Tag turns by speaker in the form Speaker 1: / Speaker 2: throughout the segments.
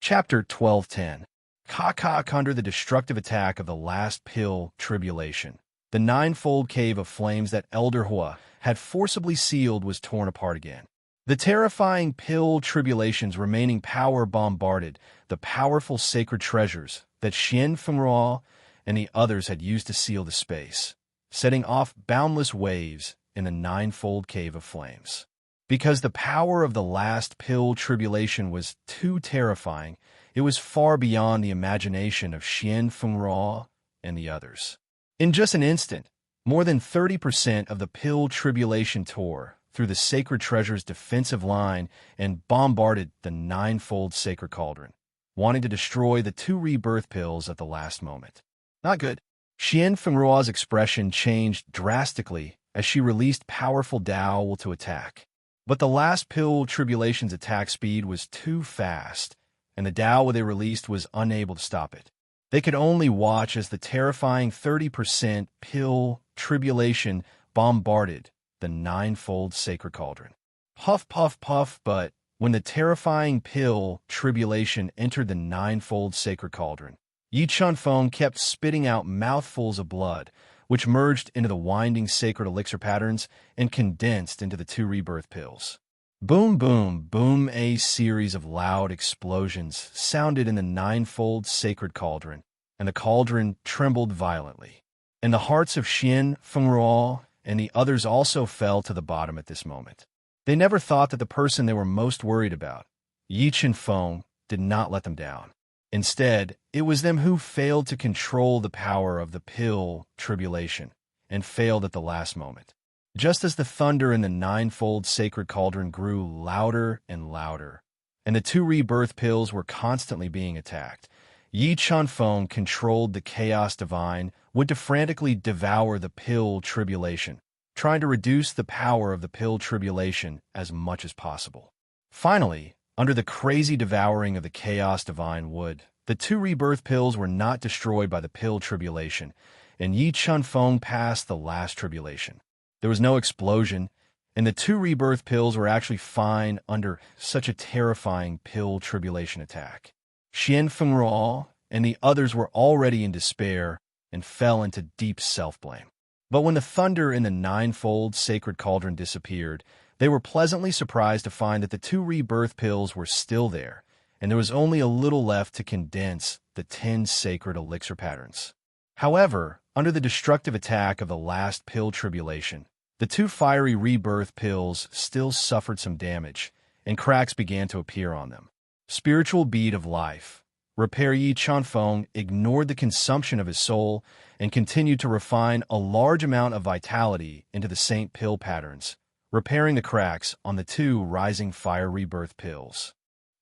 Speaker 1: Chapter 1210. Kakak under the destructive attack of the last pill tribulation. The ninefold cave of flames that Elder Hua had forcibly sealed was torn apart again. The terrifying pill tribulation's remaining power bombarded the powerful sacred treasures that Xian Fengruo and the others had used to seal the space, setting off boundless waves in the ninefold cave of flames. Because the power of the last pill tribulation was too terrifying, it was far beyond the imagination of Xian Fengruo and the others. In just an instant, more than 30% of the pill tribulation tore through the sacred treasure's defensive line and bombarded the ninefold sacred cauldron, wanting to destroy the two rebirth pills at the last moment. Not good. Xian Fengruo's expression changed drastically as she released powerful Dao to attack. But the last pill tribulation's attack speed was too fast, and the Dao they released was unable to stop it. They could only watch as the terrifying 30% pill tribulation bombarded the ninefold sacred cauldron. Puff, puff, puff, but when the terrifying pill tribulation entered the ninefold sacred cauldron, Yi Chunfeng kept spitting out mouthfuls of blood, which merged into the winding sacred elixir patterns and condensed into the two rebirth pills. Boom, boom, boom. A series of loud explosions sounded in the ninefold sacred cauldron, and the cauldron trembled violently. And the hearts of Xian Fengruo and the others also fell to the bottom at this moment. They never thought that the person they were most worried about, Yi Chunfeng, did not let them down. Instead, it was them who failed to control the power of the pill tribulation and failed at the last moment. Just as the thunder in the ninefold sacred cauldron grew louder and louder, and the two rebirth pills were constantly being attacked, Yi Chunfeng controlled the chaos divine, would to frantically devour the pill tribulation, trying to reduce the power of the pill tribulation as much as possible. Finally, under the crazy devouring of the chaos divine wood, the two rebirth pills were not destroyed by the pill tribulation, and Yi Chunfeng passed the last tribulation. There was no explosion, and the two rebirth pills were actually fine under such a terrifying pill tribulation attack. Xian Fengruo and the others were already in despair and fell into deep self-blame. But when the thunder in the ninefold sacred cauldron disappeared, they were pleasantly surprised to find that the two rebirth pills were still there, and there was only a little left to condense the 10 sacred elixir patterns. However, under the destructive attack of the last pill tribulation, the two fiery rebirth pills still suffered some damage, and cracks began to appear on them. Spiritual bead of life. Repair Yi Chunfeng ignored the consumption of his soul and continued to refine a large amount of vitality into the saint pill patterns, repairing the cracks on the two rising fire rebirth pills.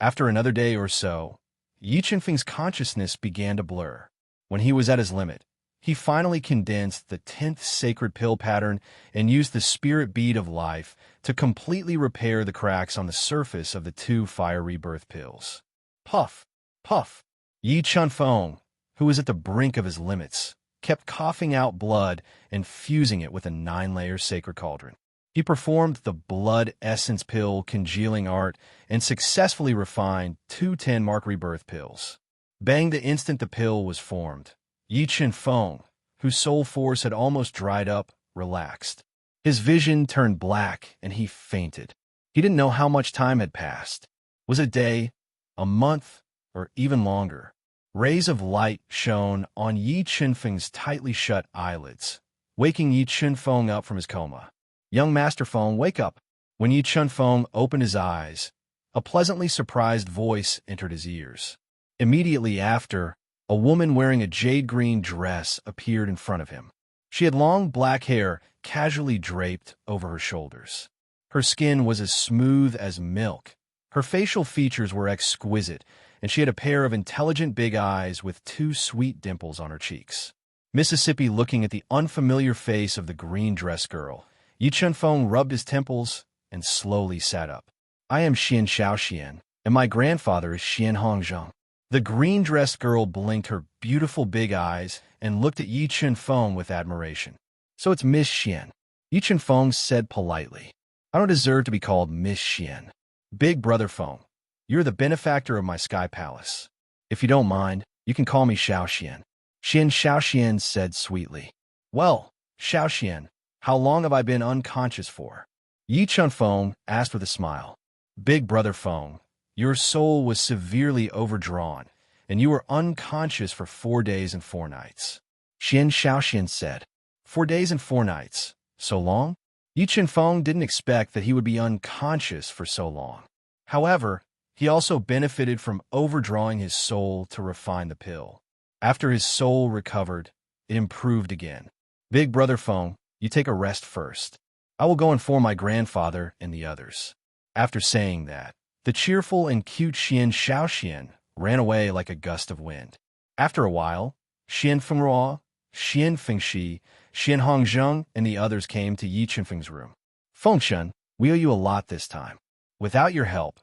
Speaker 1: After another day or so, Yi Chunfeng's consciousness began to blur. When he was at his limit, he finally condensed the 10th sacred pill pattern and used the spirit bead of life to completely repair the cracks on the surface of the two fire rebirth pills. Puff, puff. Yi Chunfeng, who was at the brink of his limits, kept coughing out blood and fusing it with a 9-layer sacred cauldron. He performed the blood essence pill congealing art and successfully refined two 10-mark rebirth pills. Bang, the instant the pill was formed, Yi Chunfeng, whose soul force had almost dried up, relaxed. His vision turned black and he fainted. He didn't know how much time had passed. Was it a day, a month, or even longer? Rays of light shone on Yi Chunfeng's tightly shut eyelids, waking Yi Chunfeng up from his coma. Young Master Feng, wake up. When Yi Chunfeng opened his eyes, a pleasantly surprised voice entered his ears. Immediately after, a woman wearing a jade-green dress appeared in front of him. She had long black hair casually draped over her shoulders. Her skin was as smooth as milk. Her facial features were exquisite, and she had a pair of intelligent big eyes with two sweet dimples on her cheeks. Mississippi looking at the unfamiliar face of the green-dressed girl, Yi Chunfeng rubbed his temples and slowly sat up. I am Xian Shaoxian, and my grandfather is Xian Hongzheng. The green-dressed girl blinked her beautiful big eyes and looked at Yi Chunfeng with admiration. So it's Miss Xian. Yi Chunfeng said politely. I don't deserve to be called Miss Xian. Big Brother Feng, You're the benefactor of my sky palace. If you don't mind, you can call me Xiaoxian. Xiaoxian said sweetly. Well, Xiaoxian, how long have I been unconscious for? Yi Chunfeng asked with a smile. Big brother Feng, your soul was severely overdrawn, and you were unconscious for 4 days and 4 nights. Xiaoxian said. 4 days and 4 nights. So long? Yi Chunfeng didn't expect that he would be unconscious for so long. However, he also benefited from overdrawing his soul to refine the pill. After his soul recovered, it improved again. Big brother Feng, you take a rest first. I will go inform my grandfather and the others. After saying that, the cheerful and cute Xiaoxian ran away like a gust of wind. After a while, Fengrua, Fengxi, Hongzheng, and the others came to Yi Chunfeng's room. Fengshen, we owe you a lot this time. Without your help,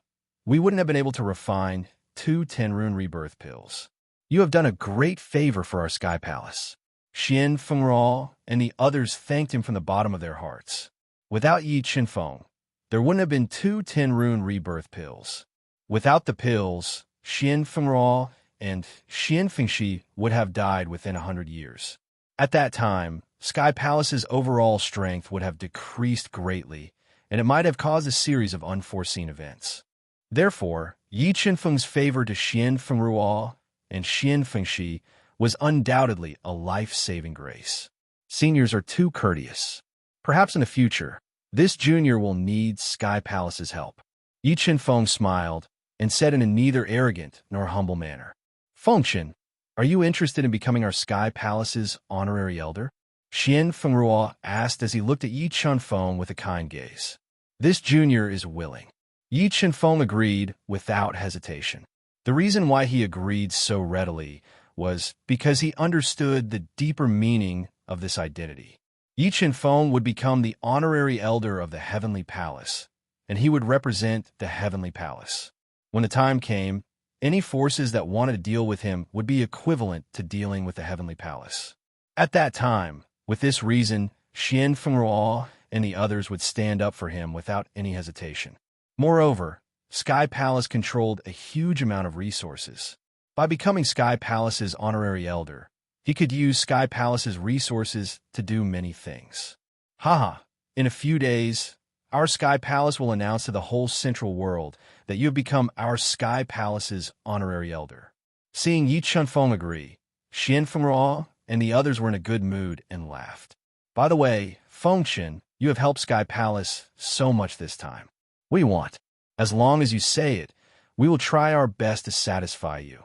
Speaker 1: we wouldn't have been able to refine 2 10-rune rebirth pills. You have done a great favor for our sky palace. Fengrua and the others thanked him from the bottom of their hearts. Without Yi Chunfeng, there wouldn't have been 2 10-rune rebirth pills. Without the pills, Fengrua and Fengxi would have died within 100 years. At that time, Sky Palace's overall strength would have decreased greatly, and it might have caused a series of unforeseen events. Therefore, Yi Chunfeng's favor to Fengrua and Fengxi was undoubtedly a life-saving grace. Seniors are too courteous. Perhaps in the future, this junior will need Sky Palace's help. Yi Chunfeng smiled and said in a neither arrogant nor humble manner, Fengshen, are you interested in becoming our Sky Palace's honorary elder? Fengrua asked as he looked at Yi Chunfeng with a kind gaze. This junior is willing. Yi Chunfeng agreed without hesitation. The reason why he agreed so readily was because he understood the deeper meaning of this identity. Yi Chunfeng would become the honorary elder of the Heavenly Palace, and he would represent the Heavenly Palace. When the time came, any forces that wanted to deal with him would be equivalent to dealing with the Heavenly Palace. At that time, with this reason, Fengrua and the others would stand up for him without any hesitation. Moreover, Sky Palace controlled a huge amount of resources. By becoming Sky Palace's honorary elder, he could use Sky Palace's resources to do many things. Haha, in a few days, our Sky Palace will announce to the whole central world that you have become our Sky Palace's honorary elder. Seeing Yi Chunfeng agree, Fengrua and the others were in a good mood and laughed. By the way, Fengshen, you have helped Sky Palace so much this time. We want. As long as you say it, we will try our best to satisfy you.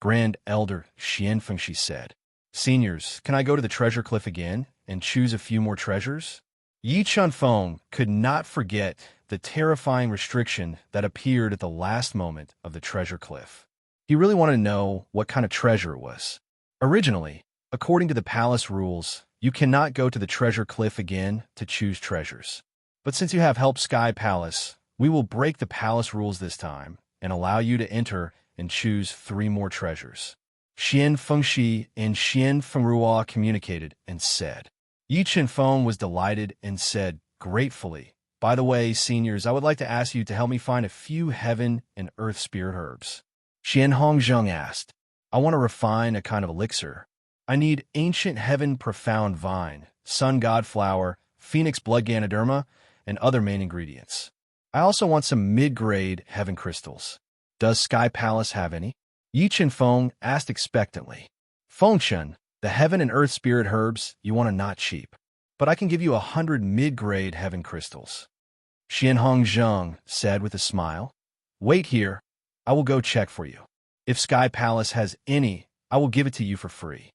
Speaker 1: Grand Elder Fengxi said. Seniors, can I go to the treasure cliff again and choose a few more treasures? Yi Chunfeng could not forget the terrifying restriction that appeared at the last moment of the treasure cliff. He really wanted to know what kind of treasure it was. Originally, according to the palace rules, you cannot go to the treasure cliff again to choose treasures. But since you have helped Sky Palace, we will break the palace rules this time and allow you to enter and choose 3 more treasures. Fengxi and Fengrua communicated and said. Yi Chunfeng was delighted and said gratefully, by the way, seniors, I would like to ask you to help me find a few heaven and earth spirit herbs. Hongzheng asked, I want to refine a kind of elixir. I need ancient heaven profound vine, sun god flower, phoenix blood ganoderma, and other main ingredients. I also want some mid-grade heaven crystals. Does Sky Palace have any? Yi Chunfeng asked expectantly. Fengshen, the heaven and earth spirit herbs you want are not cheap, but I can give you 100 mid-grade heaven crystals. Hongzheng said with a smile. Wait here. I will go check for you. If Sky Palace has any, I will give it to you for free.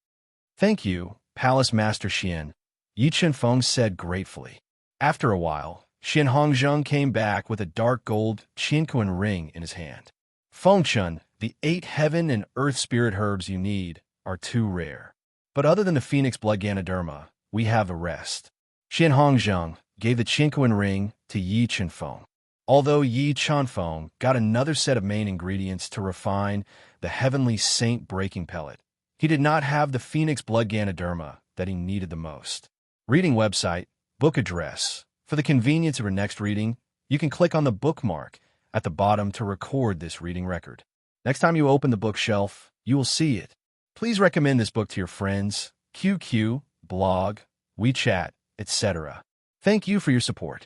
Speaker 1: Thank you, Palace Master Xian, Yi Chunfeng said gratefully. After a while, Hongzheng came back with a dark gold Qinquan ring in his hand. Fengshen, the 8 heaven and earth spirit herbs you need are too rare. But other than the phoenix blood ganoderma, we have the rest. Hongzheng gave the Qinquan ring to Yi Chunfeng. Although Yi Chunfeng got another set of main ingredients to refine the heavenly saint breaking pellet, he did not have the phoenix blood ganoderma that he needed the most. Reading website, book address. For the convenience of your next reading, you can click on the bookmark at the bottom to record this reading record. Next time you open the bookshelf, you will see it. Please recommend this book to your friends, QQ, blog, WeChat, etc. Thank you for your support.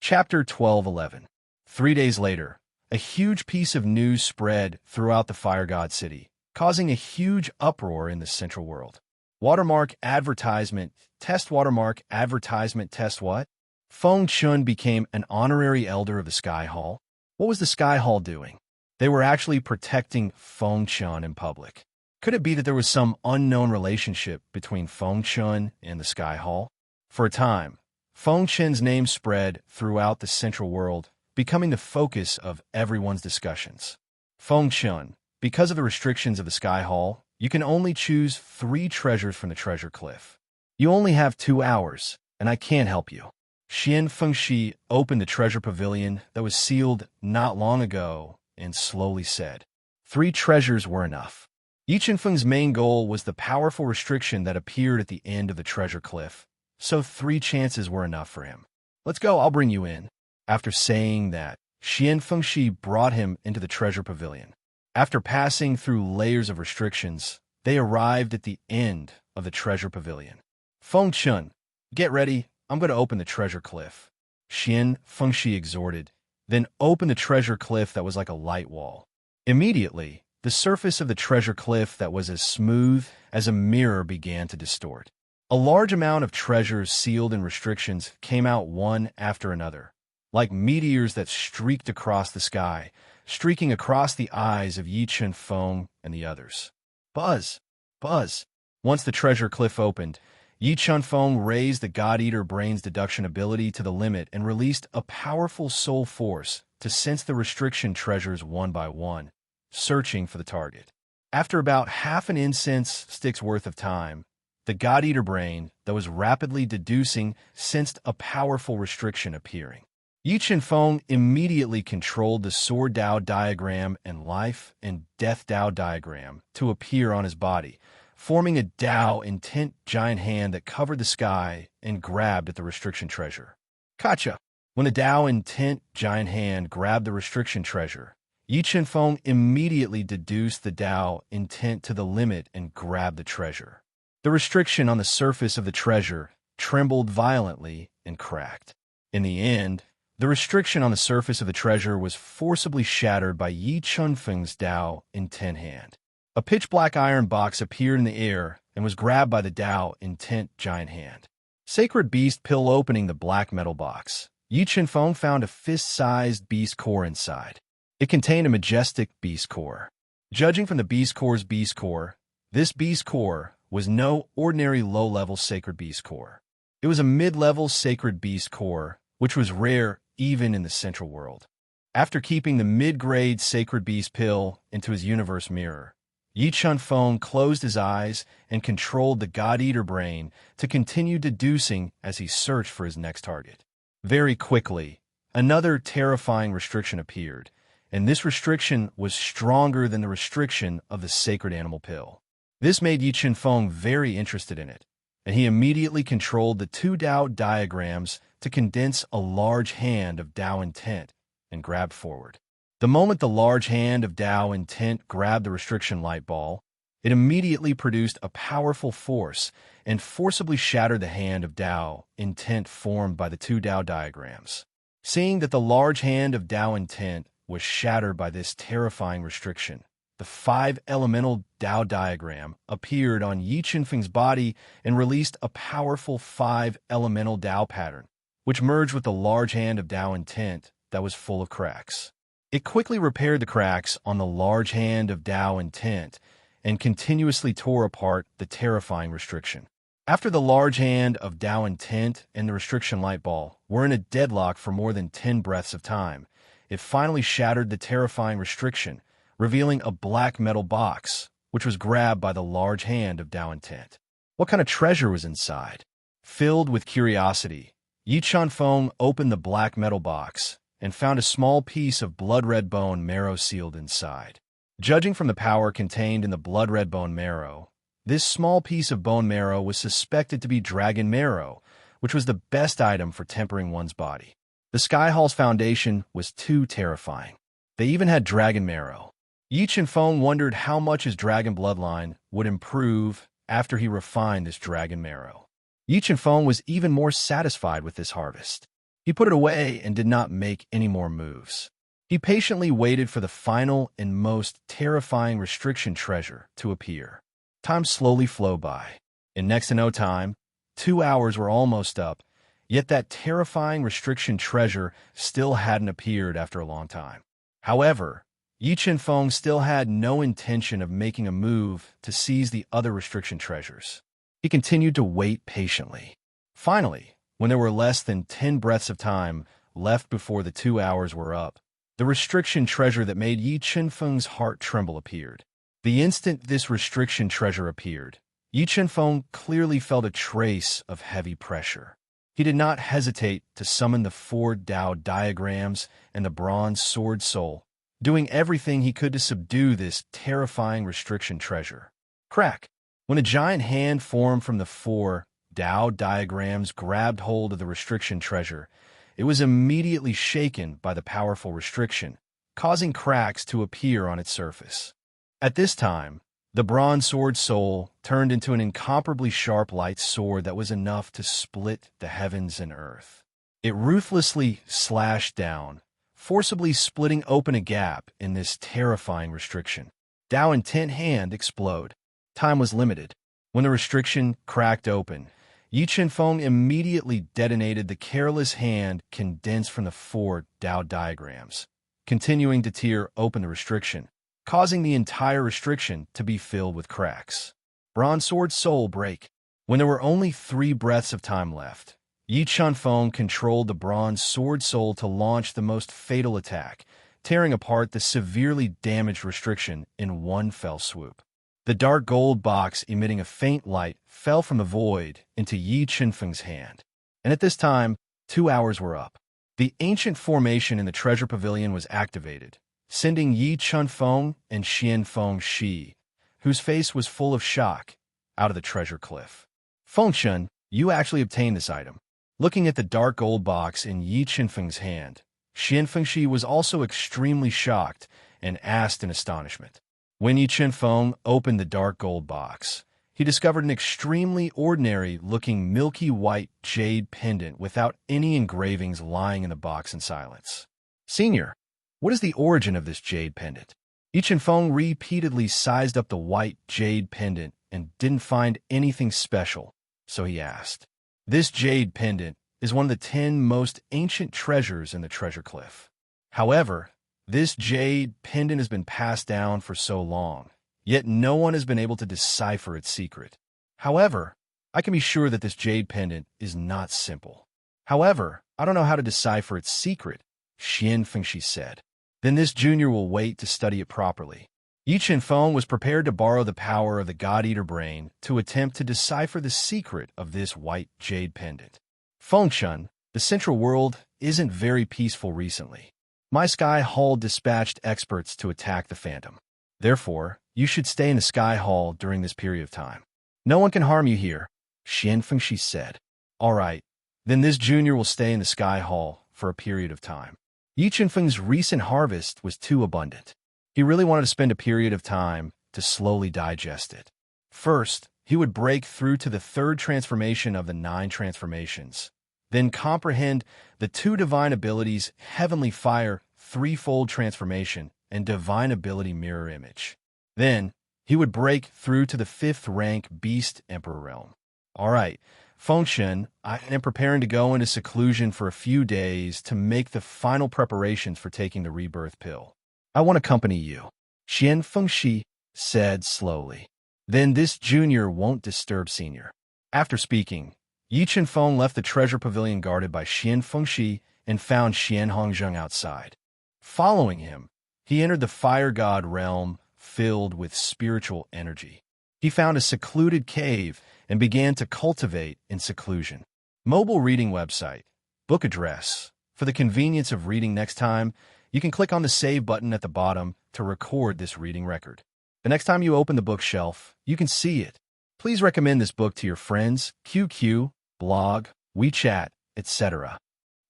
Speaker 1: Chapter 12:11. 3 days later, a huge piece of news spread throughout the Fire God City, causing a huge uproar in the central world. Watermark advertisement, test watermark advertisement, test what? Feng Chun became an honorary elder of the Sky Hall. What was the Sky Hall doing? They were actually protecting Feng Chun in public. Could it be that there was some unknown relationship between Feng Chun and the Sky Hall? For a time, Feng Chun's name spread throughout the central world, becoming the focus of everyone's discussions. Feng Chun, because of the restrictions of the Sky Hall, you can only choose 3 treasures from the treasure cliff. You only have 2 hours, and I can't help you. Xian Fengxi opened the treasure pavilion that was sealed not long ago and slowly said, 3 treasures were enough. Yi Chenfeng's main goal was the powerful restriction that appeared at the end of the treasure cliff, so 3 chances were enough for him. Let's go, I'll bring you in. After saying that, Xian Fengxi brought him into the treasure pavilion. After passing through layers of restrictions, they arrived at the end of the treasure pavilion. Feng Chun, get ready, I'm going to open the treasure cliff. Xian Fengxi exhorted, then opened the treasure cliff that was like a light wall. Immediately, the surface of the treasure cliff that was as smooth as a mirror began to distort. A large amount of treasures sealed in restrictions came out one after another, like meteors that streaked across the sky, streaking across the eyes of Yi Chenfeng and the others. Buzz! Buzz! Once the treasure cliff opened, Yi Chenfeng raised the God-Eater brain's deduction ability to the limit and released a powerful soul force to sense the restriction treasures one by one, searching for the target. After about half an incense stick's worth of time, the God-Eater brain that was rapidly deducing sensed a powerful restriction appearing. Yi Chenfeng immediately controlled the Sword Dao diagram and Life and Death Dao diagram to appear on his body, forming a Dao intent giant hand that covered the sky and grabbed at the restriction treasure. Gotcha! When the Dao intent giant hand grabbed the restriction treasure, Yi Chenfeng immediately deduced the Dao intent to the limit and grabbed the treasure. The restriction on the surface of the treasure trembled violently and cracked. In the end, the restriction on the surface of the treasure was forcibly shattered by Yi Chenfeng's Dao intent hand. A pitch-black iron box appeared in the air and was grabbed by the Dao intent giant hand. Sacred Beast pill opening the black metal box, Yi Chenfeng found a fist-sized beast core inside. It contained a majestic beast core. Judging from the beast core's beast core, this beast core was no ordinary low-level sacred beast core. It was a mid-level sacred beast core, which was rare even in the central world. After keeping the mid-grade sacred beast pill into his universe mirror, Yi Chenfeng closed his eyes and controlled the God-Eater brain to continue deducing as he searched for his next target. Very quickly, another terrifying restriction appeared, and this restriction was stronger than the restriction of the sacred animal pill. This made Yi Chenfeng very interested in it, and he immediately controlled the 2 Dao diagrams to condense a large hand of Dao intent and grabbed forward. The moment the large hand of Dao intent grabbed the restriction light ball, it immediately produced a powerful force and forcibly shattered the hand of Dao intent formed by the 2 Dao diagrams. Seeing that the large hand of Dao intent was shattered by this terrifying restriction, the 5 elemental Dao diagram appeared on Yi Chenfeng's body and released a powerful 5 elemental Dao pattern, which merged with the large hand of Dao intent that was full of cracks. It quickly repaired the cracks on the large hand of Dao intent and continuously tore apart the terrifying restriction. After the large hand of Dao intent and the restriction light ball were in a deadlock for more than 10 breaths of time, it finally shattered the terrifying restriction, revealing a black metal box, which was grabbed by the large hand of Dao intent. What kind of treasure was inside? Filled with curiosity, Yi Chenfeng opened the black metal box and found a small piece of blood-red bone marrow sealed inside. Judging from the power contained in the blood-red bone marrow, this small piece of bone marrow was suspected to be dragon marrow, which was the best item for tempering one's body. The Sky Hall's foundation was too terrifying. They even had dragon marrow. Yi Qianfeng wondered how much his dragon bloodline would improve after he refined this dragon marrow. Yi Qianfeng was even more satisfied with this harvest. He put it away and did not make any more moves. He patiently waited for the final and most terrifying restriction treasure to appear. Time slowly flowed by. In next to no time, 2 hours were almost up, yet that terrifying restriction treasure still hadn't appeared after a long time. However, Yi Qianfeng still had no intention of making a move to seize the other restriction treasures. He continued to wait patiently. Finally, when there were less than 10 breaths of time left before the 2 hours were up, the restriction treasure that made Yi Qianfeng's heart tremble appeared. The instant this restriction treasure appeared, Yi Qianfeng clearly felt a trace of heavy pressure. He did not hesitate to summon the 4 Tao diagrams and the bronze sword soul, doing everything he could to subdue this terrifying restriction treasure. Crack! When a giant hand formed from the 4 Tao diagrams grabbed hold of the restriction treasure, it was immediately shaken by the powerful restriction, causing cracks to appear on its surface. At this time, the bronze sword soul turned into an incomparably sharp light sword that was enough to split the heavens and earth. It ruthlessly slashed down, forcibly splitting open a gap in this terrifying restriction. Tao intent hand explode. Time was limited. When the restriction cracked open, Yi Qianfeng immediately detonated the careless hand condensed from the 4 Tao diagrams, continuing to tear open the restriction, causing the entire restriction to be filled with cracks. Bronze sword soul break. When there were only 3 breaths of time left, Yi Qianfeng controlled the bronze sword soul to launch the most fatal attack, tearing apart the severely damaged restriction in one fell swoop. The dark gold box emitting a faint light fell from the void into Yi Qianfeng's hand. And at this time, 2 hours were up. The ancient formation in the treasure pavilion was activated, sending Yi Qianfeng and Qianfeng Shi, whose face was full of shock, out of the treasure cliff. Fengshen, you actually obtained this item. Looking at the dark gold box in Yi Qianfeng's hand, Qianfeng Shi was also extremely shocked and asked in astonishment. When Yi Qianfeng opened the dark gold box, he discovered an extremely ordinary-looking milky white jade pendant without any engravings lying in the box in silence. Senior, what is the origin of this jade pendant? Yi Qianfeng repeatedly sized up the white jade pendant and didn't find anything special, so he asked. This jade pendant is one of the 10 most ancient treasures in the treasure cliff. However, this jade pendant has been passed down for so long, yet no one has been able to decipher its secret. However, I can be sure that this jade pendant is not simple. However, I don't know how to decipher its secret, Qianfeng Shi said. Then this junior will wait to study it properly. Yi Qianfeng was prepared to borrow the power of the God-Eater brain to attempt to decipher the secret of this white jade pendant. Fengshen, the central world isn't very peaceful recently. My Sky Hall dispatched experts to attack the Phantom. Therefore, you should stay in the Sky Hall during this period of time. No one can harm you here, Qianfeng Shi said. All right, then this junior will stay in the Sky Hall for a period of time. Yi Qianfeng's recent harvest was too abundant. He really wanted to spend a period of time to slowly digest it. First, he would break through to the 3rd transformation of the 9 transformations, then comprehend the 2 divine abilities Heavenly Fire, Threefold Transformation, and Divine Ability Mirror Image. Then, he would break through to the 5th rank Beast Emperor Realm. All right, Fengshen, I am preparing to go into seclusion for a few days to make the final preparations for taking the rebirth pill. I want to accompany you, Qianfeng Shi said slowly. Then this junior won't disturb senior. After speaking, Yi Qianfeng left the treasure pavilion guarded by Qianfeng Shi and found Xian Hongzheng outside. Following him, he entered the fire god realm filled with spiritual energy. He found a secluded cave and began to cultivate in seclusion. Mobile reading website, book address. For the convenience of reading next time, you can click on the save button at the bottom to record this reading record. The next time you open the bookshelf, you can see it. Please recommend this book to your friends, QQ, blog, WeChat, etc.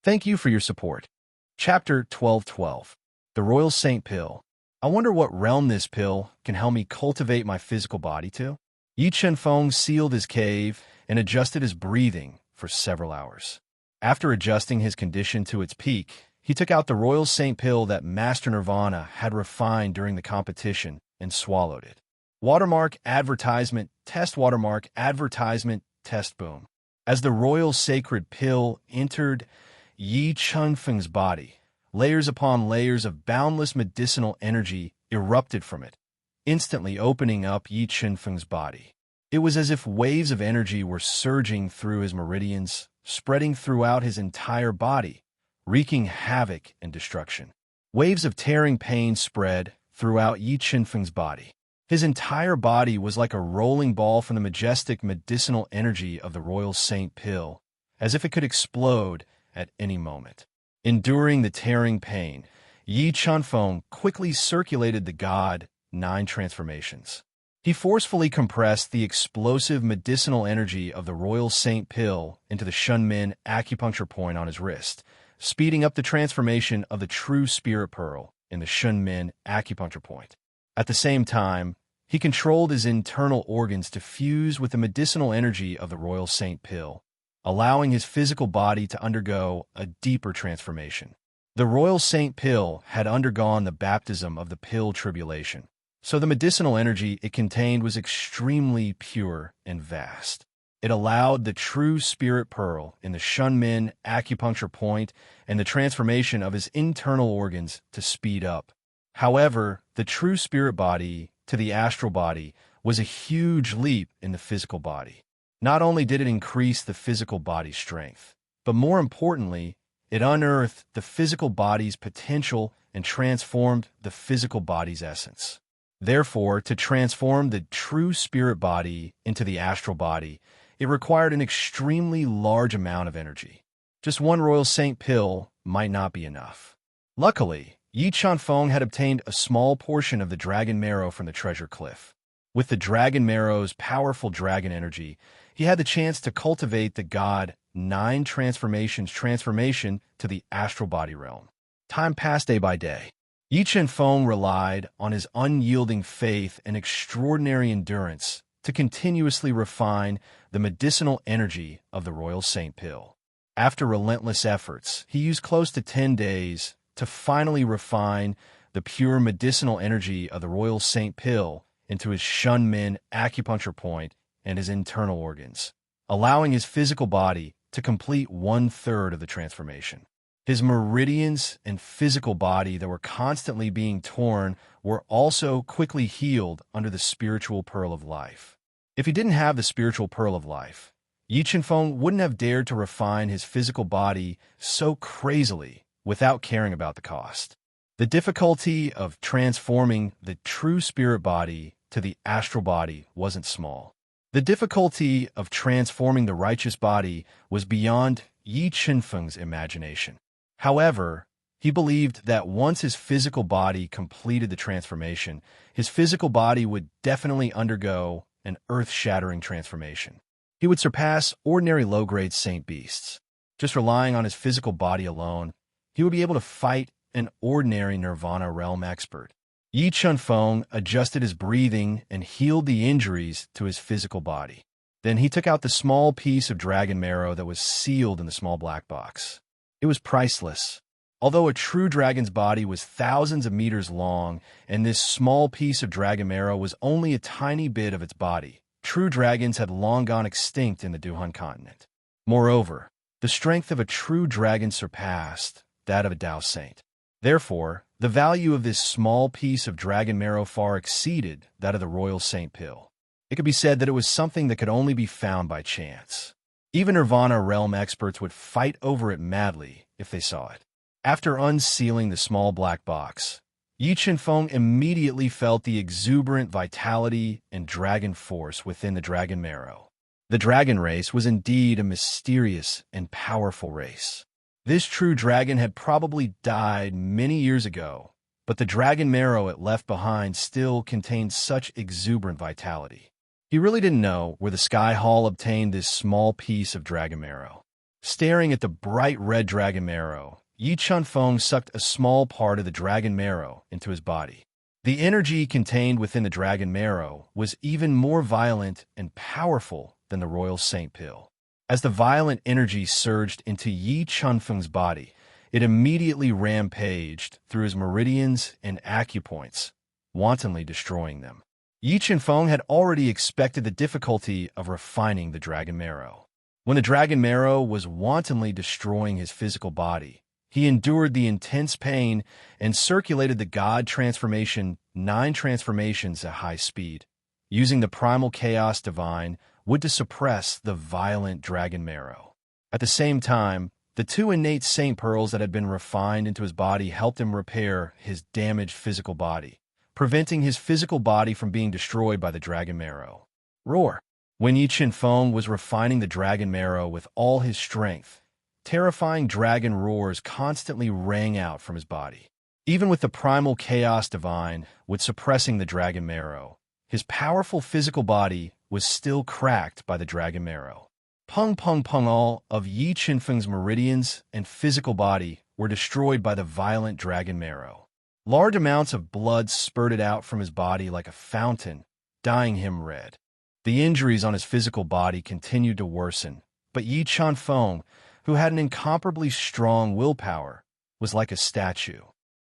Speaker 1: Thank you for your support. Chapter 1212. The Royal Saint Pill. I wonder what realm this pill can help me cultivate my physical body to? Yi Chenfeng sealed his cave and adjusted his breathing for several hours. After adjusting his condition to its peak, he took out the Royal Saint Pill that Master Nirvana had refined during the competition and swallowed it. Watermark advertisement, test watermark advertisement, test boom. As the Royal Sacred Pill entered Yi Chenfeng's body, layers upon layers of boundless medicinal energy erupted from it, instantly opening up Yi Chenfeng's body. It was as if waves of energy were surging through his meridians, spreading throughout his entire body, wreaking havoc and destruction. Waves of tearing pain spread throughout Yi Chenfeng's body. His entire body was like a rolling ball from the majestic medicinal energy of the Royal Saint Pill, as if it could explode at any moment. Enduring the tearing pain, Yi Chenfeng quickly circulated the God 9 transformations. He forcefully compressed the explosive medicinal energy of the Royal Saint Pill into the Shunmin acupuncture point on his wrist, speeding up the transformation of the true spirit pearl in the Shunmin acupuncture point. At the same time, he controlled his internal organs to fuse with the medicinal energy of the Royal Saint Pill, allowing his physical body to undergo a deeper transformation. The Royal Saint Pill had undergone the baptism of the pill tribulation, so the medicinal energy it contained was extremely pure and vast. It allowed the true spirit pearl in the Shunmin acupuncture point and the transformation of his internal organs to speed up. However, the true spirit body to the astral body was a huge leap in the physical body. Not only did it increase the physical body's strength, but more importantly, it unearthed the physical body's potential and transformed the physical body's essence. Therefore, to transform the true spirit body into the astral body, it required an extremely large amount of energy. Just one Royal Saint Pill might not be enough. Luckily, Yi Chenfeng had obtained a small portion of the dragon marrow from the treasure cliff. With the dragon marrow's powerful dragon energy, he had the chance to cultivate the God 9 transformation to the astral body realm. Time passed day by day. Yi Chenfeng relied on his unyielding faith and extraordinary endurance to continuously refine the medicinal energy of the Royal Saint Pill. After relentless efforts, he used close to 10 days to finally refine the pure medicinal energy of the Royal Saint Pill into his Shunmin acupuncture point and his internal organs, allowing his physical body to complete 1/3 of the transformation. His meridians and physical body that were constantly being torn were also quickly healed under the spiritual pearl of life. If he didn't have the spiritual pearl of life, Yi Chenfeng wouldn't have dared to refine his physical body so crazily without caring about the cost. The difficulty of transforming the true spirit body to the astral body wasn't small. The difficulty of transforming the righteous body was beyond Yi Chenfeng's imagination. However, he believed that once his physical body completed the transformation, his physical body would definitely undergo an earth-shattering transformation. He would surpass ordinary low-grade saint beasts. Just relying on his physical body alone, he would be able to fight an ordinary Nirvana realm expert. Yi Chenfeng adjusted his breathing and healed the injuries to his physical body. Then he took out the small piece of dragon marrow that was sealed in the small black box. It was priceless. Although a true dragon's body was thousands of meters long, and this small piece of dragon marrow was only a tiny bit of its body, true dragons had long gone extinct in the Duhan continent. Moreover, the strength of a true dragon surpassed that of a Tao saint. Therefore, the value of this small piece of dragon marrow far exceeded that of the Royal Saint Pill. It could be said that it was something that could only be found by chance. Even Nirvana realm experts would fight over it madly if they saw it. After unsealing the small black box, Yi Chenfeng immediately felt the exuberant vitality and dragon force within the dragon marrow. The dragon race was indeed a mysterious and powerful race. This true dragon had probably died many years ago, but the dragon marrow it left behind still contained such exuberant vitality. He really didn't know where the Sky Hall obtained this small piece of dragon marrow. Staring at the bright red dragon marrow, Yi Chunfeng sucked a small part of the dragon marrow into his body. The energy contained within the dragon marrow was even more violent and powerful than the royal saint pill. As the violent energy surged into Yi Chunfeng's body, it immediately rampaged through his meridians and acupoints, wantonly destroying them. Yi Chunfeng had already expected the difficulty of refining the dragon marrow. When the dragon marrow was wantonly destroying his physical body, he endured the intense pain and circulated the God transformation 9 transformations at high speed, using the primal chaos divine would to suppress the violent dragon marrow. At the same time, the 2 innate saint pearls that had been refined into his body helped him repair his damaged physical body, preventing his physical body from being destroyed by the dragon marrow. Roar! When Yi Chunfeng was refining the dragon marrow with all his strength, terrifying dragon roars constantly rang out from his body. Even with the primal chaos divine with suppressing the dragon marrow, his powerful physical body was still cracked by the dragon marrow. Pung pung pung, all of Yi Chunfeng's meridians and physical body were destroyed by the violent dragon marrow. Large amounts of blood spurted out from his body like a fountain, dyeing him red. The injuries on his physical body continued to worsen, but Yi Chunfeng, who had an incomparably strong willpower, was like a statue.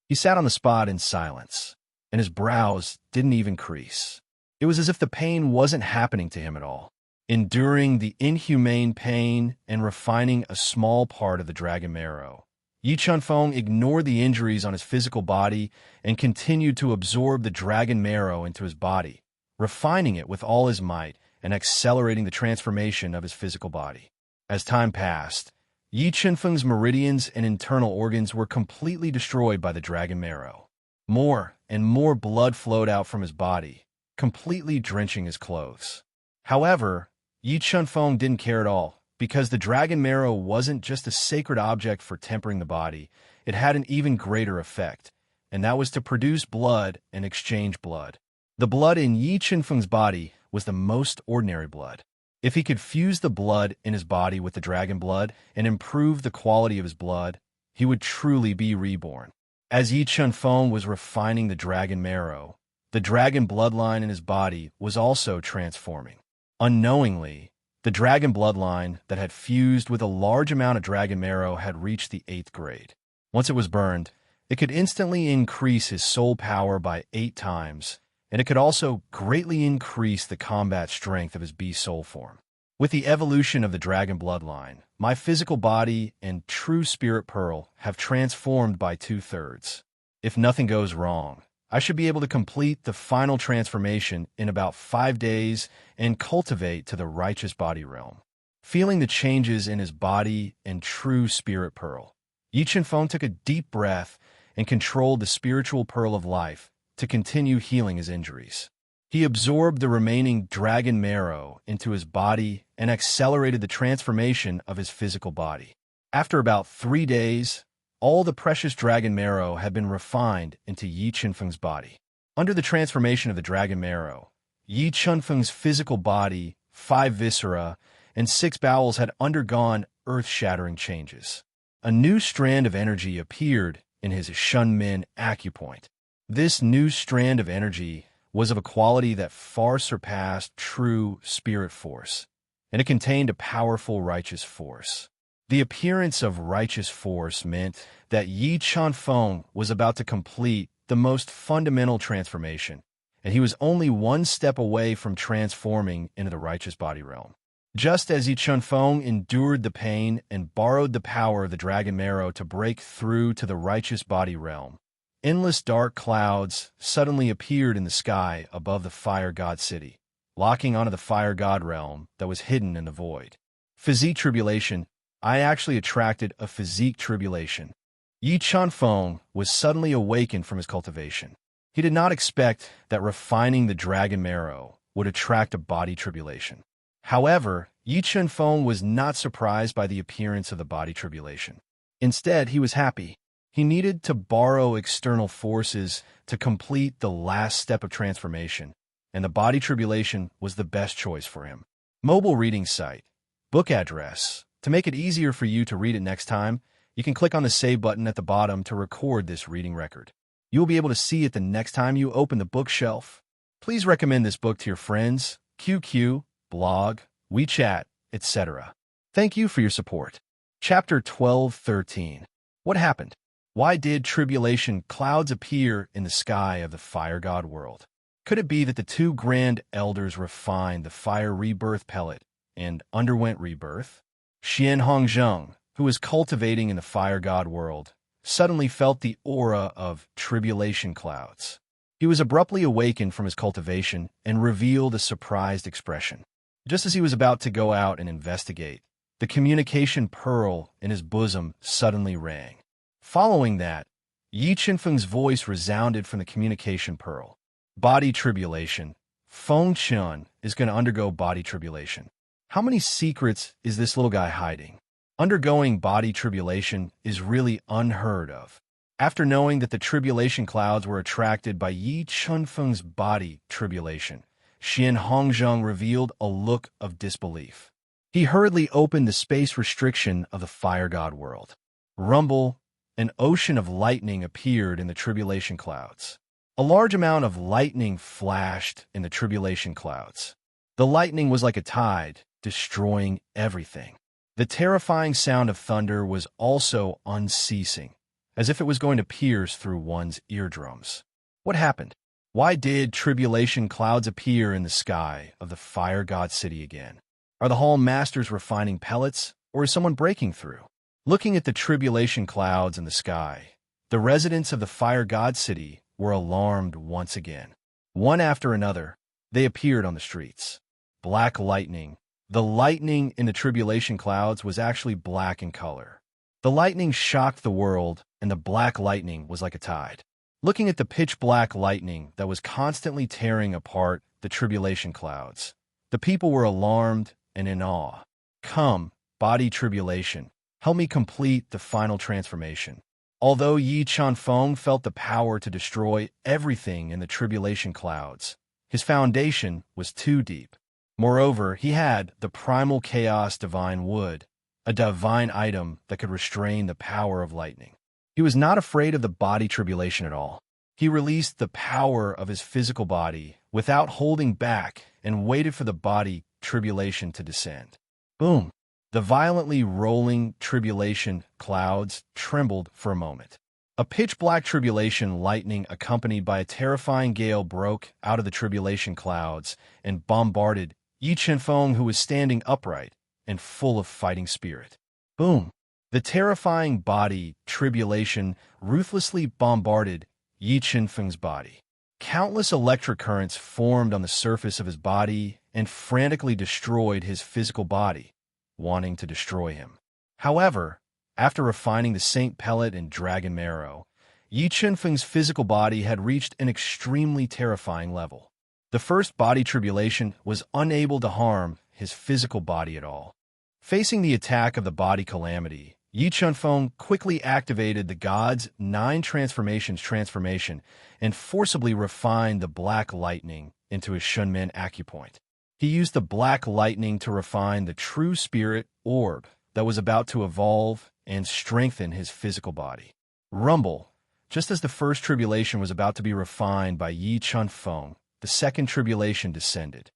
Speaker 1: He sat on the spot in silence, and his brows didn't even crease. It was as if the pain wasn't happening to him at all. Enduring the inhumane pain and refining a small part of the dragon marrow, Yi Chunfeng ignored the injuries on his physical body and continued to absorb the dragon marrow into his body, refining it with all his might and accelerating the transformation of his physical body. As time passed, Yi Chunfeng's meridians and internal organs were completely destroyed by the dragon marrow. More and more blood flowed out from his body, completely drenching his clothes. However, Yi Chunfeng didn't care at all, because the dragon marrow wasn't just a sacred object for tempering the body, it had an even greater effect, and that was to produce blood and exchange blood. The blood in Yi Chunfeng's body was the most ordinary blood. If he could fuse the blood in his body with the dragon blood and improve the quality of his blood, he would truly be reborn. As Yi Chunfeng was refining the dragon marrow, the dragon bloodline in his body was also transforming. Unknowingly, the dragon bloodline that had fused with a large amount of dragon marrow had reached the 8th grade. Once it was burned, it could instantly increase his soul power by 8 times, and it could also greatly increase the combat strength of his beast soul form. With the evolution of the dragon bloodline, my physical body and true spirit pearl have transformed by 2/3. If nothing goes wrong, I should be able to complete the final transformation in about 5 days and cultivate to the righteous body realm. Feeling the changes in his body and true spirit pearl, Yi Chunfeng took a deep breath and controlled the spiritual pearl of life to continue healing his injuries. He absorbed the remaining dragon marrow into his body and accelerated the transformation of his physical body. After about 3 days, all the precious dragon marrow had been refined into Yi Chunfeng's body. Under the transformation of the dragon marrow, Yi Chunfeng's physical body, 5 viscera, and 6 bowels had undergone earth-shattering changes. A new strand of energy appeared in his Shunmin acupoint. This new strand of energy was of a quality that far surpassed true spirit force, and it contained a powerful righteous force. The appearance of righteous force meant that Yi Chunfeng was about to complete the most fundamental transformation, and he was only 1 step away from transforming into the righteous body realm. Just as Yi Chunfeng endured the pain and borrowed the power of the dragon marrow to break through to the righteous body realm, endless dark clouds suddenly appeared in the sky above the fire god city, locking onto the fire god realm that was hidden in the void. Physique tribulation. I actually attracted a physique tribulation. Yi Chunfeng was suddenly awakened from his cultivation. He did not expect that refining the dragon marrow would attract a body tribulation. However, Yi Chunfeng was not surprised by the appearance of the body tribulation. Instead, he was happy. He needed to borrow external forces to complete the last step of transformation, and the body tribulation was the best choice for him. Mobile reading site. Book address To make it easier for you to read it next time, you can click on the Save button at the bottom to record this reading record. You'll be able to see it the next time you open the bookshelf. Please recommend this book to your friends, QQ, blog, WeChat, etc. Thank you for your support. Chapter 12:13. What happened? Why did tribulation clouds appear in the sky of the fire god world? Could it be that the two grand elders refined the fire rebirth pellet and underwent rebirth? Xian Hongzheng, who was cultivating in the fire god world, suddenly felt the aura of tribulation clouds. He was abruptly awakened from his cultivation and revealed a surprised expression. Just as he was about to go out and investigate, the communication pearl in his bosom suddenly rang. Following that, Yi Qinfeng's voice resounded from the communication pearl. Body tribulation. Feng Qian is going to undergo body tribulation. How many secrets is this little guy hiding? Undergoing body tribulation is really unheard of. After knowing that the tribulation clouds were attracted by Yi Qinfeng's body tribulation, Xian Hongzheng revealed a look of disbelief. He hurriedly opened the space restriction of the fire god world. Rumble, an ocean of lightning appeared in the tribulation clouds. A large amount of lightning flashed in the tribulation clouds. The lightning was like a tide, destroying everything. The terrifying sound of thunder was also unceasing, as if it was going to pierce through one's eardrums. What happened? Why did tribulation clouds appear in the sky of the fire god city again? Are the hall masters refining pellets, or is someone breaking through? Looking at the tribulation clouds in the sky, the residents of the fire god city were alarmed once again. One after another, they appeared on the streets. Black lightning. The lightning in the tribulation clouds was actually black in color. The lightning shocked the world, and the black lightning was like a tide. Looking at the pitch-black lightning that was constantly tearing apart the tribulation clouds, the people were alarmed and in awe. Come, body tribulation, help me complete the final transformation. Although Yi Qinfeng felt the power to destroy everything in the tribulation clouds, his foundation was too deep. Moreover, he had the primal chaos divine wood, a divine item that could restrain the power of lightning. He was not afraid of the body tribulation at all. He released the power of his physical body without holding back and waited for the body tribulation to descend. Boom! The violently rolling tribulation clouds trembled for a moment. A pitch-black tribulation lightning accompanied by a terrifying gale broke out of the tribulation clouds and bombarded Yi Qinfeng, who was standing upright and full of fighting spirit. Boom! The terrifying body tribulation ruthlessly bombarded Yi Qinfeng's body. Countless electric currents formed on the surface of his body and frantically destroyed his physical body, wanting to destroy him. However, after refining the Saint Pellet and Dragon Marrow, Yi Qinfeng's physical body had reached an extremely terrifying level. The first body tribulation was unable to harm his physical body at all. Facing the attack of the body calamity, Yi Qinfeng quickly activated the god's 9 transformations transformation and forcibly refined the black lightning into his Shunmen acupoint. He used the black lightning to refine the true spirit orb that was about to evolve and strengthen his physical body. Rumble, just as the first tribulation was about to be refined by Yi Qinfeng, the second tribulation descended.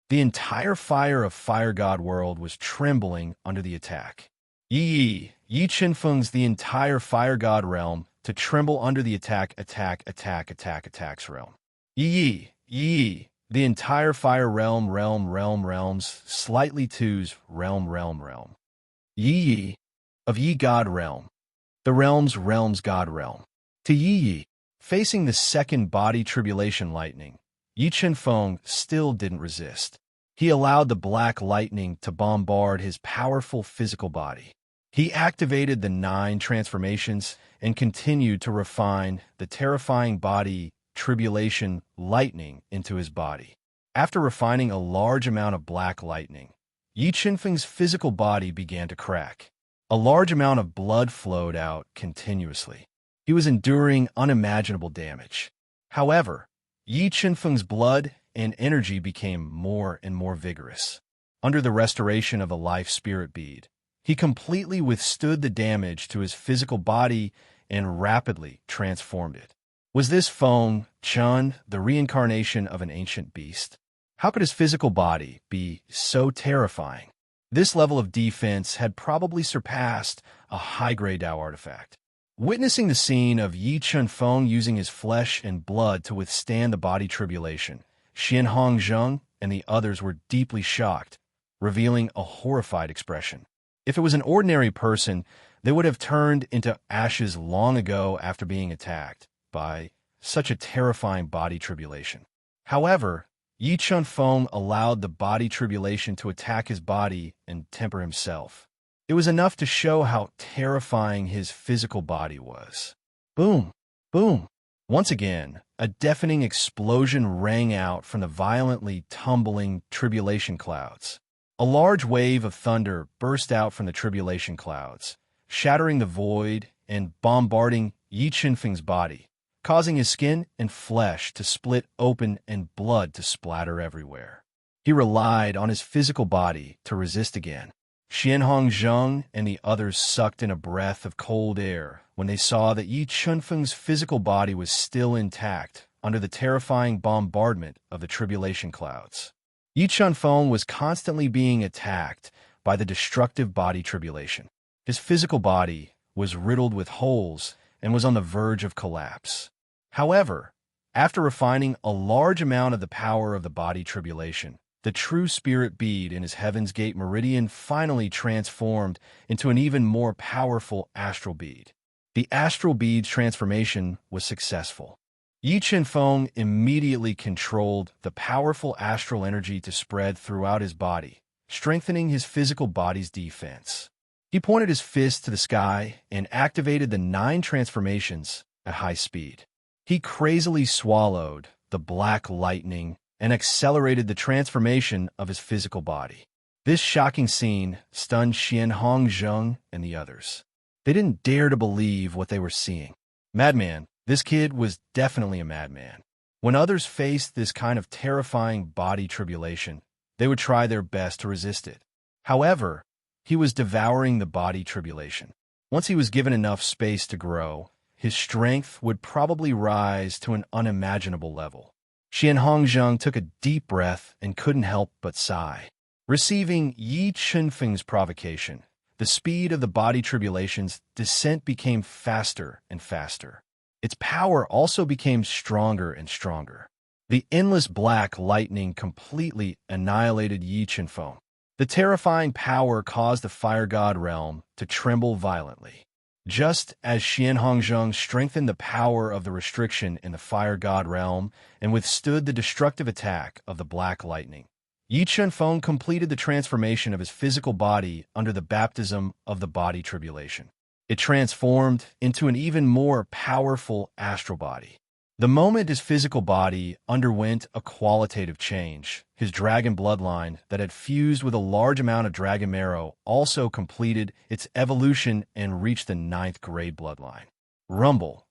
Speaker 1: The entire fire of Fire God World was trembling under the attack. Yi Qinfeng's the entire Fire God realm to tremble under the attacks realm. Yi, the entire Fire realms, slightly twos realm. Yi of Yi God realm, the realms God realm. To Yi, facing the second body tribulation lightning, Yi Qinfeng still didn't resist. He allowed the black lightning to bombard his powerful physical body. He activated the 9 transformations and continued to refine the terrifying body tribulation lightning into his body. After refining a large amount of black lightning, Yi Qinfeng's physical body began to crack. A large amount of blood flowed out continuously. He was enduring unimaginable damage. However, Yi Qinfeng's blood and energy became more and more vigorous. Under the restoration of the life spirit bead, He completely withstood the damage to his physical body and rapidly transformed it. Was this Feng Chun the reincarnation of an ancient beast? How could his physical body be so terrifying? This level of defense had probably surpassed a high-grade Dao artifact. Witnessing the scene of Yi Chun Feng using his flesh and blood to withstand the body tribulation, Xian Hongzheng and the others were deeply shocked, revealing a horrified expression. If it was an ordinary person, they would have turned into ashes long ago after being attacked by such a terrifying body tribulation. However, Yi Chun Feng allowed the body tribulation to attack his body and temper himself. It was enough to show how terrifying his physical body was. Boom! Boom! Once again, a deafening explosion rang out from the violently tumbling tribulation clouds. A large wave of thunder burst out from the tribulation clouds, shattering the void and bombarding Yi Chun Feng's body, causing his skin and flesh to split open and blood to splatter everywhere. He relied on his physical body to resist again. Xian Hongzheng and the others sucked in a breath of cold air when they saw that Yi Chun Feng's physical body was still intact under the terrifying bombardment of the tribulation clouds. Yi Chun Feng was constantly being attacked by the destructive body tribulation. His physical body was riddled with holes and was on the verge of collapse. However, after refining a large amount of the power of the body tribulation, the true spirit bead in his Heaven's Gate meridian finally transformed into an even more powerful astral bead. The astral bead's transformation was successful. Yi Chun Feng immediately controlled the powerful astral energy to spread throughout his body, strengthening his physical body's defense. He pointed his fist to the sky and activated the 9 transformations at high speed. He crazily swallowed the black lightning and accelerated the transformation of his physical body. This shocking scene stunned Xian Hongzheng and the others. They didn't dare to believe what they were seeing. Madman, this kid was definitely a madman. When others faced this kind of terrifying body tribulation, they would try their best to resist it. However, he was devouring the body tribulation. Once he was given enough space to grow, his strength would probably rise to an unimaginable level. Xian Hongzheng took a deep breath and couldn't help but sigh. Receiving Yi Chun Feng's provocation, the speed of the body tribulation's descent became faster and faster. Its power also became stronger and stronger. The endless black lightning completely annihilated Yi Chun Feng. The terrifying power caused the fire god realm to tremble violently. Just as Xian Hongzheng strengthened the power of the restriction in the fire god realm and withstood the destructive attack of the black lightning, Yi Chun Feng completed the transformation of his physical body under the baptism of the body tribulation. It transformed into an even more powerful astral body. The moment his physical body underwent a qualitative change, his dragon bloodline that had fused with a large amount of dragon marrow also completed its evolution and reached the 9th grade bloodline. Rumble.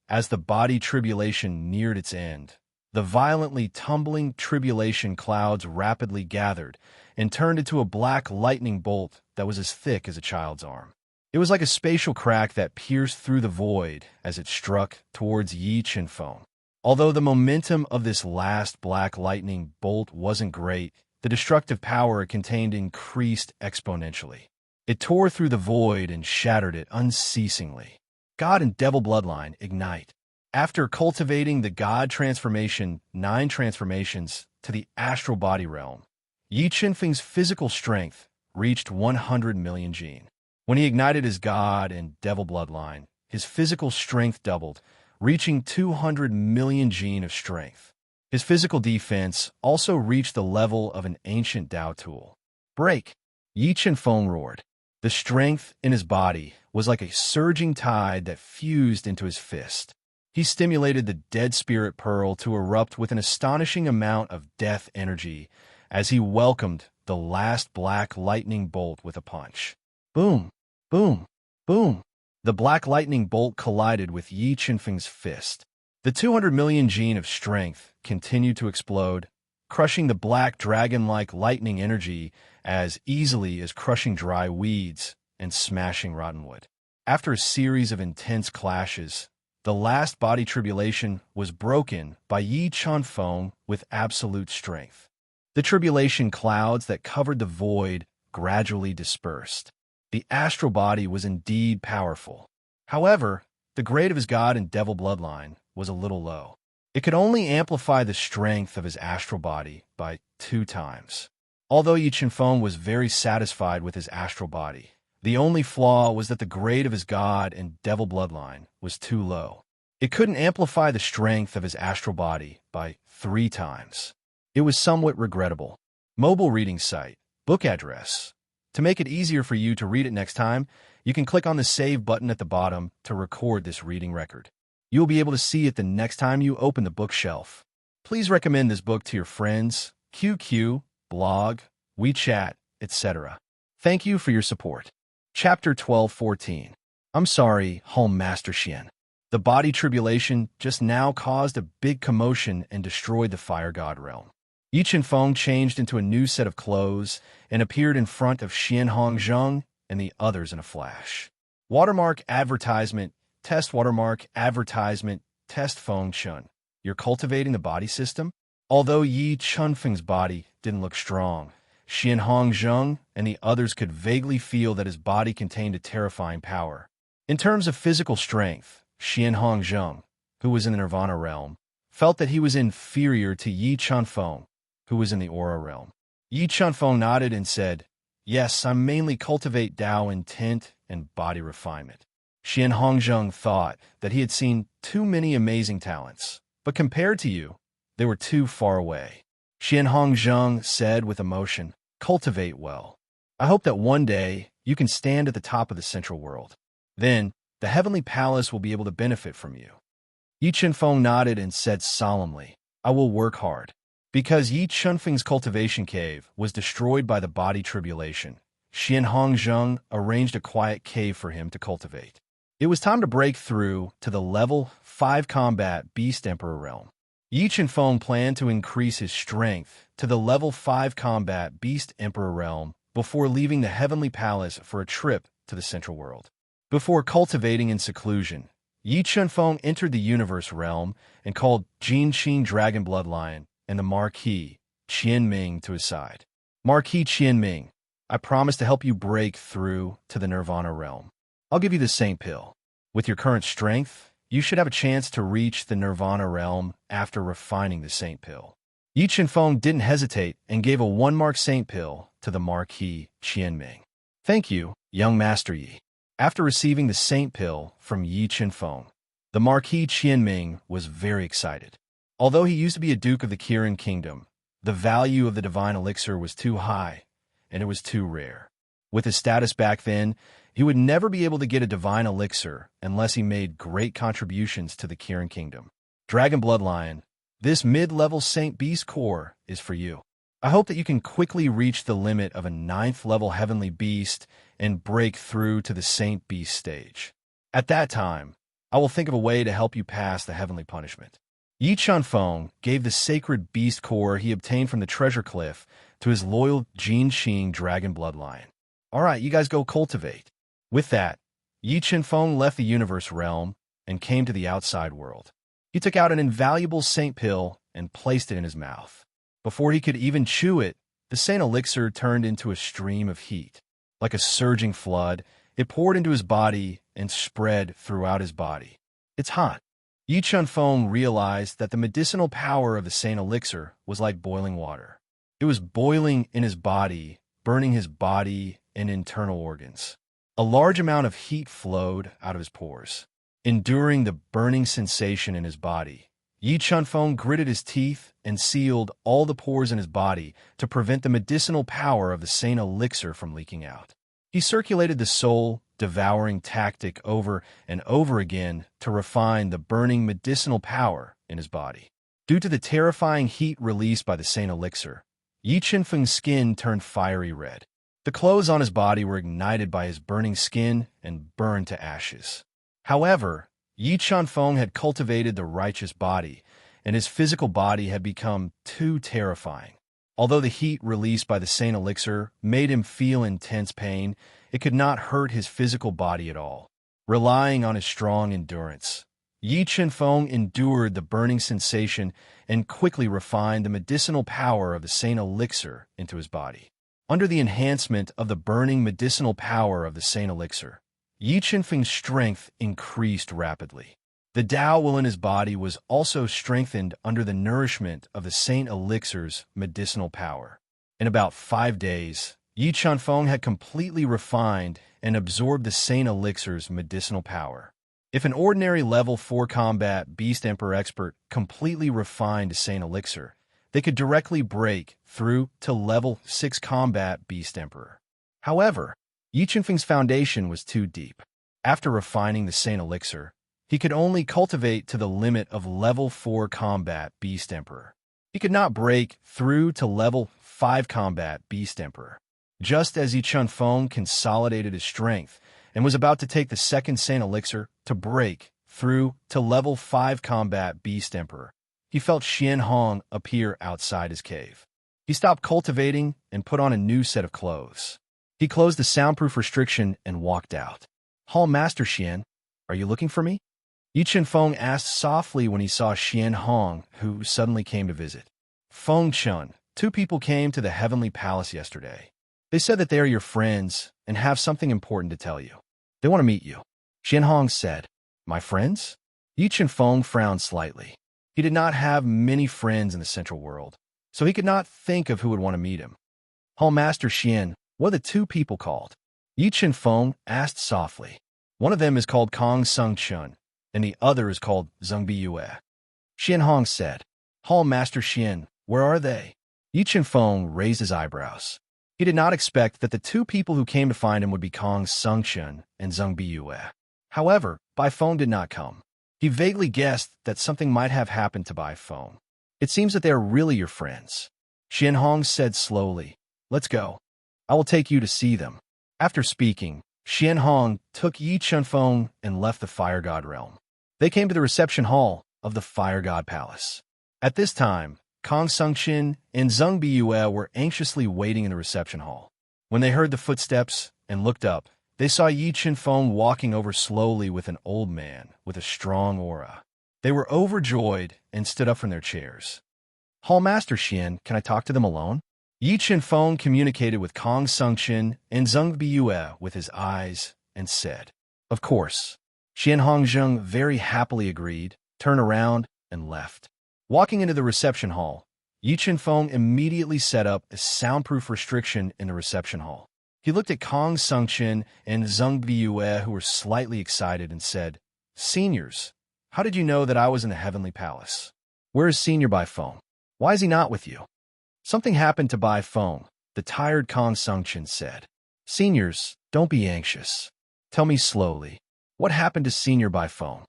Speaker 1: As the body tribulation neared its end, the violently tumbling tribulation clouds rapidly gathered and turned into a black lightning bolt that was as thick as a child's arm. It was like a spatial crack that pierced through the void as it struck towards Yi Chun Feng. Although the momentum of this last black lightning bolt wasn't great, the destructive power it contained increased exponentially. It tore through the void and shattered it unceasingly. God and Devil Bloodline ignite. After cultivating the God transformation, 9 transformations to the astral body realm, Yi Chun Feng's physical strength reached 100 million gene. When he ignited his God and Devil Bloodline, his physical strength doubled, reaching 200 million gene of strength. His physical defense also reached the level of an ancient Dao tool. Break! Yi Chun Feng roared. The strength in his body was like a surging tide that fused into his fist. He stimulated the dead spirit pearl to erupt with an astonishing amount of death energy as he welcomed the last black lightning bolt with a punch. Boom! Boom! Boom! The black lightning bolt collided with Yi Chun Feng's fist. The 200 million gene of strength continued to explode, crushing the black dragon-like lightning energy as easily as crushing dry weeds and smashing rotten wood. After a series of intense clashes, the last body tribulation was broken by Yi Chunfeng with absolute strength. The tribulation clouds that covered the void gradually dispersed. The astral body was indeed powerful. However, the grade of his god and devil bloodline was a little low. It could only amplify the strength of his astral body by 2 times. Although Yi Chunfeng was very satisfied with his astral body, the only flaw was that the grade of his god and devil bloodline was too low. It couldn't amplify the strength of his astral body by 3 times. It was somewhat regrettable. Mobile reading site, book address. To make it easier for you to read it next time, you can click on the Save button at the bottom to record this reading record. You'll be able to see it the next time you open the bookshelf. Please recommend this book to your friends, QQ, blog, WeChat, etc. Thank you for your support. Chapter 12:14. I'm sorry, Home Master Xian. The body tribulation just now caused a big commotion and destroyed the fire god realm. Yi Chunfeng changed into a new set of clothes and appeared in front of Xian Hongzheng and the others in a flash. Watermark advertisement, test watermark advertisement, test Feng Chun. You're cultivating the body system? Although Yi Chunfeng's body didn't look strong, Xian Hongzheng and the others could vaguely feel that his body contained a terrifying power. In terms of physical strength, Xian Hongzheng, who was in the Nirvana realm, felt that he was inferior to Yi Chunfeng, who was in the Aura realm. Yi Chunfeng nodded and said, "Yes, I mainly cultivate Tao intent and body refinement." Xian Hongzheng thought that he had seen too many amazing talents, but compared to you, they were too far away. Xian Hongzheng said with emotion, "Cultivate well. I hope that one day you can stand at the top of the central world. Then, the heavenly palace will be able to benefit from you." Yi Chunfeng nodded and said solemnly, "I will work hard." Because Yi Chunfeng's cultivation cave was destroyed by the body tribulation, Xian Hongzheng arranged a quiet cave for him to cultivate. It was time to break through to the level 5 combat Beast Emperor realm. Yi Chunfeng planned to increase his strength to the level 5 combat Beast Emperor realm before leaving the heavenly palace for a trip to the central world. Before cultivating in seclusion, Yi Chunfeng entered the universe realm and called Jin Qing Dragon Bloodlion and the Marquis Qianming to his side. "Marquis Qianming, I promise to help you break through to the Nirvana realm. I'll give you the Saint Pill. With your current strength, you should have a chance to reach the Nirvana realm after refining the Saint Pill." Yi Chunfeng didn't hesitate and gave a 1-mark Saint Pill to the Marquis Qianming. "Thank you, young Master Yi." After receiving the Saint Pill from Yi Chunfeng, the Marquis Qianming was very excited. Although he used to be a Duke of the Kirin Kingdom, the value of the divine elixir was too high, and it was too rare. With his status back then, he would never be able to get a divine elixir unless he made great contributions to the Kirin Kingdom. Dragon Bloodlion, this mid-level Saint Beast core is for you. I hope that you can quickly reach the limit of a 9th level Heavenly Beast and break through to the Saint Beast stage. At that time, I will think of a way to help you pass the Heavenly Punishment. Yi Chunfeng gave the sacred beast core he obtained from the treasure cliff to his loyal Jin Qing Dragon Bloodlion. "All right, you guys go cultivate." With that, Yi Chunfeng left the universe realm and came to the outside world. He took out an invaluable Saint Pill and placed it in his mouth. Before he could even chew it, the Saint Elixir turned into a stream of heat. Like a surging flood, it poured into his body and spread throughout his body. "It's hot." Yi Chunfeng realized that the medicinal power of the Saint Elixir was like boiling water. It was boiling in his body, burning his body and internal organs. A large amount of heat flowed out of his pores. Enduring the burning sensation in his body, Yi Chunfeng gritted his teeth and sealed all the pores in his body to prevent the medicinal power of the Saint Elixir from leaking out. He circulated the soul-devouring tactic over and over again to refine the burning medicinal power in his body. Due to the terrifying heat released by the Saint Elixir, Yi Chunfeng's skin turned fiery red. The clothes on his body were ignited by his burning skin and burned to ashes. However, Yi Chunfeng had cultivated the righteous body, and his physical body had become too terrifying. Although the heat released by the Saint Elixir made him feel intense pain, it could not hurt his physical body at all. Relying on his strong endurance, Yi Chen-feng endured the burning sensation and quickly refined the medicinal power of the Saint Elixir into his body. Under the enhancement of the burning medicinal power of the Saint Elixir, Yi Chen-feng's strength increased rapidly. The Tao will in his body was also strengthened under the nourishment of the Saint Elixir's medicinal power. In about 5 days, Yi Chen-feng had completely refined and absorbed the Saint Elixir's medicinal power. If an ordinary level 4 combat Beast Emperor expert completely refined the Saint Elixir, they could directly break through to level 6 combat Beast Emperor. However, Yi Chen-feng's foundation was too deep. After refining the Saint Elixir, he could only cultivate to the limit of level 4 combat Beast Emperor. He could not break through to level 5 combat Beast Emperor. Just as Yi Chen-feng consolidated his strength and was about to take the second Saint Elixir to break through to level 5 combat Beast Emperor, he felt Xian Hong appear outside his cave. He stopped cultivating and put on a new set of clothes. He closed the soundproof restriction and walked out. "Hall Master Xian, are you looking for me?" Yi Chen-feng asked softly when he saw Xian Hong, who suddenly came to visit. "Feng Chun, 2 people came to the Heavenly Palace yesterday. They said that they are your friends and have something important to tell you. They want to meet you." Xian Hong said, "My friends?" Yi Chen-feng frowned slightly. He did not have many friends in the Central World, so he could not think of who would want to meet him. "Hall Master Xian, what are the 2 people called?" Yi Chen-feng asked softly. "One of them is called Kong Sung-chun, and the other is called Zheng Biyue." Xian Hong said, "Hall Master Xian, where are they?" Yi Chen-feng raised his eyebrows. He did not expect that the 2 people who came to find him would be Kong Sung-chun and Zheng Biyue. However, Bai Feng did not come. He vaguely guessed that something might have happened to Bai Feng. "It seems that they are really your friends." Xian Hong said slowly, "Let's go. I will take you to see them." After speaking, Xian Hong took Yi Chen-feng and left the Fire God realm. They came to the reception hall of the Fire God Palace. At this time, Kong Sung-chin and Zheng Biyue were anxiously waiting in the reception hall. When they heard the footsteps and looked up, they saw Yi Chen-feng walking over slowly with an old man with a strong aura. They were overjoyed and stood up from their chairs. "Hall Master Xian, can I talk to them alone?" Yi Chen-feng communicated with Kong Sung-chin and Zheng Biyue with his eyes and said, "Of course." Xian Hongzheng very happily agreed, turned around, and left. Walking into the reception hall, Yi Chen-feng immediately set up a soundproof restriction in the reception hall. He looked at Kong Sung-chin and Zheng Biyue, who were slightly excited, and said, "Seniors, how did you know that I was in the Heavenly Palace? Where is Senior Bai Feng? Why is he not with you?" "Something happened to Bai Feng," the tired Kong Sung-chin said. "Seniors, don't be anxious. Tell me slowly, what happened to Senior Bai Feng?"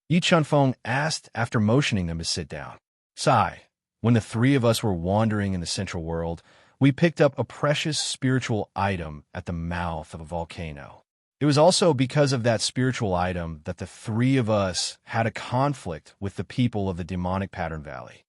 Speaker 1: Yi Chen-feng asked after motioning them to sit down. "Sai, when the 3 of us were wandering in the Central World, we picked up a precious spiritual item at the mouth of a volcano. It was also because of that spiritual item that the 3 of us had a conflict with the people of the demonic Pattern Valley.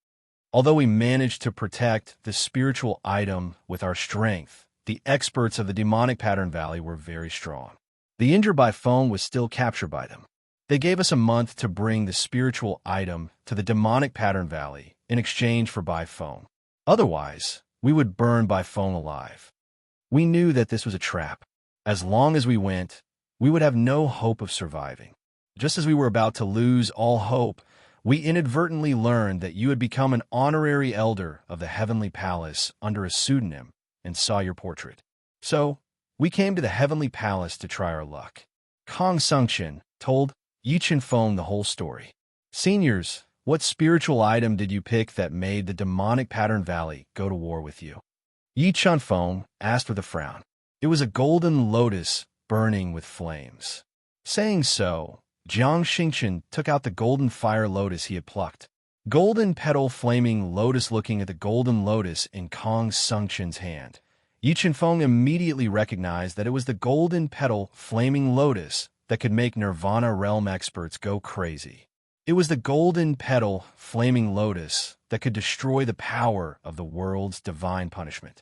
Speaker 1: Although we managed to protect the spiritual item with our strength, the experts of the demonic Pattern Valley were very strong. The injured Bai Feng was still captured by them. They gave us a month to bring the spiritual item to the demonic Pattern Valley in exchange for Bai Feng. Otherwise, we would burn Bai Feng alive. We knew that this was a trap. As long as we went, we would have no hope of surviving. Just as we were about to lose all hope, we inadvertently learned that you had become an honorary elder of the Heavenly Palace under a pseudonym and saw your portrait. So, we came to the Heavenly Palace to try our luck." Kong Sung-chin told Yi Chen-feng the whole story. "Seniors, what spiritual item did you pick that made the demonic Pattern Valley go to war with you?" Yi Chen-feng asked with a frown. "It was a golden lotus burning with flames." Saying so, Jiang Xingchen took out the golden fire lotus he had plucked. Golden petal flaming lotus. Looking at the golden lotus in Kong Sung-chin's hand, Yi Chen-feng immediately recognized that it was the golden petal flaming lotus that could make Nirvana realm experts go crazy. It was the golden petal, flaming lotus that could destroy the power of the world's divine punishment.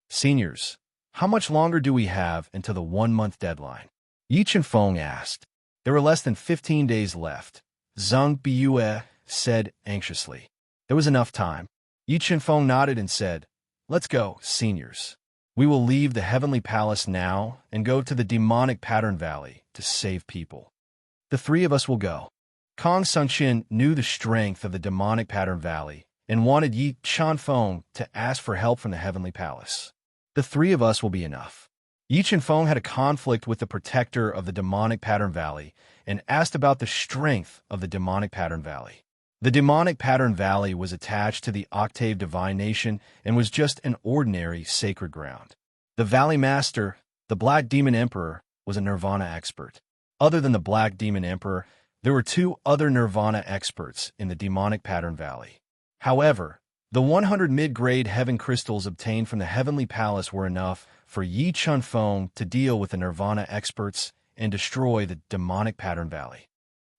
Speaker 1: Seniors, how much longer do we have until the 1-month deadline? Yi Chen-feng asked. There were less than 15 days left. Zhang Biyue said anxiously. There was enough time. Yi Chen-feng nodded and said, Let's go, seniors. We will leave the heavenly palace now and go to the demonic pattern valley to save people. The three of us will go. Kong Sungqian knew the strength of the demonic pattern valley and wanted Yi Chen-feng to ask for help from the heavenly palace. The three of us will be enough. Yi Chen-feng had a conflict with the protector of the demonic pattern valley and asked about the strength of the demonic pattern valley. The demonic pattern valley was attached to the octave divine nation and was just an ordinary sacred ground. The valley master, the Black Demon Emperor, was a nirvana expert. Other than the Black Demon Emperor, there were 2 other nirvana experts in the demonic pattern valley. However, the 100 mid-grade heaven crystals obtained from the heavenly palace were enough for Yi Chen-feng to deal with the nirvana experts and destroy the demonic pattern valley.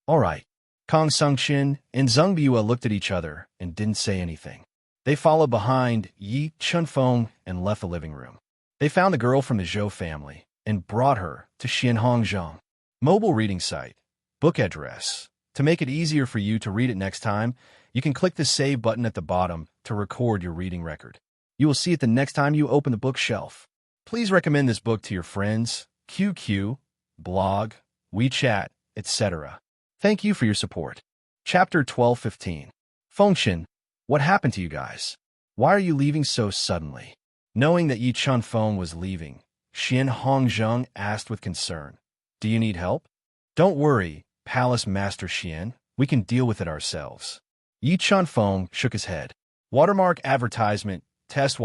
Speaker 1: All right. Kong Sungqian and Zhang Biyue looked at each other and didn't say anything. They followed behind Yi Chen-feng and left the living room. They found the girl from the Zhou family and brought her to Xianhongzheng. Mobile reading site. Book address. To make it easier for you to read it next time, you can click the Save button at the bottom to record your reading record. You will see it the next time you open the bookshelf. Please recommend this book to your friends, QQ, blog, WeChat, etc. Thank you for your support. Chapter 12:15. Fengxian, what happened to you guys? Why are you leaving so suddenly? Knowing that Yi Chen-feng was leaving, Xianhongzheng asked with concern, Do you need help? Don't worry, Palace Master Xian. We can deal with it ourselves. Yi Chen-feng shook his head. Watermark advertisement test.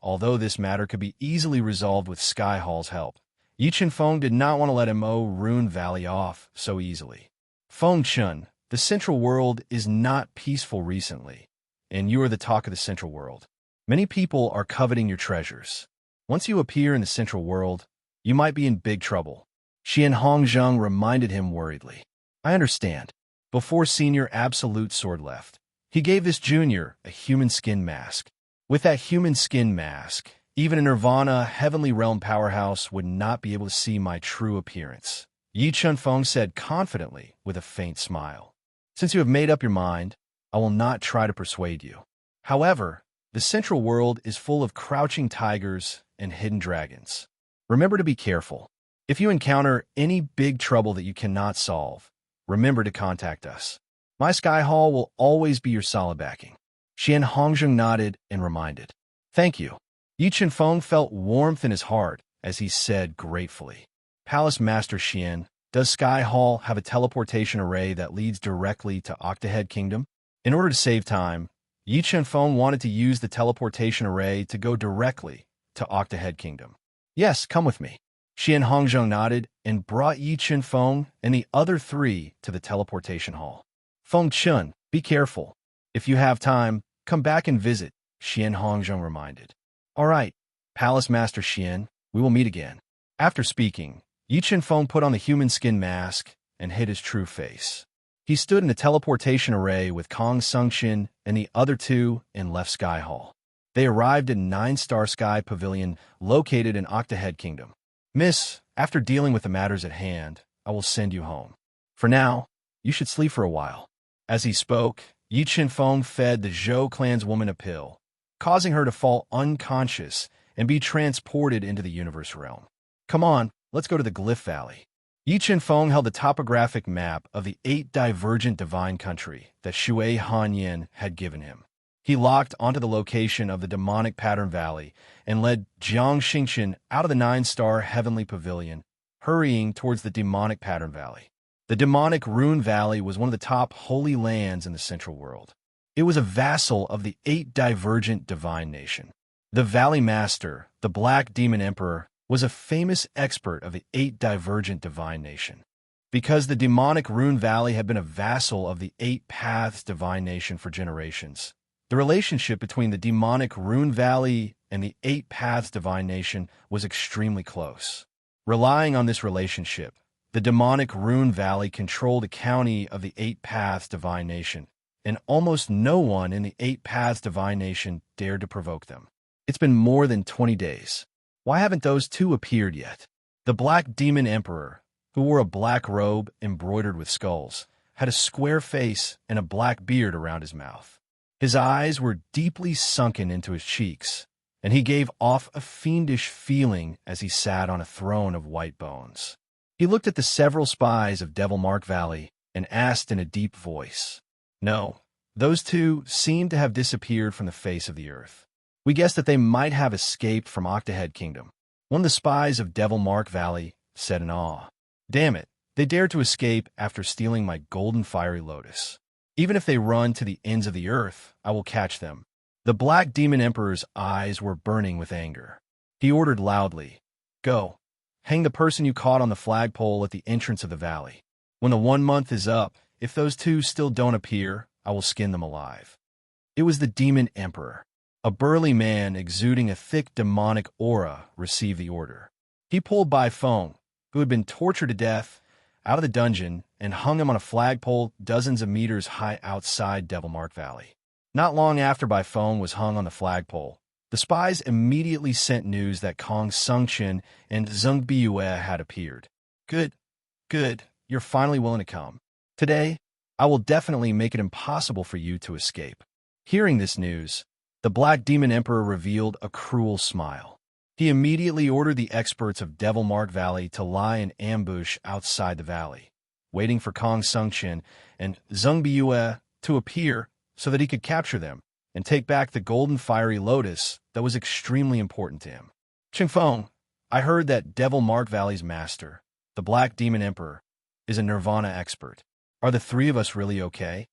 Speaker 1: Although this matter could be easily resolved with Sky Hall's help, Yi Chen-feng did not want to let Mo Rune Valley off so easily. Fengxian, the Central World is not peaceful recently, and you are the talk of the Central World. Many people are coveting your treasures. Once you appear in the Central World, you might be in big trouble. Xianhongzheng reminded him worriedly. I understand. Before Senior Absolute Sword left, he gave this junior a human skin mask. With that human skin mask, even a Nirvana Heavenly Realm powerhouse would not be able to see my true appearance. Yi Chen-feng said confidently with a faint smile. Since you have made up your mind, I will not try to persuade you. However, the Central World is full of crouching tigers and hidden dragons. Remember to be careful. If you encounter any big trouble that you cannot solve, remember to contact us. My Sky Hall will always be your solid backing. Xianhongzheng nodded and reminded. Thank you. Yi Chen-feng felt warmth in his heart as he said gratefully. Palace Master Xian, does Sky Hall have a teleportation array that leads directly to Octahead Kingdom? In order to save time, Yi Chen-feng wanted to use the teleportation array to go directly to Octahead Kingdom. Yes, come with me. Xianhongzheng nodded and brought Yi Chen-feng and the other 3 to the teleportation hall. Fengxian, be careful. If you have time, come back and visit, Xianhongzheng reminded. All right, Palace Master Xian, we will meet again. After speaking, Yi Chen-feng put on the human skin mask and hid his true face. He stood in the teleportation array with Kong Sungqian and the other 2 and left Sky Hall. They arrived in 9-Star Sky Pavilion located in Octahead Kingdom. Miss, after dealing with the matters at hand, I will send you home. For now, you should sleep for a while. As he spoke, Yi Chen-feng fed the Zhou clan's woman a pill, causing her to fall unconscious and be transported into the universe realm. Come on, let's go to the Glyph Valley. Yi Chen-feng held the topographic map of the 8 divergent divine country that Shui Hanyin had given him. He locked onto the location of the demonic pattern valley and led Jiang Xingqian out of the 9-star heavenly pavilion, hurrying towards the demonic pattern valley. The demonic rune valley was one of the top holy lands in the Central World. It was a vassal of the 8 divergent divine nation. The valley master, the Black Demon Emperor, was a famous expert of the 8 divergent divine nation. Because the demonic rune valley had been a vassal of the 8 paths divine nation for generations, the relationship between the demonic rune valley and the 8 paths divine nation was extremely close. Relying on this relationship, The demonic Rune Valley controlled a county of the Eight Paths Divine Nation, and almost no one in the Eight Paths Divine Nation dared to provoke them. It's been more than 20 days. Why haven't those two appeared yet? The Black Demon Emperor, who wore a black robe embroidered with skulls, had a square face and a black beard around his mouth. His eyes were deeply sunken into his cheeks, and he gave off a fiendish feeling as he sat on a throne of white bones. He looked at the several spies of Devilmark Valley and asked in a deep voice, "No, those two seem to have disappeared from the face of the earth. We guessed that they might have escaped from Octahead Kingdom." One of the spies of Devilmark Valley said in awe, "Damn it, they dared to escape after stealing my golden fiery lotus. Even if they run to the ends of the earth, I will catch them." The Black Demon Emperor's eyes were burning with anger. He ordered loudly, "Go, hang the person you caught on the flagpole at the entrance of the valley. When the 1 month is up, if those two still don't appear, I will skin them alive." It was the Demon Emperor. A burly man exuding a thick demonic aura received the order. He pulled Bai Feng, who had been tortured to death, out of the dungeon and hung him on a flagpole dozens of meters high outside Devilmark Valley. Not long after Bai Feng was hung on the flagpole, the spies immediately sent news that Kong Sungchen and Zheng Biyue had appeared. Good, you're finally willing to come. Today, I will definitely make it impossible for you to escape." Hearing this news, the Black Demon Emperor revealed a cruel smile. He immediately ordered the experts of Devilmark Valley to lie in ambush outside the valley, waiting for Kong Sungchen and Zheng Biyue to appear so that he could capture them and take back the golden fiery lotus that was extremely important to him. "Qingfeng, I heard that Devilmark Valley's master, the Black Demon Emperor, is a Nirvana expert. Are the three of us really okay?"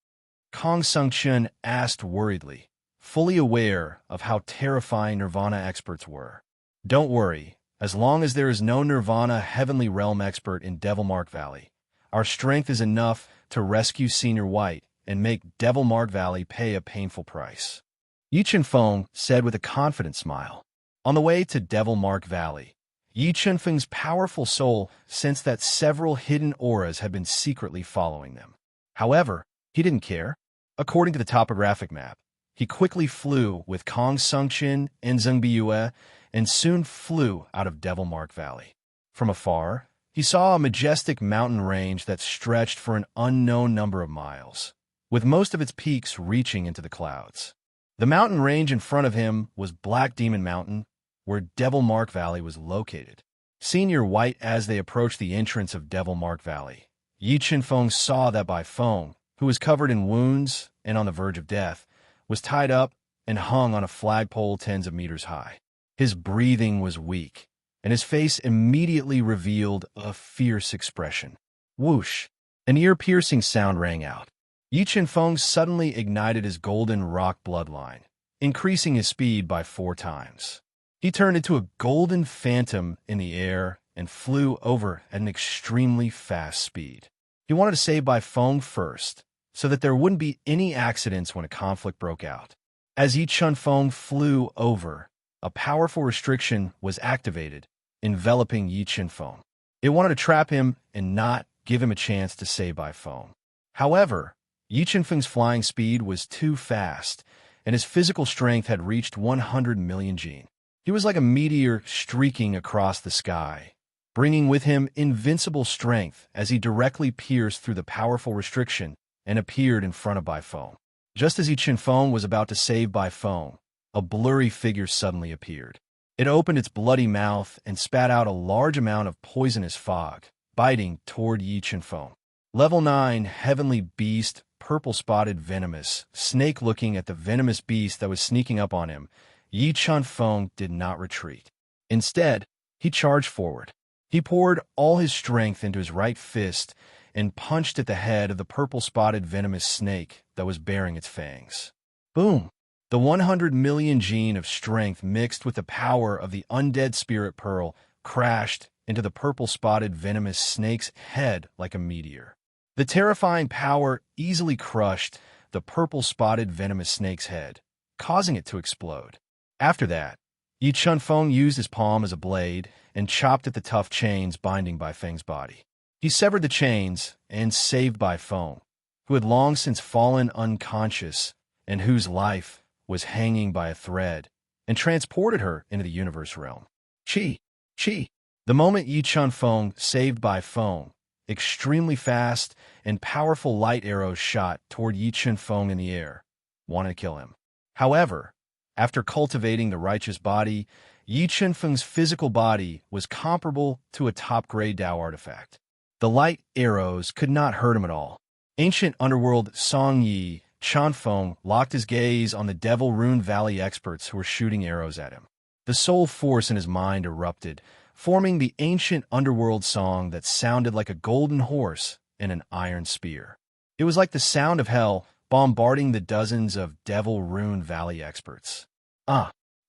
Speaker 1: Kong Sungchen asked worriedly, fully aware of how terrifying Nirvana experts were. "Don't worry, as long as there is no Nirvana Heavenly Realm expert in Devilmark Valley, our strength is enough to rescue Senior White and make Devilmark Valley pay a painful price," Yi Chenfeng said with a confident smile. On the way to Devilmark Valley, Yi Chenfeng's powerful soul sensed that several hidden auras had been secretly following them. However, he didn't care. According to the topographic map, he quickly flew with Kong Sungchen and Zheng Biyue and soon flew out of Devilmark Valley. From afar, he saw a majestic mountain range that stretched for an unknown number of miles, with most of its peaks reaching into the clouds. The mountain range in front of him was Black Demon Mountain, where Devilmark Valley was located. Senior White, as they approached the entrance of Devilmark Valley, Yi Chenfeng saw that Bai Feng, who was covered in wounds and on the verge of death, was tied up and hung on a flagpole tens of meters high. His breathing was weak, and his face immediately revealed a fierce expression. Whoosh! An ear-piercing sound rang out. Yi Chenfeng suddenly ignited his golden rock bloodline, increasing his speed by 4 times. He turned into a golden phantom in the air and flew over at an extremely fast speed. He wanted to save Bai Feng first, so that there wouldn't be any accidents when a conflict broke out. As Yi Chenfeng flew over, a powerful restriction was activated, enveloping Yi Chenfeng. It wanted to trap him and not give him a chance to save Bai Feng. However, Yi Chenfeng's flying speed was too fast, and his physical strength had reached 100 million Jin. He was like a meteor streaking across the sky, bringing with him invincible strength as he directly pierced through the powerful restriction and appeared in front of Bai Feng. Just as Yi Chenfeng was about to save Bai Feng, a blurry figure suddenly appeared. It opened its bloody mouth and spat out a large amount of poisonous fog, biting toward Yi Chenfeng. Level 9 Heavenly Beast, purple-spotted venomous, snake looking at the venomous beast that was sneaking up on him. Yi Chenfeng did not retreat. Instead, he charged forward. He poured all his strength into his right fist and punched at the head of the purple-spotted venomous snake that was baring its fangs. Boom! The 100 million Jin of strength mixed with the power of the undead spirit pearl crashed into the purple-spotted venomous snake's head like a meteor. The terrifying power easily crushed the purple-spotted venomous snake's head, causing it to explode. After that, Yi Chenfeng used his palm as a blade and chopped at the tough chains binding Bai Feng's body. He severed the chains and saved by Feng, who had long since fallen unconscious and whose life was hanging by a thread, and transported her into the universe realm. Chi, Chi. The moment Yi Chun Feng saved by Feng, extremely fast and powerful light arrows shot toward Yi Chun Feng in the air, wanting to kill him. However, after cultivating the righteous body, Yi Chun Feng's physical body was comparable to a top-grade Dao artifact. The light arrows could not hurt him at all. Ancient underworld Song Yi Chun Feng locked his gaze on the Devil Rune Valley experts who were shooting arrows at him. The soul force in his mind erupted, forming the ancient underworld song that sounded like a golden horse and an iron spear. It was like the sound of hell bombarding the dozens of Devil Rune Valley experts.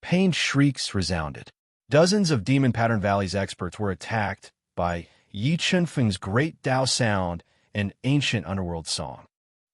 Speaker 1: Pained shrieks resounded. Dozens of Demon Pattern Valley's experts were attacked by Yi Chun Feng's great Dao sound and ancient underworld song.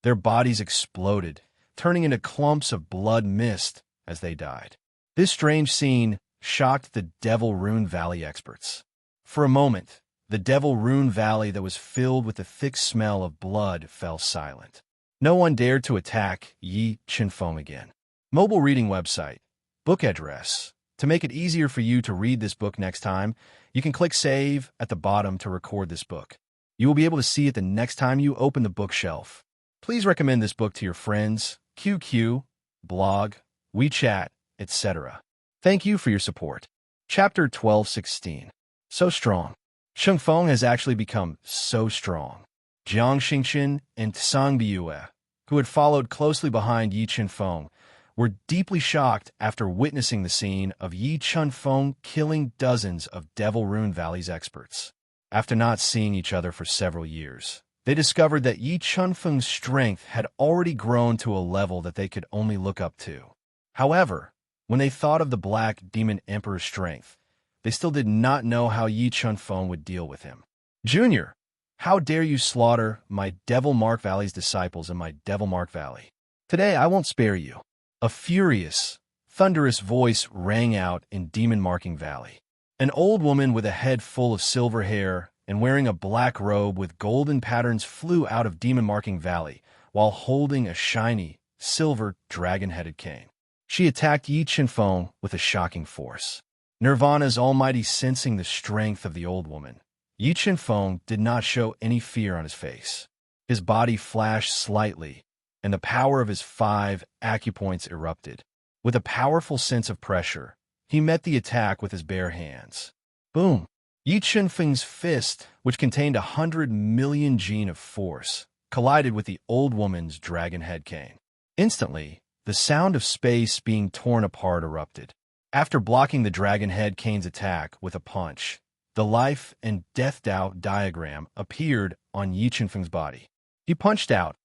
Speaker 1: Their bodies exploded, turning into clumps of blood mist as they died. This strange scene shocked the Devil Rune Valley experts. For a moment, the Devil Rune Valley that was filled with the thick smell of blood fell silent. No one dared to attack Yi Chun Feng again. Mobile reading website. Book address. To make it easier for you to read this book next time, you can click Save at the bottom to record this book. You will be able to see it the next time you open the bookshelf. Please recommend this book to your friends, QQ, blog, WeChat, etc. Thank you for your support. Chapter 1216. So strong. Sheng Feng has actually become so strong. Jiang Xingchen and Tsang Biyue, who had followed closely behind Yi Chun Feng, were deeply shocked after witnessing the scene of Yi Chun Feng killing dozens of Devil Rune Valley's experts. After not seeing each other for several years, they discovered that Yi Chun Feng's strength had already grown to a level that they could only look up to. However, when they thought of the Black Demon Emperor's strength, they still did not know how Yi Chun Feng would deal with him. Junior, how dare you slaughter my Devil Mark Valley's disciples in my Devil Mark Valley? Today I won't spare you. A furious, thunderous voice rang out in Demon Marking Valley. An old woman with a head full of silver hair and wearing a black robe with golden patterns flew out of Demon Marking Valley while holding a shiny, silver, dragon-headed cane. She attacked Yi Chun Feng with a shocking force. Nirvana's almighty sensing the strength of the old woman, Yi Chun Feng did not show any fear on his face. His body flashed slightly, and the power of his 5 acupoints erupted. With a powerful sense of pressure, he met the attack with his bare hands. Boom! Yi Chun Feng's fist, which contained 100 million gene of force, collided with the old woman's dragon head cane. Instantly, the sound of space being torn apart erupted. After blocking the dragon head cane's attack with a punch, the life and death Dao diagram appeared on Yi Chun Feng's body. He punched out,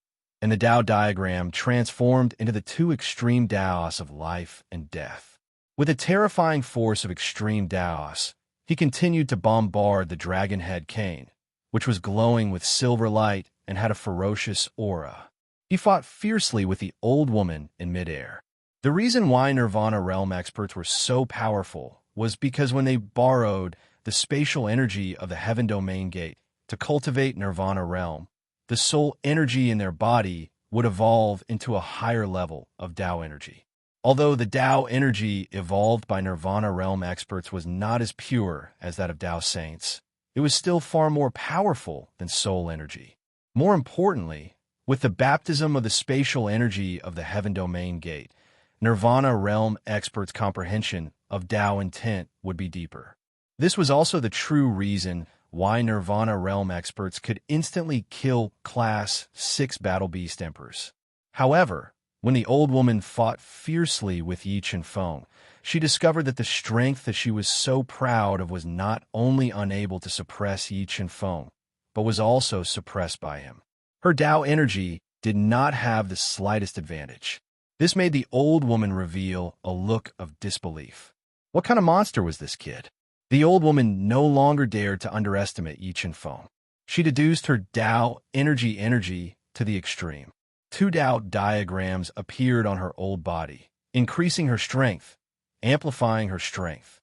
Speaker 1: and the Dao diagram transformed into the 2 extreme Daos of life and death. With a terrifying force of extreme Daos, he continued to bombard the dragon head cane, which was glowing with silver light and had a ferocious aura. He fought fiercely with the old woman in midair. The reason why Nirvana Realm experts were so powerful was because when they borrowed the spatial energy of the Heaven Domain Gate to cultivate Nirvana Realm, the soul energy in their body would evolve into a higher level of Dao energy. Although the Dao energy evolved by Nirvana Realm experts was not as pure as that of Dao saints, it was still far more powerful than soul energy. More importantly, with the baptism of the spatial energy of the Heaven Domain Gate, Nirvana Realm experts' comprehension of Dao intent would be deeper. This was also the true reason why Nirvana Realm experts could instantly kill Class 6 Battle Beast Emperors. However, when the old woman fought fiercely with Yi Chun Feng, she discovered that the strength that she was so proud of was not only unable to suppress Yi Chun Feng, but was also suppressed by him. Her Dao energy did not have the slightest advantage. This made the old woman reveal a look of disbelief. What kind of monster was this kid? The old woman no longer dared to underestimate Yi Chun Feng. She deduced her Dao energy to the extreme. 2 Dao diagrams appeared on her old body, increasing her strength, amplifying her strength.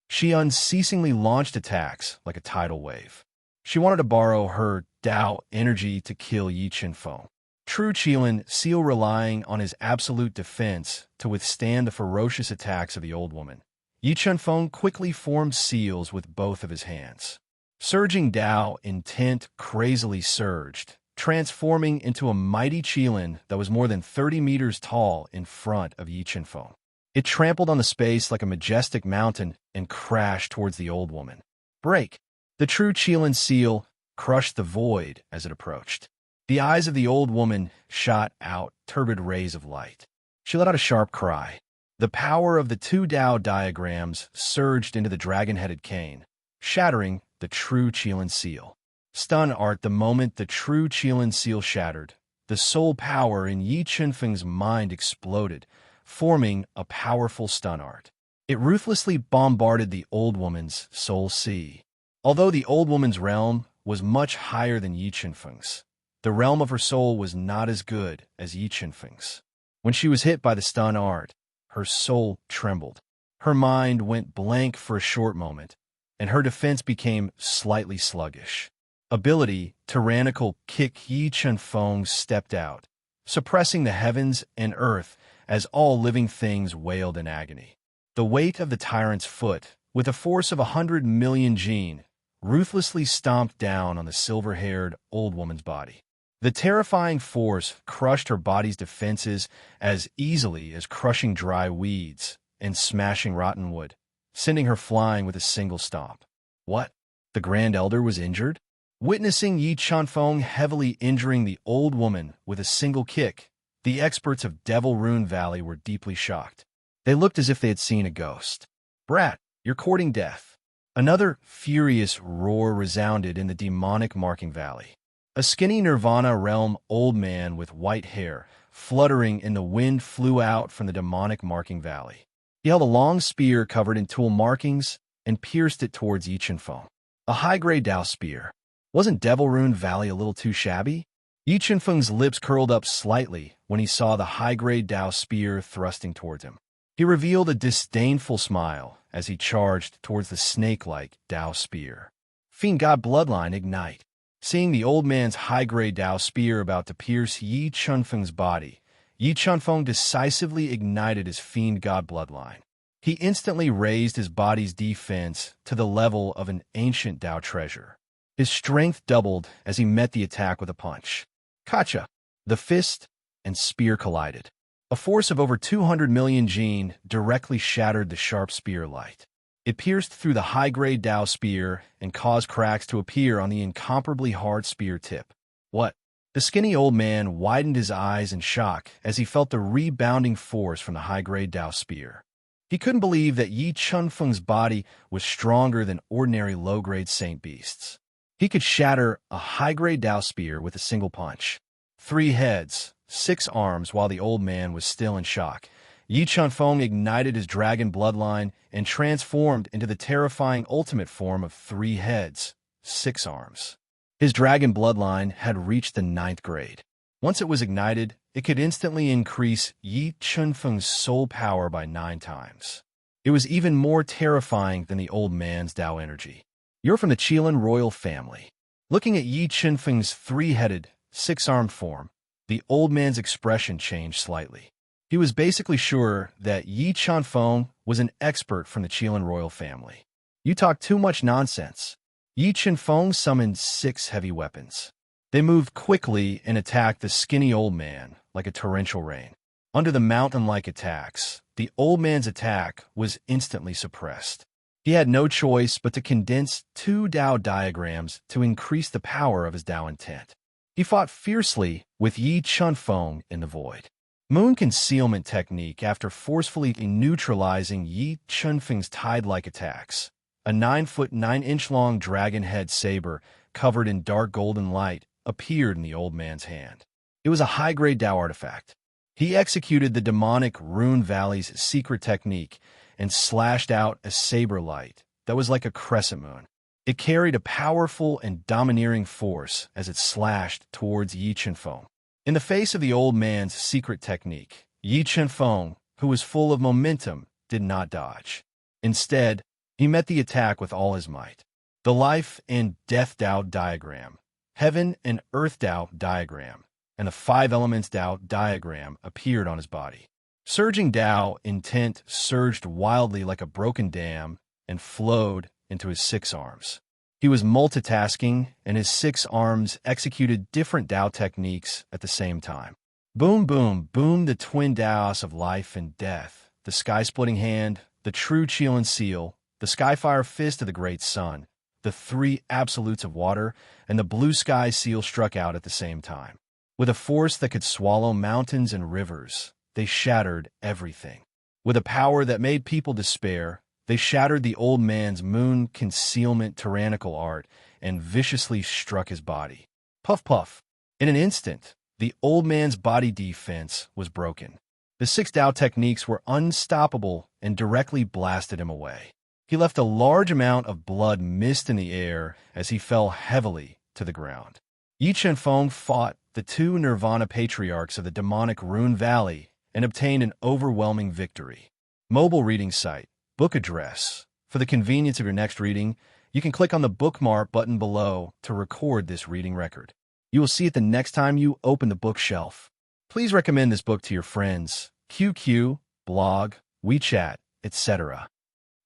Speaker 1: She unceasingly launched attacks like a tidal wave. She wanted to borrow her Tao energy to kill Yi Chenfeng. True Qilin Seal relying on his absolute defense to withstand the ferocious attacks of the old woman. Yi Chenfeng quickly formed seals with both of his hands. Surging Tao intent crazily surged, transforming into a mighty Qilin that was more than 30 meters tall in front of Yi Chenfeng. It trampled on the space like a majestic mountain and crashed towards the old woman. Break! The true Qilin seal crushed the void as it approached. The eyes of the old woman shot out turbid rays of light. She let out a sharp cry. The power of the two Tao diagrams surged into the dragon-headed cane, shattering the true Qilin seal. Stun art the moment the true Qilin seal shattered. The soul power in Yi Chenfeng's mind exploded, forming a powerful stun art. It ruthlessly bombarded the old woman's soul sea. Although the old woman's realm was much higher than Yi Chenfeng's, the realm of her soul was not as good as Yi Chenfeng's. When she was hit by the stun art, her soul trembled. Her mind went blank for a short moment, and her defense became slightly sluggish. Ability, tyrannical kick. Yi Chenfeng stepped out, suppressing the heavens and earth as all living things wailed in agony. The weight of the tyrant's foot, with a force of 100 million Jin, ruthlessly stomped down on the silver-haired old woman's body. The terrifying force crushed her body's defenses as easily as crushing dry weeds and smashing rotten wood, sending her flying with a single stomp. What? The Grand Elder was injured? Witnessing Yi Chenfeng heavily injuring the old woman with a single kick, the experts of Devil Rune Valley were deeply shocked. They looked as if they had seen a ghost. Brat, you're courting death. Another furious roar resounded in the demonic Marking Valley. A skinny Nirvana realm old man with white hair, fluttering in the wind, flew out from the demonic Marking Valley. He held a long spear covered in tool markings and pierced it towards Yi Chenfeng. A high-grade Dao spear. Wasn't Devil Rune Valley a little too shabby? Yi Chenfeng's lips curled up slightly when he saw the high-grade Dao spear thrusting towards him. He revealed a disdainful smile as he charged towards the snake-like Dao spear. Fiend God Bloodline Ignite. Seeing the old man's high-grade Dao spear about to pierce Yi Chenfeng's body, Yi Chenfeng decisively ignited his Fiend God Bloodline. He instantly raised his body's defense to the level of an ancient Dao treasure. His strength doubled as he met the attack with a punch. Kacha! The fist and spear collided. A force of over 200 million Jin directly shattered the sharp spear light. It pierced through the high-grade Dao spear and caused cracks to appear on the incomparably hard spear tip. What? The skinny old man widened his eyes in shock as he felt the rebounding force from the high-grade Dao spear. He couldn't believe that Yi Chenfeng's body was stronger than ordinary low-grade saint beasts. He could shatter a high-grade Dao spear with a single punch. 3 heads, 6 arms. While the old man was still in shock, Yi Chenfeng ignited his dragon bloodline and transformed into the terrifying ultimate form of 3 heads, 6 arms. His dragon bloodline had reached the 9th grade. Once it was ignited, it could instantly increase Yi Chenfeng's soul power by 9 times. It was even more terrifying than the old man's Dao energy. You're from the Qilin royal family. Looking at Yi Chenfeng's 3-headed, 6-armed form, the old man's expression changed slightly. He was basically sure that Yi Chenfeng was an expert from the Qilin royal family. You talk too much nonsense. Yi Chenfeng summoned 6 heavy weapons. They moved quickly and attacked the skinny old man like a torrential rain. Under the mountain-like attacks, the old man's attack was instantly suppressed. He had no choice but to condense 2 Dao diagrams to increase the power of his Dao intent. He fought fiercely with Yi Chenfeng in the void. Moon concealment technique. After forcefully neutralizing Yi Chenfeng's tide-like attacks, a 9-foot 9-inch-long dragon head saber covered in dark golden light appeared in the old man's hand. It was a high-grade Dao artifact. He executed the demonic Rune Valley's secret technique and slashed out a saber light that was like a crescent moon. It carried a powerful and domineering force as it slashed towards Yi Chenfeng. In the face of the old man's secret technique, Yi Chenfeng, who was full of momentum, did not dodge. Instead, he met the attack with all his might. The Life and Death Tao diagram, Heaven and Earth Tao diagram, and the Five Elements Tao diagram appeared on his body. Surging Tao intent surged wildly like a broken dam and flowed into his 6 arms. He was multitasking, and his 6 arms executed different Tao techniques at the same time. Boom, boom, boom, the twin Taos of life and death, the sky-splitting hand, the true Chilan seal, the skyfire fist of the great sun, the 3 absolutes of water, and the blue sky seal struck out at the same time. With a force that could swallow mountains and rivers, they shattered everything. With a power that made people despair, they shattered the old man's moon concealment tyrannical art and viciously struck his body. Puff, puff. In an instant, the old man's body defense was broken. The 6 Tao techniques were unstoppable and directly blasted him away. He left a large amount of blood mist in the air as he fell heavily to the ground. Yi Chenfeng fought the 2 Nirvana patriarchs of the demonic Rune Valley and obtained an overwhelming victory. Mobile reading site, book address. For the convenience of your next reading, you can click on the bookmark button below to record this reading record. You will see it the next time you open the bookshelf. Please recommend this book to your friends, QQ, blog, WeChat, etc.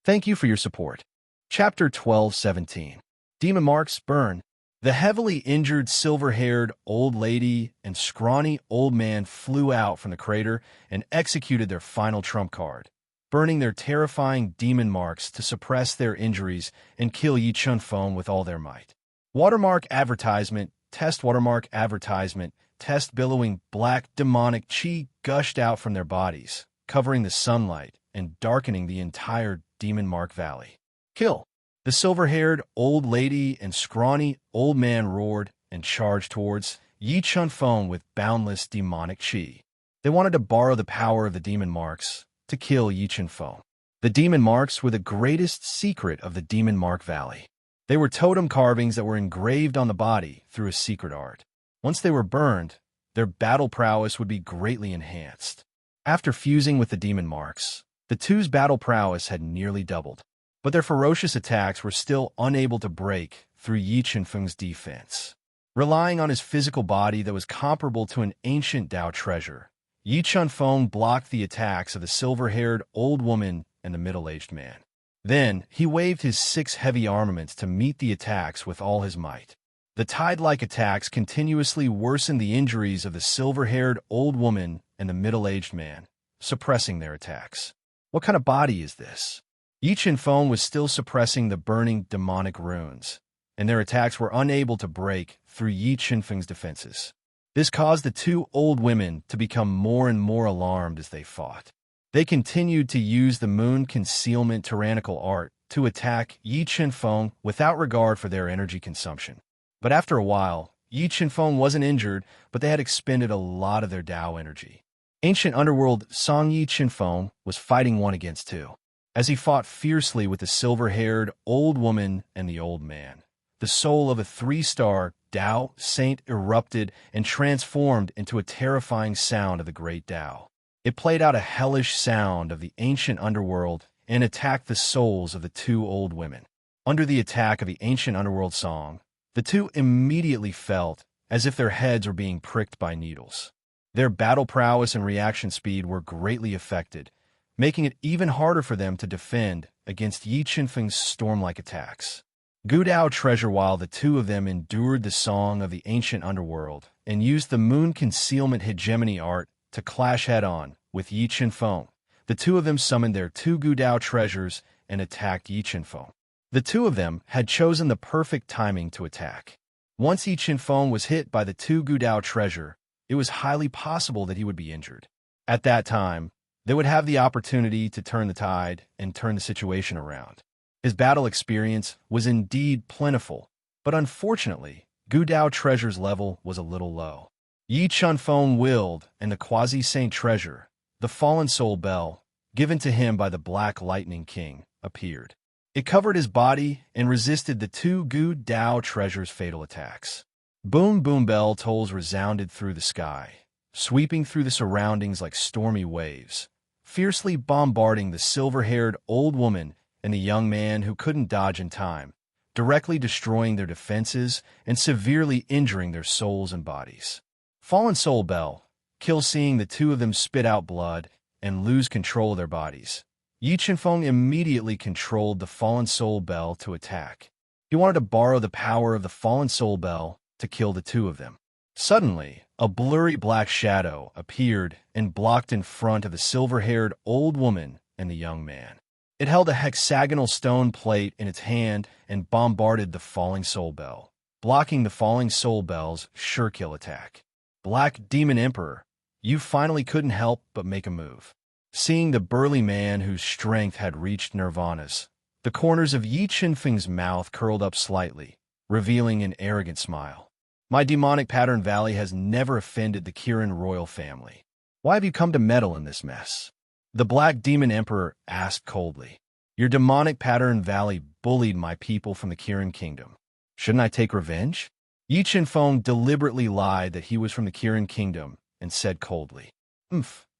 Speaker 1: Thank you for your support. Chapter 12:17. Demon Marks Burn. The heavily injured silver-haired old lady and scrawny old man flew out from the crater and executed their final trump card, burning their terrifying demon marks to suppress their injuries and kill Yi Chenfeng with all their might. Watermark advertisement, test watermark advertisement, test billowing black demonic chi gushed out from their bodies, covering the sunlight and darkening the entire Demon Mark Valley. Kill! The silver-haired old lady and scrawny old man roared and charged towards Yi Chenfeng with boundless demonic chi. They wanted to borrow the power of the demon marks to kill Yi Chenfeng. The demon marks were the greatest secret of the Demon Mark Valley. They were totem carvings that were engraved on the body through a secret art. Once they were burned, their battle prowess would be greatly enhanced. After fusing with the demon marks, the 2's battle prowess had nearly doubled, but their ferocious attacks were still unable to break through Yi Chenfeng's defense. Relying on his physical body that was comparable to an ancient Tao treasure, Yi Chenfeng blocked the attacks of the silver-haired old woman and the middle-aged man. Then, he waved his 6 heavy armaments to meet the attacks with all his might. The tide-like attacks continuously worsened the injuries of the silver-haired old woman and the middle-aged man, suppressing their attacks. What kind of body is this? Yi Chenfeng was still suppressing the burning demonic runes, and their attacks were unable to break through Yi Chenfeng's defenses. This caused the 2 old women to become more and more alarmed as they fought. They continued to use the moon concealment tyrannical art to attack Yi Chenfeng without regard for their energy consumption. But after a while, Yi Chenfeng wasn't injured, but they had expended a lot of their Tao energy. Ancient underworld Song Yi Chenfeng was fighting 1 against 2. As he fought fiercely with the silver-haired old woman and the old man, the soul of a 3-star Tao saint erupted and transformed into a terrifying sound of the great Tao. It played out a hellish sound of the ancient underworld and attacked the souls of the 2 old women. Under the attack of the ancient underworld song, the 2 immediately felt as if their heads were being pricked by needles. Their battle prowess and reaction speed were greatly affected, making it even harder for them to defend against Yi Chenfeng's storm-like attacks. Gu Dao treasure while the 2 of them endured the song of the ancient underworld and used the moon concealment hegemony art to clash head-on with Yi Chenfeng. The 2 of them summoned their 2 Gu Dao treasures and attacked Yi Chenfeng. The 2 of them had chosen the perfect timing to attack. Once Yi Chenfeng was hit by the 2 Gu Dao treasure, it was highly possible that he would be injured. At that time, they would have the opportunity to turn the tide and turn the situation around. His battle experience was indeed plentiful, but unfortunately, Gu Dao treasure's level was a little low. Yi Chenfeng willed, and the quasi-saint treasure, the fallen soul bell, given to him by the Black Lightning King, appeared. It covered his body and resisted the 2 Gu Dao treasure's fatal attacks. Boom boom bell tolls resounded through the sky, sweeping through the surroundings like stormy waves, fiercely bombarding the silver-haired old woman and the young man who couldn't dodge in time, directly destroying their defenses and severely injuring their souls and bodies. Fallen Soul Bell kills seeing the two of them spit out blood and lose control of their bodies. Yi Chenfeng immediately controlled the Fallen Soul Bell to attack. He wanted to borrow the power of the Fallen Soul Bell to kill the two of them. Suddenly, a blurry black shadow appeared and blocked in front of the silver-haired old woman and the young man. It held a hexagonal stone plate in its hand and bombarded the Falling Soul Bell, blocking the Falling Soul Bell's sure-kill attack. Black Demon Emperor, you finally couldn't help but make a move. Seeing the burly man whose strength had reached nirvanas, the corners of Yi Chenfeng's mouth curled up slightly, revealing an arrogant smile. My demonic pattern valley has never offended the Kirin royal family. Why have you come to meddle in this mess? The Black Demon Emperor asked coldly. Your demonic pattern valley bullied my people from the Kirin kingdom. Shouldn't I take revenge? Yi Chenfeng deliberately lied that he was from the Kirin kingdom and said coldly,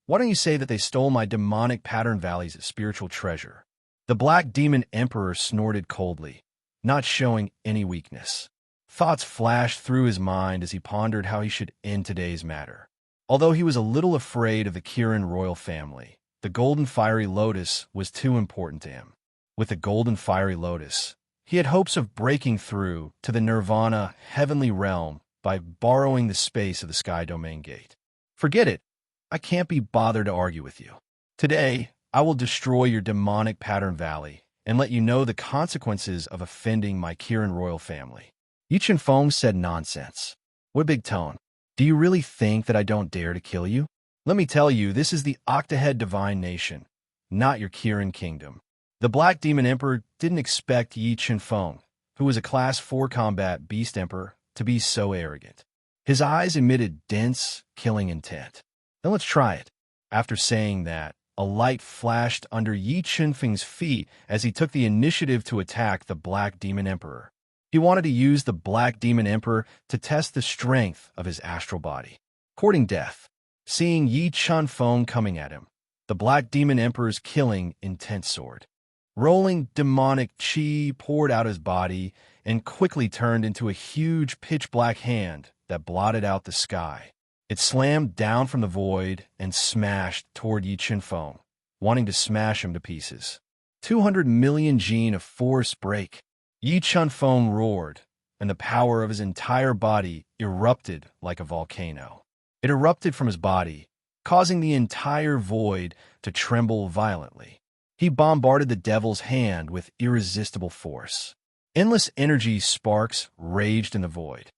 Speaker 1: why don't you say that they stole my demonic pattern valley's spiritual treasure? The Black Demon Emperor snorted coldly, not showing any weakness. Thoughts flashed through his mind as he pondered how he should end today's matter. Although he was a little afraid of the Kirin royal family, the Golden Fiery Lotus was too important to him. With the Golden Fiery Lotus, he had hopes of breaking through to the Nirvana heavenly realm by borrowing the space of the Sky Domain Gate. Forget it. I can't be bothered to argue with you. Today, I will destroy your demonic pattern valley and let you know the consequences of offending my Kirin royal family. Yi Chenfeng said nonsense. What a big tone. Do you really think that I don't dare to kill you? Let me tell you, this is the Octahead Divine Nation, not your Kirin kingdom. The Black Demon Emperor didn't expect Yi Chenfeng, who was a Class 4 combat Beast Emperor, to be so arrogant. His eyes emitted dense, killing intent. Then let's try it. After saying that, a light flashed under Yi Chenfeng's feet as he took the initiative to attack the Black Demon Emperor. He wanted to use the Black Demon Emperor to test the strength of his astral body. Courting death. Seeing Yi Chenfeng coming at him, the Black Demon Emperor's killing intense sword. Rolling demonic chi poured out his body and quickly turned into a huge pitch-black hand that blotted out the sky. It slammed down from the void and smashed toward Yi Chenfeng, wanting to smash him to pieces. 200 million gene of force break. Yi Chenfeng roared, and the power of his entire body erupted like a volcano. It erupted from his body, causing the entire void to tremble violently. He bombarded the devil's hand with irresistible force. Endless energy sparks raged in the void.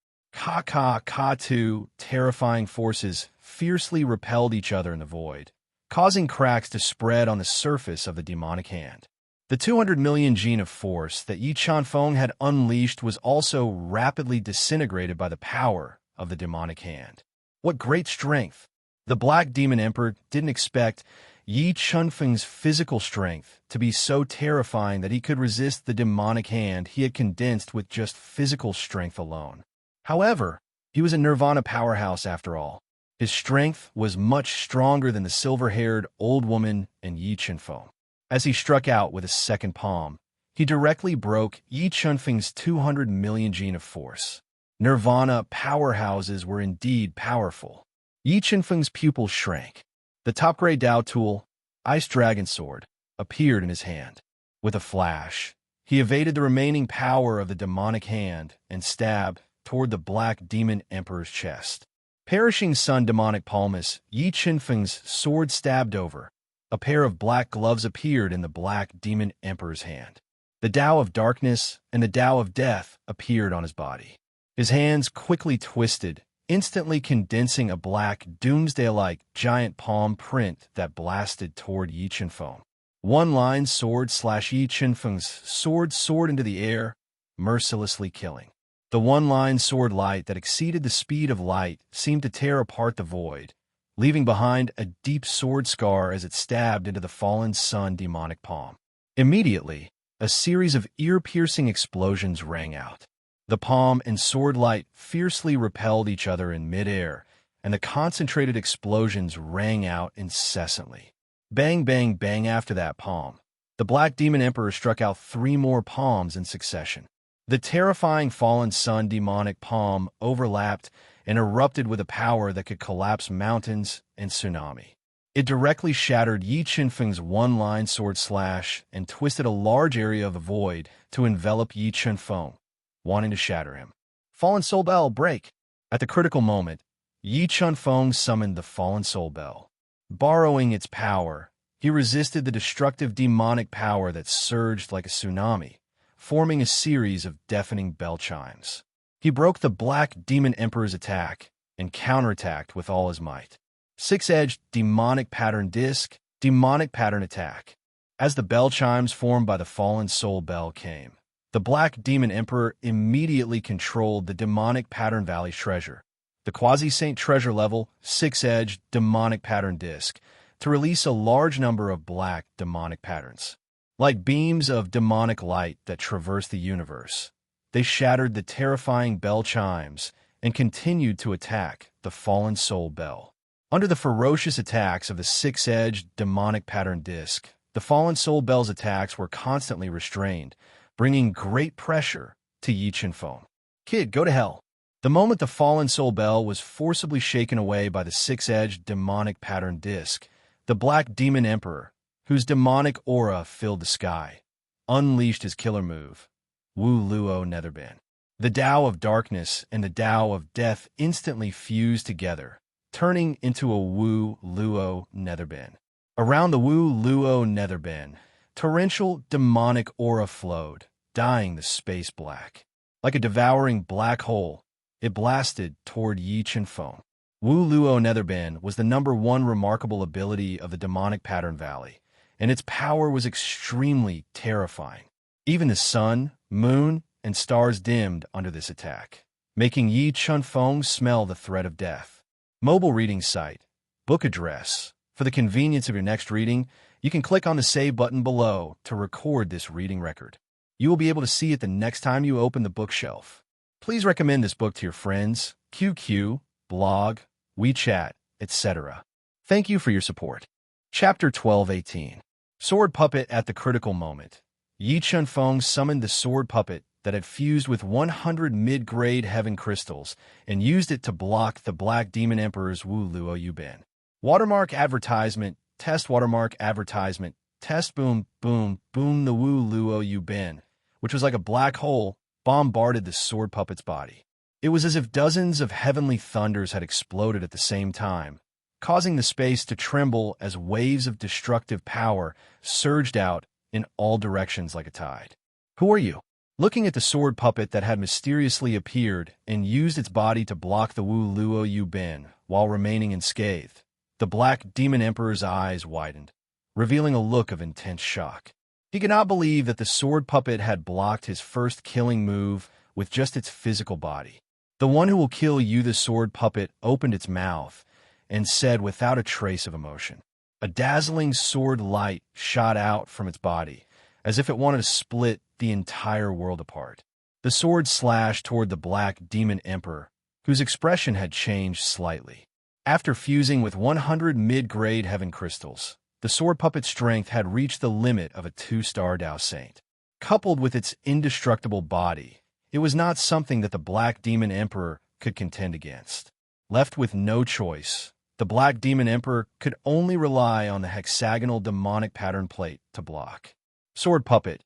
Speaker 1: Two terrifying forces fiercely repelled each other in the void, causing cracks to spread on the surface of the demonic hand. The 200 million gene of force that Yi Chenfeng had unleashed was also rapidly disintegrated by the power of the demonic hand. What great strength! The Black Demon Emperor didn't expect Yi Chenfeng's physical strength to be so terrifying that he could resist the demonic hand he had condensed with just physical strength alone. However, he was a Nirvana powerhouse after all. His strength was much stronger than the silver-haired old woman and Yi Chenfeng. As he struck out with his second palm, he directly broke Yi Chenfeng's 200 million gene of force. Nirvana powerhouses were indeed powerful. Yi Chenfeng's pupils shrank. The top-grade Dao tool, Ice Dragon Sword, appeared in his hand. With a flash, he evaded the remaining power of the demonic hand and stabbed toward the Black Demon Emperor's chest. Perishing Sun Demonic Palmus, Yi Chenfeng's sword stabbed over. A pair of black gloves appeared in the Black Demon Emperor's hand. The Tao of Darkness and the Tao of Death appeared on his body. His hands quickly twisted, instantly condensing a black, doomsday-like giant palm print that blasted toward Yi Chenfeng. One-line sword slash Yi Chenfeng's sword soared into the air, mercilessly killing. The one-line sword light that exceeded the speed of light seemed to tear apart the void, leaving behind a deep sword scar as it stabbed into the fallen sun demonic palm. Immediately, a series of ear-piercing explosions rang out. The palm and sword light fiercely repelled each other in midair, and the concentrated explosions rang out incessantly. Bang, bang, bang after that palm. The Black Demon Emperor struck out 3 more palms in succession. The terrifying fallen sun demonic palm overlapped and erupted with a power that could collapse mountains and tsunami. It directly shattered Yi Qinfeng's one-line sword slash and twisted a large area of the void to envelop Yi Qinfeng, wanting to shatter him. Fallen Soul Bell, break! At the critical moment, Yi Qinfeng summoned the Fallen Soul Bell. Borrowing its power, he resisted the destructive demonic power that surged like a tsunami, forming a series of deafening bell chimes. He broke the Black Demon Emperor's attack and counterattacked with all his might. Six-edged demonic pattern disc, demonic pattern attack. As the bell chimes formed by the Fallen Soul Bell came, the Black Demon Emperor immediately controlled the demonic pattern valley treasure, the quasi-saint treasure level, six-edged demonic pattern disc, to release a large number of black demonic patterns. Like beams of demonic light that traverse the universe, they shattered the terrifying bell chimes and continued to attack the Fallen Soul Bell. Under the ferocious attacks of the six-edged demonic pattern disc, the Fallen Soul Bell's attacks were constantly restrained, bringing great pressure to Yi Qinfeng. Kid, go to hell. The moment the Fallen Soul Bell was forcibly shaken away by the six-edged demonic pattern disc, the Black Demon Emperor, whose demonic aura filled the sky, unleashed his killer move, Wu Luo Netherban. The Tao of Darkness and the Tao of Death instantly fused together, turning into a Wu Luo Netherban. Around the Wu Luo Netherban, torrential demonic aura flowed, dyeing the space black. Like a devouring black hole, it blasted toward Yi Qinfeng. Wu Luo Netherban was the #1 remarkable ability of the demonic pattern valley, and its power was extremely terrifying. Even the sun, moon, and stars dimmed under this attack, making Yi Qinfeng smell the threat of death. Mobile reading site, book address. For the convenience of your next reading, you can click on the save button below to record this reading record. You will be able to see it the next time you open the bookshelf. Please recommend this book to your friends, QQ, blog, WeChat, etc. Thank you for your support. Chapter 1218. Sword Puppet at the critical moment. Yi Qinfeng summoned the sword puppet that had fused with 100 mid-grade heaven crystals and used it to block the Black Demon Emperor's Wu Luo Yuban. Watermark advertisement, test watermark advertisement, test boom, boom, boom. The Wu Luo Yuban, which was like a black hole, bombarded the sword puppet's body. It was as if dozens of heavenly thunders had exploded at the same time, causing the space to tremble as waves of destructive power surged out in all directions like a tide. Who are you? Looking at the sword puppet that had mysteriously appeared and used its body to block the Wu Luo Yuban while remaining unscathed, the Black Demon Emperor's eyes widened, revealing a look of intense shock. He could not believe that the sword puppet had blocked his first killing move with just its physical body. The one who will kill you, the sword puppet, opened its mouth and said without a trace of emotion. A dazzling sword light shot out from its body, as if it wanted to split the entire world apart. The sword slashed toward the Black Demon Emperor, whose expression had changed slightly. After fusing with 100 mid-grade heaven crystals, the sword puppet's strength had reached the limit of a 2-star Tao Saint. Coupled with its indestructible body, it was not something that the Black Demon Emperor could contend against. Left with no choice, the Black Demon Emperor could only rely on the hexagonal demonic pattern plate to block. Sword puppet,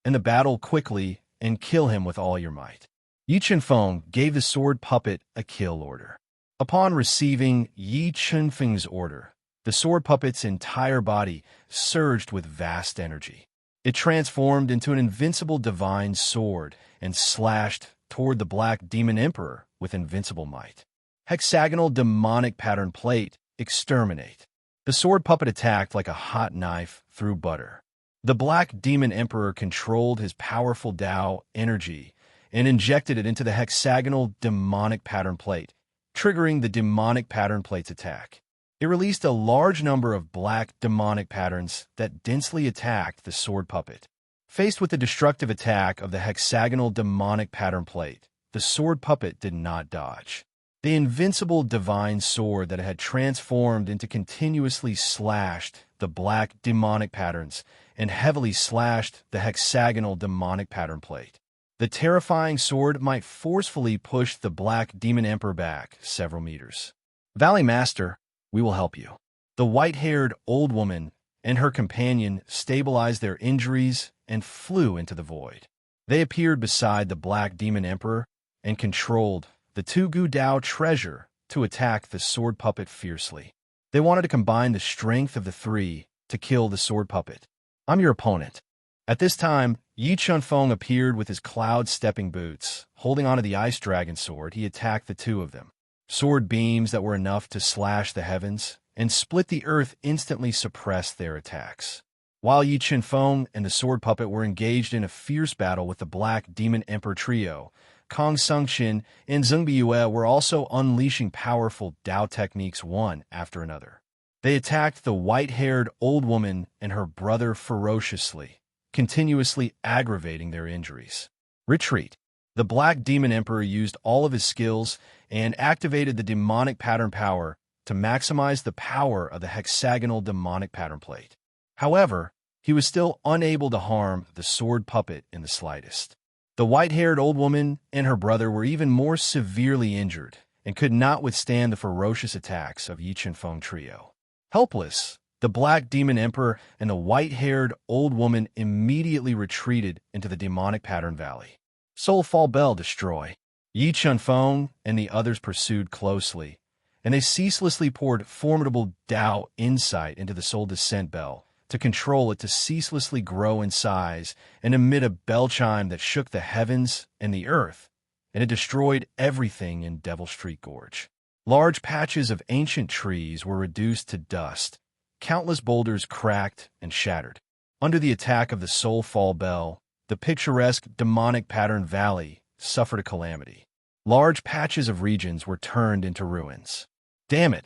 Speaker 1: end the battle quickly and kill him with all your might. Yi Qinfeng gave the sword puppet a kill order. Upon receiving Yi Qinfeng's order, the sword puppet's entire body surged with vast energy. It transformed into an invincible divine sword and slashed toward the Black Demon Emperor with invincible might. Hexagonal demonic pattern plate, exterminate. The sword puppet attacked like a hot knife through butter. The Black Demon Emperor controlled his powerful Tao energy and injected it into the hexagonal demonic pattern plate, triggering the demonic pattern plate's attack. It released a large number of black demonic patterns that densely attacked the sword puppet. Faced with the destructive attack of the hexagonal demonic pattern plate, the sword puppet did not dodge. The invincible divine sword that had transformed into continuously slashed the black demonic patterns and heavily slashed the hexagonal demonic pattern plate. The terrifying sword might forcefully push the Black Demon Emperor back several meters. Valley Master, we will help you. The white-haired old woman and her companion stabilized their injuries and flew into the void. They appeared beside the Black Demon Emperor and controlled the Tugu Dao treasure to attack the sword puppet fiercely. They wanted to combine the strength of the three to kill the sword puppet. I'm your opponent. At this time, Yi Chunfeng appeared with his cloud-stepping boots. Holding onto the ice dragon sword, he attacked the two of them. Sword beams that were enough to slash the heavens and split the earth instantly suppressed their attacks. While Yi Chunfeng and the sword puppet were engaged in a fierce battle with the Black Demon Emperor trio, Kong Sungqin and Zheng Biyue were also unleashing powerful Dao techniques one after another. They attacked the white-haired old woman and her brother ferociously, continuously aggravating their injuries. Retreat. The Black Demon Emperor used all of his skills and activated the demonic pattern power to maximize the power of the hexagonal demonic pattern plate. However, he was still unable to harm the sword puppet in the slightest. The white-haired old woman and her brother were even more severely injured and could not withstand the ferocious attacks of Yi Chunfeng trio. Helpless, the Black Demon Emperor and the white-haired old woman immediately retreated into the demonic pattern valley. Soulfall Bell destroy. Yi Chunfeng and the others pursued closely, and they ceaselessly poured formidable Dao insight into the Soul Descent Bell to control it to ceaselessly grow in size and emit a bell chime that shook the heavens and the earth, and it destroyed everything in Devil Street Gorge. Large patches of ancient trees were reduced to dust. Countless boulders cracked and shattered. Under the attack of the Soulfall Bell, the picturesque demonic pattern valley suffered a calamity. Large patches of regions were turned into ruins. Damn it!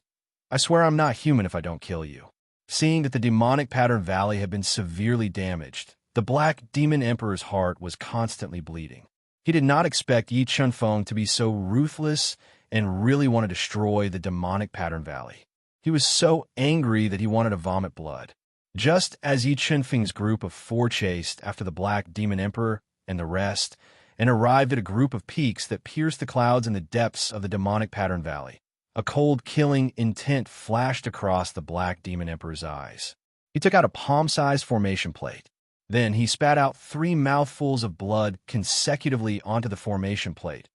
Speaker 1: I swear I'm not human if I don't kill you. Seeing that the demonic pattern valley had been severely damaged, the Black Demon Emperor's heart was constantly bleeding. He did not expect Yi Chunfeng to be so ruthless and really want to destroy the demonic pattern valley. He was so angry that he wanted to vomit blood. Just as Yi Chunfeng's group of four chased after the Black Demon Emperor and the rest, and arrived at a group of peaks that pierced the clouds in the depths of the demonic pattern valley, a cold, killing intent flashed across the Black Demon Emperor's eyes. He took out a palm-sized formation plate. Then he spat out 3 mouthfuls of blood consecutively onto the formation plate,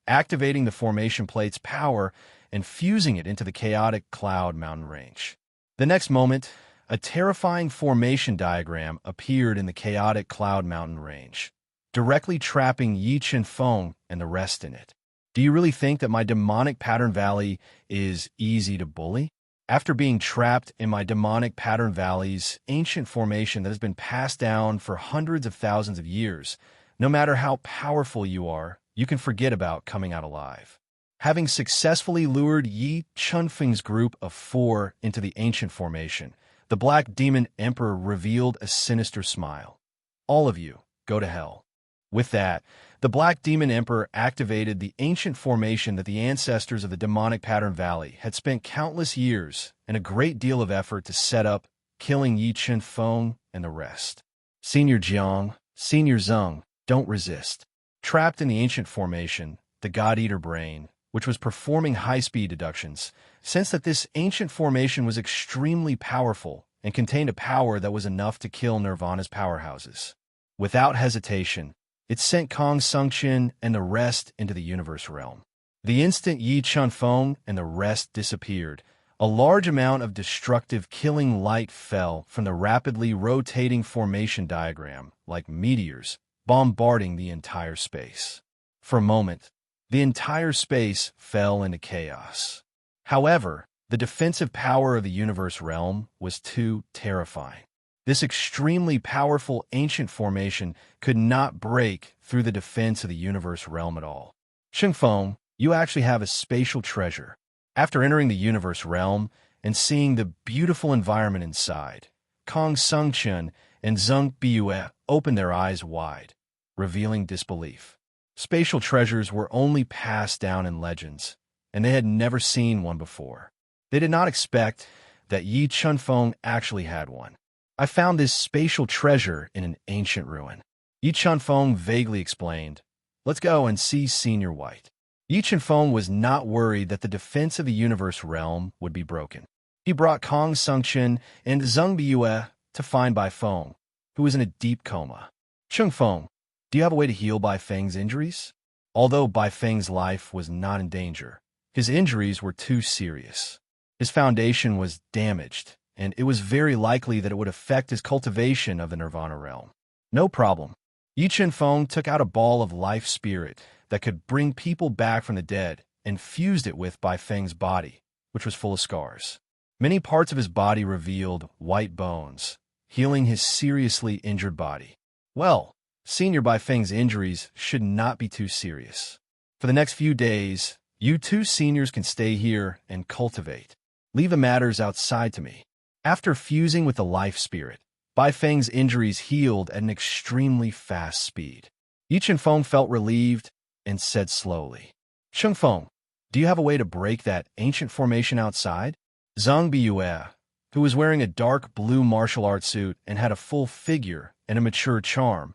Speaker 1: activating the formation plate's power and fusing it into the chaotic cloud mountain range. The next moment, a terrifying formation diagram appeared in the chaotic cloud mountain range, directly trapping Yi Chunfeng and the rest in it. Do you really think that my demonic pattern valley is easy to bully? After being trapped in my demonic pattern valley's ancient formation that has been passed down for hundreds of thousands of years, no matter how powerful you are, you can forget about coming out alive. Having successfully lured Yi Chunfeng's group of 4 into the ancient formation, the Black Demon Emperor revealed a sinister smile. All of you, go to hell. With that, the Black Demon Emperor activated the ancient formation that the ancestors of the demonic pattern valley had spent countless years and a great deal of effort to set up, killing Yi Chunfeng and the rest. Senior Jiang, Senior Zheng, don't resist. Trapped in the ancient formation, the God-Eater brain, which was performing high-speed deductions, sensed that this ancient formation was extremely powerful and contained a power that was enough to kill Nirvana's powerhouses. Without hesitation, it sent Kong Sungqin and the rest into the universe realm. The instant Yi Chunfeng and the rest disappeared, a large amount of destructive killing light fell from the rapidly rotating formation diagram like meteors, bombarding the entire space. For a moment, the entire space fell into chaos. However, the defensive power of the universe realm was too terrifying. This extremely powerful ancient formation could not break through the defense of the universe realm at all. Chunfeng, you actually have a spatial treasure. After entering the universe realm and seeing the beautiful environment inside, Kong Sungqin and Zheng Biyue opened their eyes wide, revealing disbelief. Spatial treasures were only passed down in legends, and they had never seen one before. They did not expect that Yi Chunfeng actually had one. I found this spatial treasure in an ancient ruin. Yi Chunfeng vaguely explained, Let's go and see Senior White. Yi Chenfeng was not worried that the defense of the universe realm would be broken. He brought Kong Sungchen and Zheng Biyue to find Bai Feng, who was in a deep coma. Cheng Feng, do you have a way to heal Bai Feng's injuries? Although Bai Feng's life was not in danger, his injuries were too serious. His foundation was damaged, and it was very likely that it would affect his cultivation of the Nirvana realm. No problem. Yi Chenfeng took out a ball of life spirit that could bring people back from the dead and fused it with Bai Feng's body, which was full of scars. Many parts of his body revealed white bones, healing his seriously injured body. Well, Senior Bai Feng's injuries should not be too serious. For the next few days, you two seniors can stay here and cultivate. Leave the matters outside to me. After fusing with the life spirit, Bai Feng's injuries healed at an extremely fast speed. Yi Chenfeng felt relieved and said slowly, Cheng Feng, do you have a way to break that ancient formation outside? Zheng Biyue, who was wearing a dark blue martial arts suit and had a full figure and a mature charm,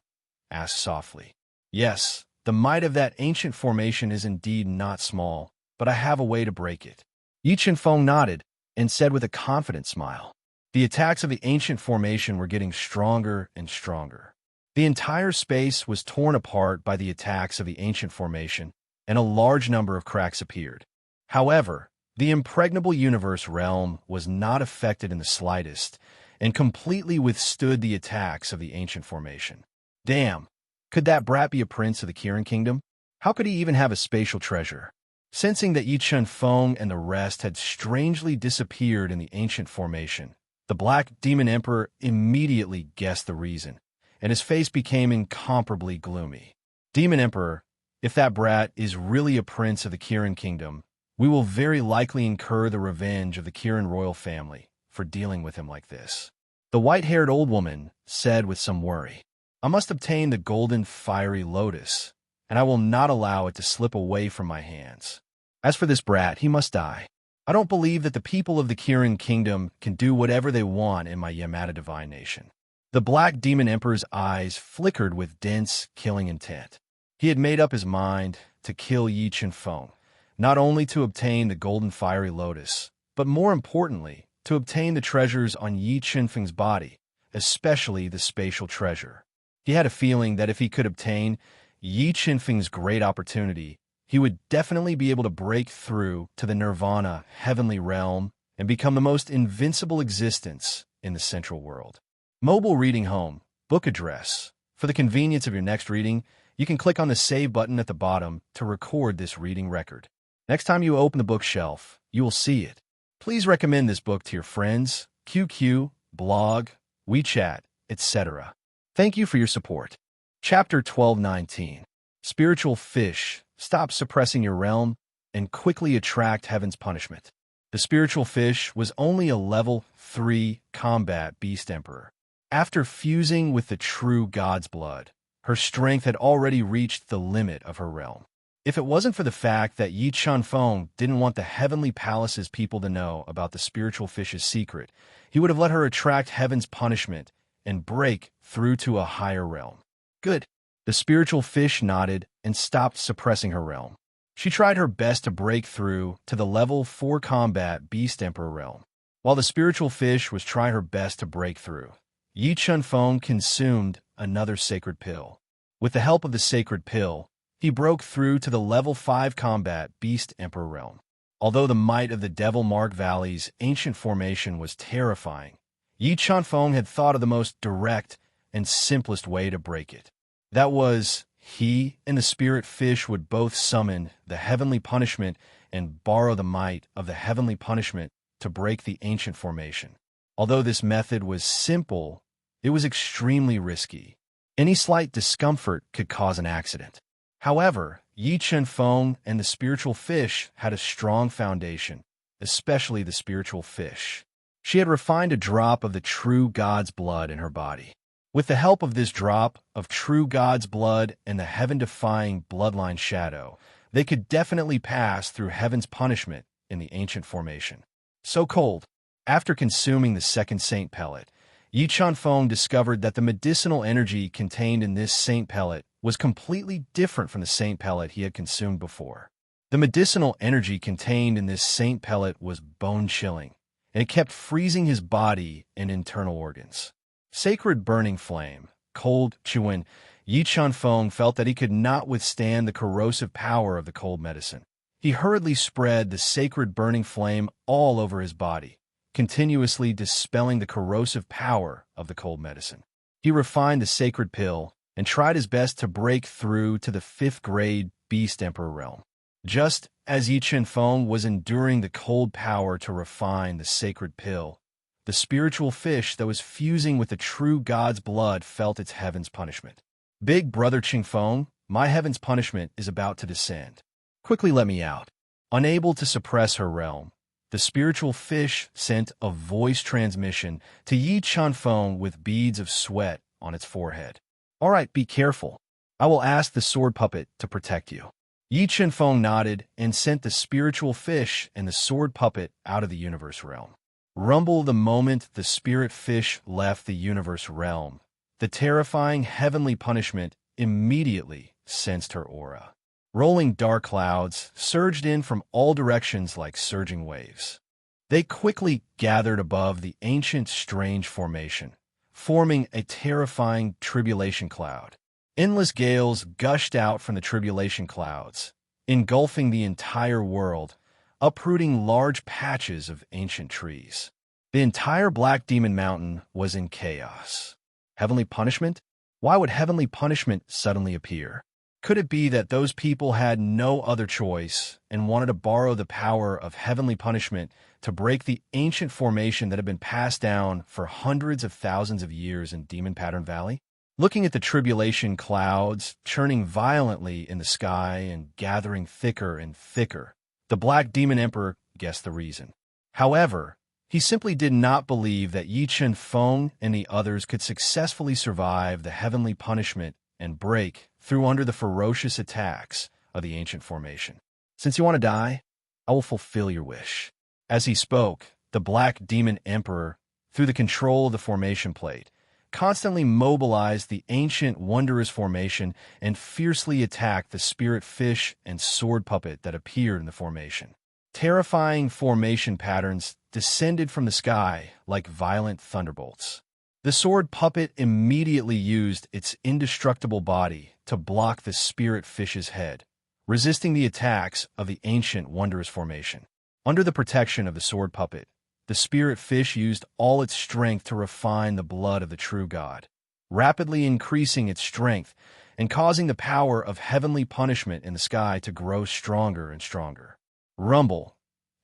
Speaker 1: asked softly. Yes, the might of that ancient formation is indeed not small, but I have a way to break it. Yi Chenfeng nodded and said with a confident smile. The attacks of the ancient formation were getting stronger and stronger. The entire space was torn apart by the attacks of the ancient formation, and a large number of cracks appeared. However, the impregnable universe realm was not affected in the slightest, and completely withstood the attacks of the ancient formation. Damn, could that brat be a prince of the Kirin Kingdom? How could he even have a spatial treasure? Sensing that Yi Chenfeng and the rest had strangely disappeared in the ancient formation, the Black Demon Emperor immediately guessed the reason, and his face became incomparably gloomy. Demon Emperor, if that brat is really a prince of the Kirin Kingdom, we will very likely incur the revenge of the Kirin royal family for dealing with him like this. The white-haired old woman said with some worry, I must obtain the golden fiery lotus, and I will not allow it to slip away from my hands. As for this brat, he must die. I don't believe that the people of the Kirin Kingdom can do whatever they want in my Yamada divine nation. The Black Demon Emperor's eyes flickered with dense, killing intent. He had made up his mind to kill Yi Chenfeng, not only to obtain the golden fiery lotus, but more importantly, to obtain the treasures on Yi Chenfeng's body, especially the spatial treasure. He had a feeling that if he could obtain Yi Chenfeng's great opportunity, he would definitely be able to break through to the Nirvana heavenly realm and become the most invincible existence in the central world. Mobile reading home, book address. For the convenience of your next reading, you can click on the save button at the bottom to record this reading record. Next time you open the bookshelf, you will see it. Please recommend this book to your friends, QQ, blog, WeChat, etc. Thank you for your support. Chapter 1219. Spiritual Fish. Stop suppressing your realm and quickly attract heaven's punishment. The spiritual fish was only a level 3 combat beast emperor. After fusing with the true god's blood, her strength had already reached the limit of her realm. If it wasn't for the fact that Yi Chenfeng didn't want the heavenly palace's people to know about the spiritual fish's secret, he would have let her attract heaven's punishment and break through to a higher realm. Good. The spiritual fish nodded and stopped suppressing her realm. She tried her best to break through to the level 4 combat beast emperor realm. While the spiritual fish was trying her best to break through, Yi Chenfeng consumed another sacred pill. With the help of the sacred pill, he broke through to the level 5 combat beast emperor realm. Although the might of the Devil Mark Valley's ancient formation was terrifying, Yi Chenfeng had thought of the most direct and simplest way to break it. That was, he and the spirit fish would both summon the heavenly punishment and borrow the might of the heavenly punishment to break the ancient formation. Although this method was simple, it was extremely risky. Any slight discomfort could cause an accident. However, Yi Chenfeng and the spiritual fish had a strong foundation, especially the spiritual fish. She had refined a drop of the true God's blood in her body. With the help of this drop of true God's blood and the heaven-defying bloodline shadow, they could definitely pass through heaven's punishment in the ancient formation. So cold. After consuming the second saint pellet, Yi Chanfeng discovered that the medicinal energy contained in this saint pellet was completely different from the saint pellet he had consumed before. The medicinal energy contained in this saint pellet was bone-chilling, and it kept freezing his body and internal organs. Sacred burning flame, cold Chuan, Yi Chanfeng felt that he could not withstand the corrosive power of the cold medicine. He hurriedly spread the sacred burning flame all over his body, continuously dispelling the corrosive power of the cold medicine. He refined the sacred pill and tried his best to break through to the 5th grade Beast Emperor realm. Just as Yi Chanfeng was enduring the cold power to refine the sacred pill, the spiritual fish that was fusing with the true God's blood felt its heaven's punishment. Big brother Qingfeng, my heaven's punishment is about to descend. Quickly let me out. Unable to suppress her realm, the spiritual fish sent a voice transmission to Yi Chanfeng with beads of sweat on its forehead. All right, be careful. I will ask the sword puppet to protect you. Yi Chanfeng nodded and sent the spiritual fish and the sword puppet out of the universe realm. Rumble the moment the spirit fish left the universe realm. The terrifying heavenly punishment immediately sensed her aura. Rolling dark clouds surged in from all directions like surging waves. They quickly gathered above the ancient strange formation, forming a terrifying tribulation cloud. Endless gales gushed out from the tribulation clouds, engulfing the entire world, uprooting large patches of ancient trees. The entire Black Demon Mountain was in chaos. Heavenly punishment? Why would heavenly punishment suddenly appear? Could it be that those people had no other choice and wanted to borrow the power of heavenly punishment to break the ancient formation that had been passed down for hundreds of thousands of years in Demon Pattern Valley? Looking at the tribulation clouds churning violently in the sky and gathering thicker and thicker, the Black Demon Emperor guessed the reason. However, he simply did not believe that Yi Chanfeng and the others could successfully survive the heavenly punishment and break through under the ferocious attacks of the ancient formation. Since you want to die, I will fulfill your wish. As he spoke, the Black Demon Emperor, through the control of the formation plate, constantly mobilized the ancient wondrous formation and fiercely attacked the spirit fish and sword puppet that appeared in the formation. Terrifying formation patterns descended from the sky like violent thunderbolts. The sword puppet immediately used its indestructible body to block the spirit fish's head, resisting the attacks of the ancient wondrous formation. Under the protection of the sword puppet, the spirit fish used all its strength to refine the blood of the true God, rapidly increasing its strength and causing the power of heavenly punishment in the sky to grow stronger and stronger. Rumble.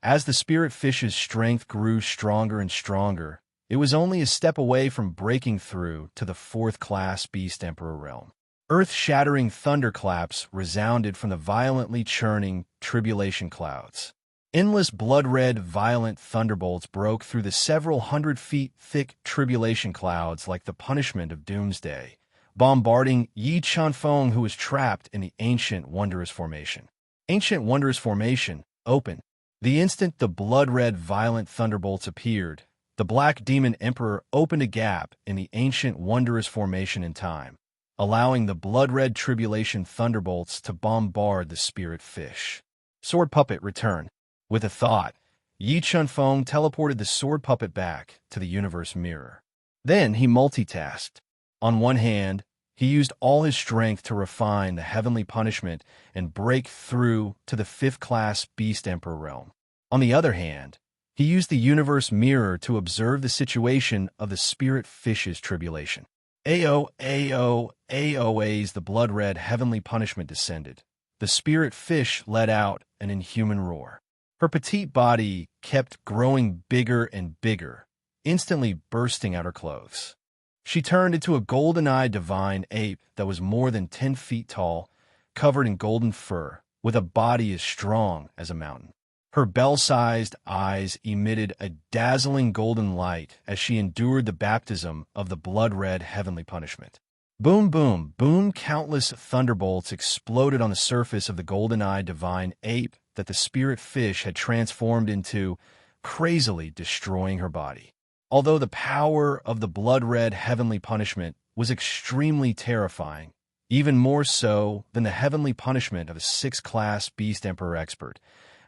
Speaker 1: As the spirit fish's strength grew stronger and stronger, it was only a step away from breaking through to the 4th class Beast Emperor realm. Earth-shattering thunderclaps resounded from the violently churning tribulation clouds. Endless blood-red violent thunderbolts broke through the several hundred feet thick tribulation clouds like the punishment of doomsday, bombarding Yi Chanfeng, who was trapped in the ancient wondrous formation. Ancient wondrous formation, open. The instant the blood-red violent thunderbolts appeared, the Black Demon Emperor opened a gap in the ancient wondrous formation in time, allowing the blood-red tribulation thunderbolts to bombard the spirit fish. Sword puppet return. With a thought, Yi Chanfeng teleported the sword puppet back to the universe mirror. Then he multitasked. On one hand, he used all his strength to refine the heavenly punishment and break through to the 5th class Beast Emperor realm. On the other hand, he used the universe mirror to observe the situation of the spirit fish's tribulation. As the blood-red heavenly punishment descended, the spirit fish let out an inhuman roar. Her petite body kept growing bigger and bigger, instantly bursting out her clothes. She turned into a golden-eyed divine ape that was more than 10 feet tall, covered in golden fur, with a body as strong as a mountain. Her bell-sized eyes emitted a dazzling golden light as she endured the baptism of the blood-red heavenly punishment. Boom, boom, boom, countless thunderbolts exploded on the surface of the golden-eyed divine ape that the spirit fish had transformed into, crazily destroying her body. Although the power of the blood-red heavenly punishment was extremely terrifying, even more so than the heavenly punishment of a 6th-class Beast Emperor expert.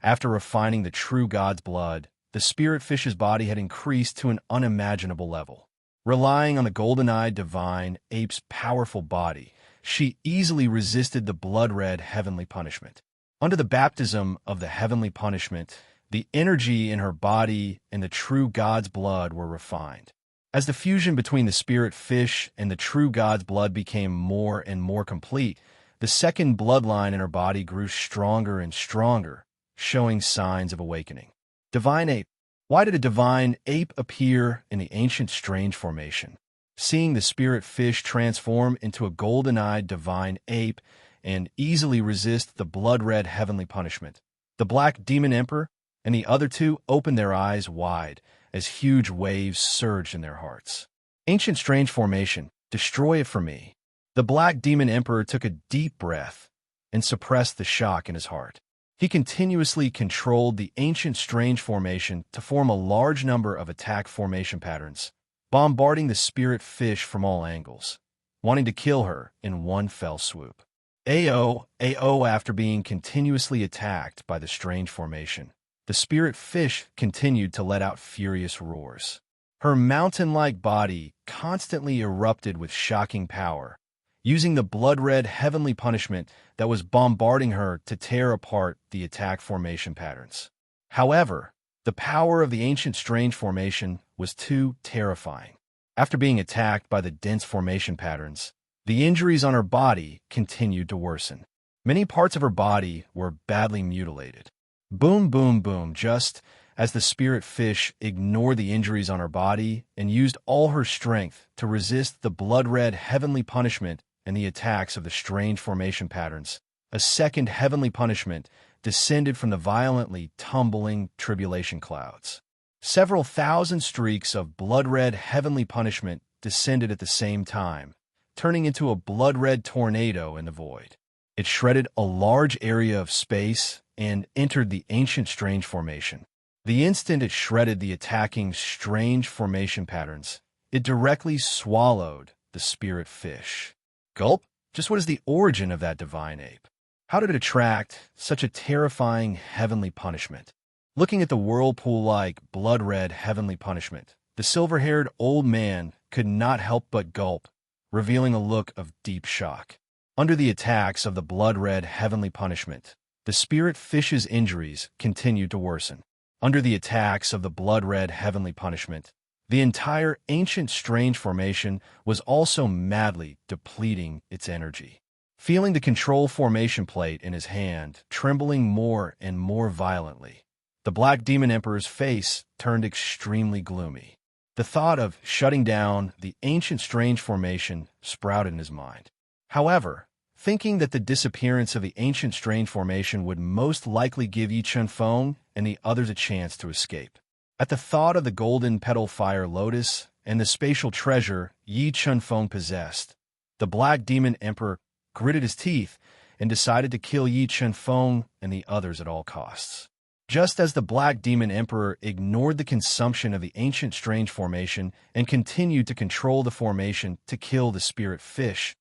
Speaker 1: After refining the true god's blood, the spirit fish's body had increased to an unimaginable level. Relying on the golden-eyed divine ape's powerful body, she easily resisted the blood-red heavenly punishment. Under the baptism of the heavenly punishment, the energy in her body and the true god's blood were refined. As the fusion between the spirit fish and the true god's blood became more and more complete, the second bloodline in her body grew stronger and stronger, showing signs of awakening. Divine ape. Why did a divine ape appear in the ancient strange formation? Seeing the spirit fish transform into a golden-eyed divine ape and easily resist the blood-red heavenly punishment, the black demon emperor and the other two opened their eyes wide as huge waves surged in their hearts. Ancient strange formation, destroy it for me. The black demon emperor took a deep breath and suppressed the shock in his heart. He continuously controlled the ancient strange formation to form a large number of attack formation patterns, bombarding the spirit fish from all angles, wanting to kill her in one fell swoop. After being continuously attacked by the strange formation, the spirit fish continued to let out furious roars. Her mountain-like body constantly erupted with shocking power, using the blood-red heavenly punishment that was bombarding her to tear apart the attack formation patterns. However, the power of the ancient strange formation was too terrifying. After being attacked by the dense formation patterns, the injuries on her body continued to worsen. Many parts of her body were badly mutilated. Boom, boom, boom, just as the spirit fish ignored the injuries on her body and used all her strength to resist the blood-red heavenly punishment and the attacks of the strange formation patterns, a second heavenly punishment descended from the violently tumbling tribulation clouds. Several thousand streaks of blood-red heavenly punishment descended at the same time, turning into a blood-red tornado in the void. It shredded a large area of space and entered the ancient strange formation. The instant it shredded the attacking strange formation patterns, it directly swallowed the spirit fish. Gulp? Just what is the origin of that divine ape? How did it attract such a terrifying heavenly punishment? Looking at the whirlpool-like blood-red heavenly punishment, the silver-haired old man could not help but gulp, revealing a look of deep shock. Under the attacks of the blood-red heavenly punishment, the spirit fish's injuries continued to worsen. Under the attacks of the blood-red heavenly punishment, the entire ancient strange formation was also madly depleting its energy. Feeling the control formation plate in his hand trembling more and more violently, the Black Demon Emperor's face turned extremely gloomy. The thought of shutting down the ancient strange formation sprouted in his mind. However, thinking that the disappearance of the ancient strange formation would most likely give Yi Chun-Feng and the others a chance to escape. At the thought of the golden petal fire lotus and the spatial treasure Yi Chun-Feng possessed, the Black Demon Emperor gritted his teeth and decided to kill Yi Chun-Feng and the others at all costs. Just as the Black Demon Emperor ignored the consumption of the ancient strange formation and continued to control the formation to kill the spirit fish,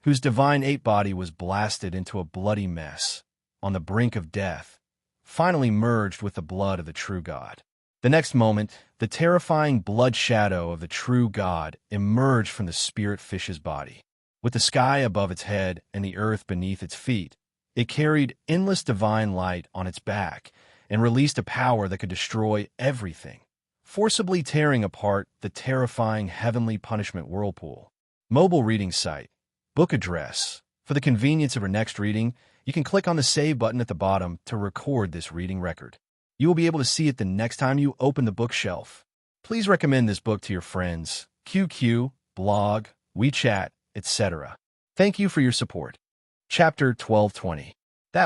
Speaker 1: whose divine ape body was blasted into a bloody mess, on the brink of death, finally merged with the blood of the true God. The next moment, the terrifying blood shadow of the true God emerged from the spirit fish's body. With the sky above its head and the earth beneath its feet, it carried endless divine light on its back and released a power that could destroy everything, forcibly tearing apart the terrifying heavenly punishment whirlpool. Mobile reading site. Book address. For the convenience of your next reading, you can click on the Save button at the bottom to record this reading record. You will be able to see it the next time you open the bookshelf. Please recommend this book to your friends, QQ, blog, WeChat, etc. Thank you for your support. Chapter 1220.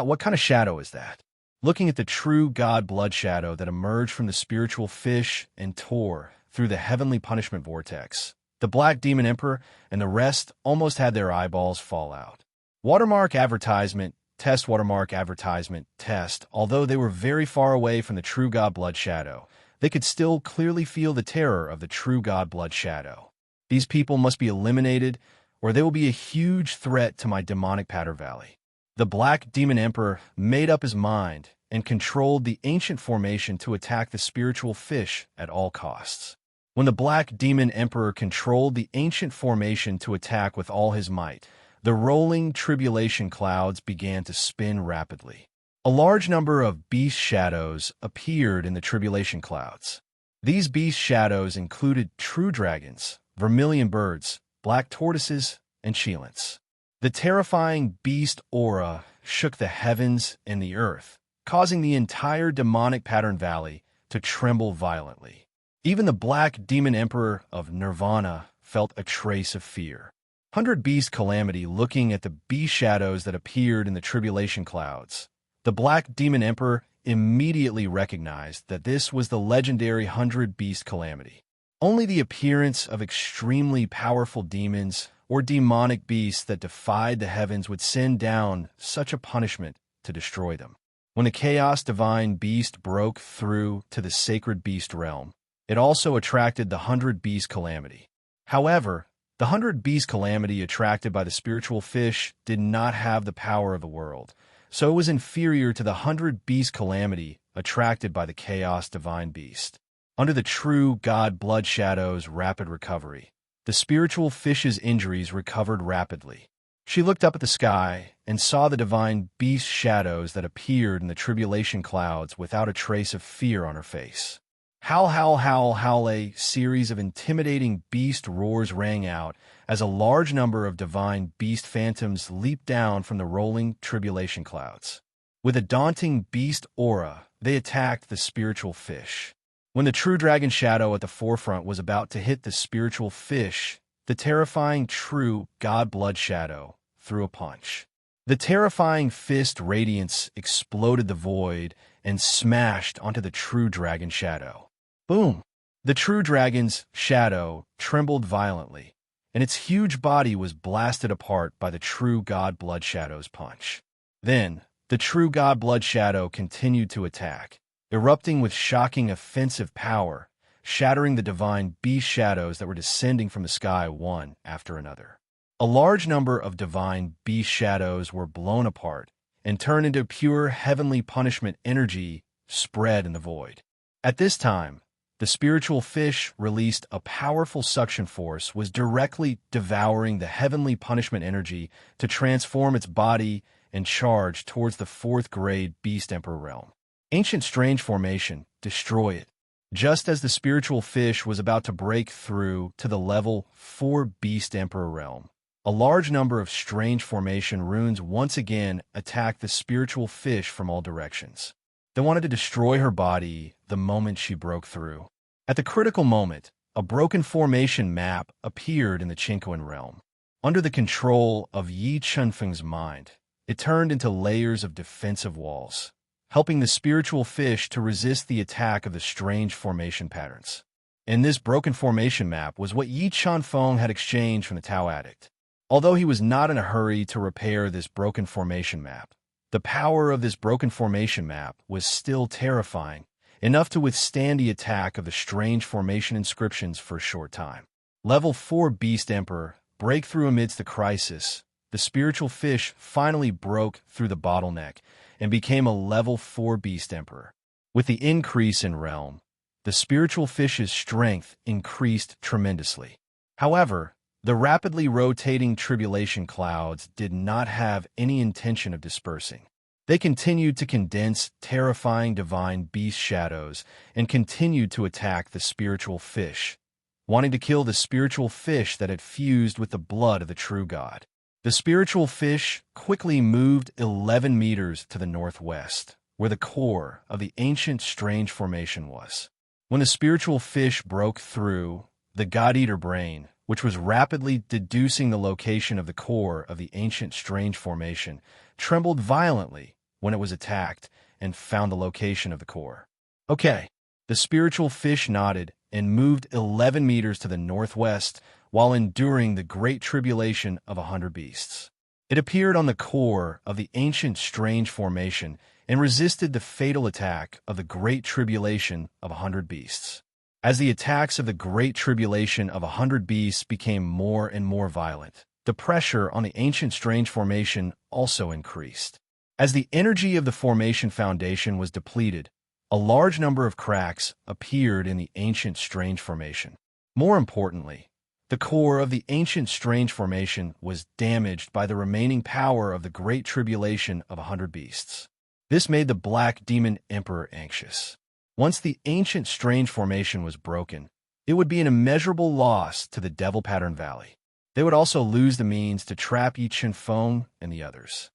Speaker 1: What kind of shadow is that? Looking at the true God blood shadow that emerged from the spiritual fish and tore through the heavenly punishment vortex, the Black Demon Emperor and the rest almost had their eyeballs fall out. Watermark advertisement, test watermark advertisement, test. Although they were very far away from the true God blood shadow, they could still clearly feel the terror of the true god blood shadow. These people must be eliminated, or they will be a huge threat to my demonic Patter Valley. The Black Demon Emperor made up his mind and controlled the ancient formation to attack the spiritual fish at all costs. When the Black Demon Emperor controlled the ancient formation to attack with all his might, the rolling tribulation clouds began to spin rapidly. A large number of beast shadows appeared in the tribulation clouds. These beast shadows included true dragons, vermilion birds, black tortoises, and cheilants. The terrifying beast aura shook the heavens and the earth, causing the entire demonic Pattern Valley to tremble violently. Even the Black Demon Emperor of Nirvana felt a trace of fear. 100 Beast Calamity looking at the beast shadows that appeared in the tribulation clouds. The Black Demon Emperor immediately recognized that this was the legendary 100 Beast Calamity. Only the appearance of extremely powerful demons or demonic beasts that defied the heavens would send down such a punishment to destroy them. When the Chaos Divine Beast broke through to the Sacred Beast realm, it also attracted the 100 Beast Calamity. However, the 100 Beast Calamity attracted by the spiritual fish did not have the power of the world, so it was inferior to the 100 Beast Calamity attracted by the Chaos Divine Beast. Under the true God Blood Shadow's rapid recovery, the spiritual fish's injuries recovered rapidly. She looked up at the sky and saw the divine beast shadows that appeared in the tribulation clouds without a trace of fear on her face. Howl, howl, howl, howl, a series of intimidating beast roars rang out as a large number of divine beast phantoms leaped down from the rolling tribulation clouds. With a daunting beast aura, they attacked the spiritual fish. When the true dragon shadow at the forefront was about to hit the spiritual fish, the terrifying true God Blood Shadow threw a punch. The terrifying fist radiance exploded the void and smashed onto the true dragon shadow. Boom! The true dragon's shadow trembled violently, and its huge body was blasted apart by the true God Blood Shadow's punch. Then, the true God Blood Shadow continued to attack, erupting with shocking offensive power, shattering the divine beast shadows that were descending from the sky one after another. A large number of divine beast shadows were blown apart and turned into pure heavenly punishment energy spread in the void. At this time, the spiritual fish released a powerful suction force was directly devouring the heavenly punishment energy to transform its body and charge towards the 4th grade Beast Emperor realm. Ancient Strange Formation, destroy it. Just as the spiritual fish was about to break through to the level 4 Beast Emperor realm, a large number of Strange Formation runes once again attacked the spiritual fish from all directions. They wanted to destroy her body the moment she broke through. At the critical moment, a broken formation map appeared in the Chinquan realm. Under the control of Yi Chunfeng's mind, it turned into layers of defensive walls, helping the spiritual fish to resist the attack of the strange formation patterns. And this broken formation map was what Yi Chunfeng had exchanged from the Tao Addict. Although he was not in a hurry to repair this broken formation map, the power of this broken formation map was still terrifying, enough to withstand the attack of the strange formation inscriptions for a short time. Level 4 Beast Emperor, breakthrough amidst the crisis. The spiritual fish finally broke through the bottleneck and became a level 4 Beast Emperor. With the increase in realm, the spiritual fish's strength increased tremendously. However, the rapidly rotating tribulation clouds did not have any intention of dispersing. They continued to condense terrifying divine beast shadows and continued to attack the spiritual fish, wanting to kill the spiritual fish that had fused with the blood of the true God. The spiritual fish quickly moved 11 meters to the northwest, where the core of the ancient strange formation was. When the spiritual fish broke through, the God-Eater brain, which was rapidly deducing the location of the core of the ancient strange formation, trembled violently when it was attacked and found the location of the core. Okay, the spiritual fish nodded and moved 11 meters to the northwest while enduring the great tribulation of 100 beasts. It appeared on the core of the ancient strange formation and resisted the fatal attack of the Great Tribulation of 100 Beasts. As the attacks of the Great Tribulation of 100 Beasts became more and more violent, the pressure on the ancient strange formation also increased. As the energy of the formation foundation was depleted, a large number of cracks appeared in the ancient strange formation. More importantly, the core of the ancient strange formation was damaged by the remaining power of the Great Tribulation of 100 Beasts. This made the Black Demon Emperor anxious. Once the ancient strange formation was broken, it would be an immeasurable loss to the Devil Pattern Valley. They would also lose the means to trap Yi Qinfeng and the others.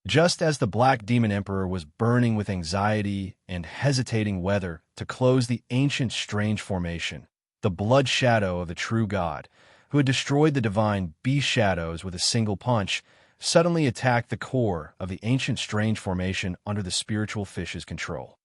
Speaker 1: Just as the Black Demon Emperor was burning with anxiety and hesitating whether to close the ancient strange formation, the blood shadow of the true god, who had destroyed the divine beast shadows with a single punch, suddenly attacked the core of the ancient strange formation under the spiritual fish's control.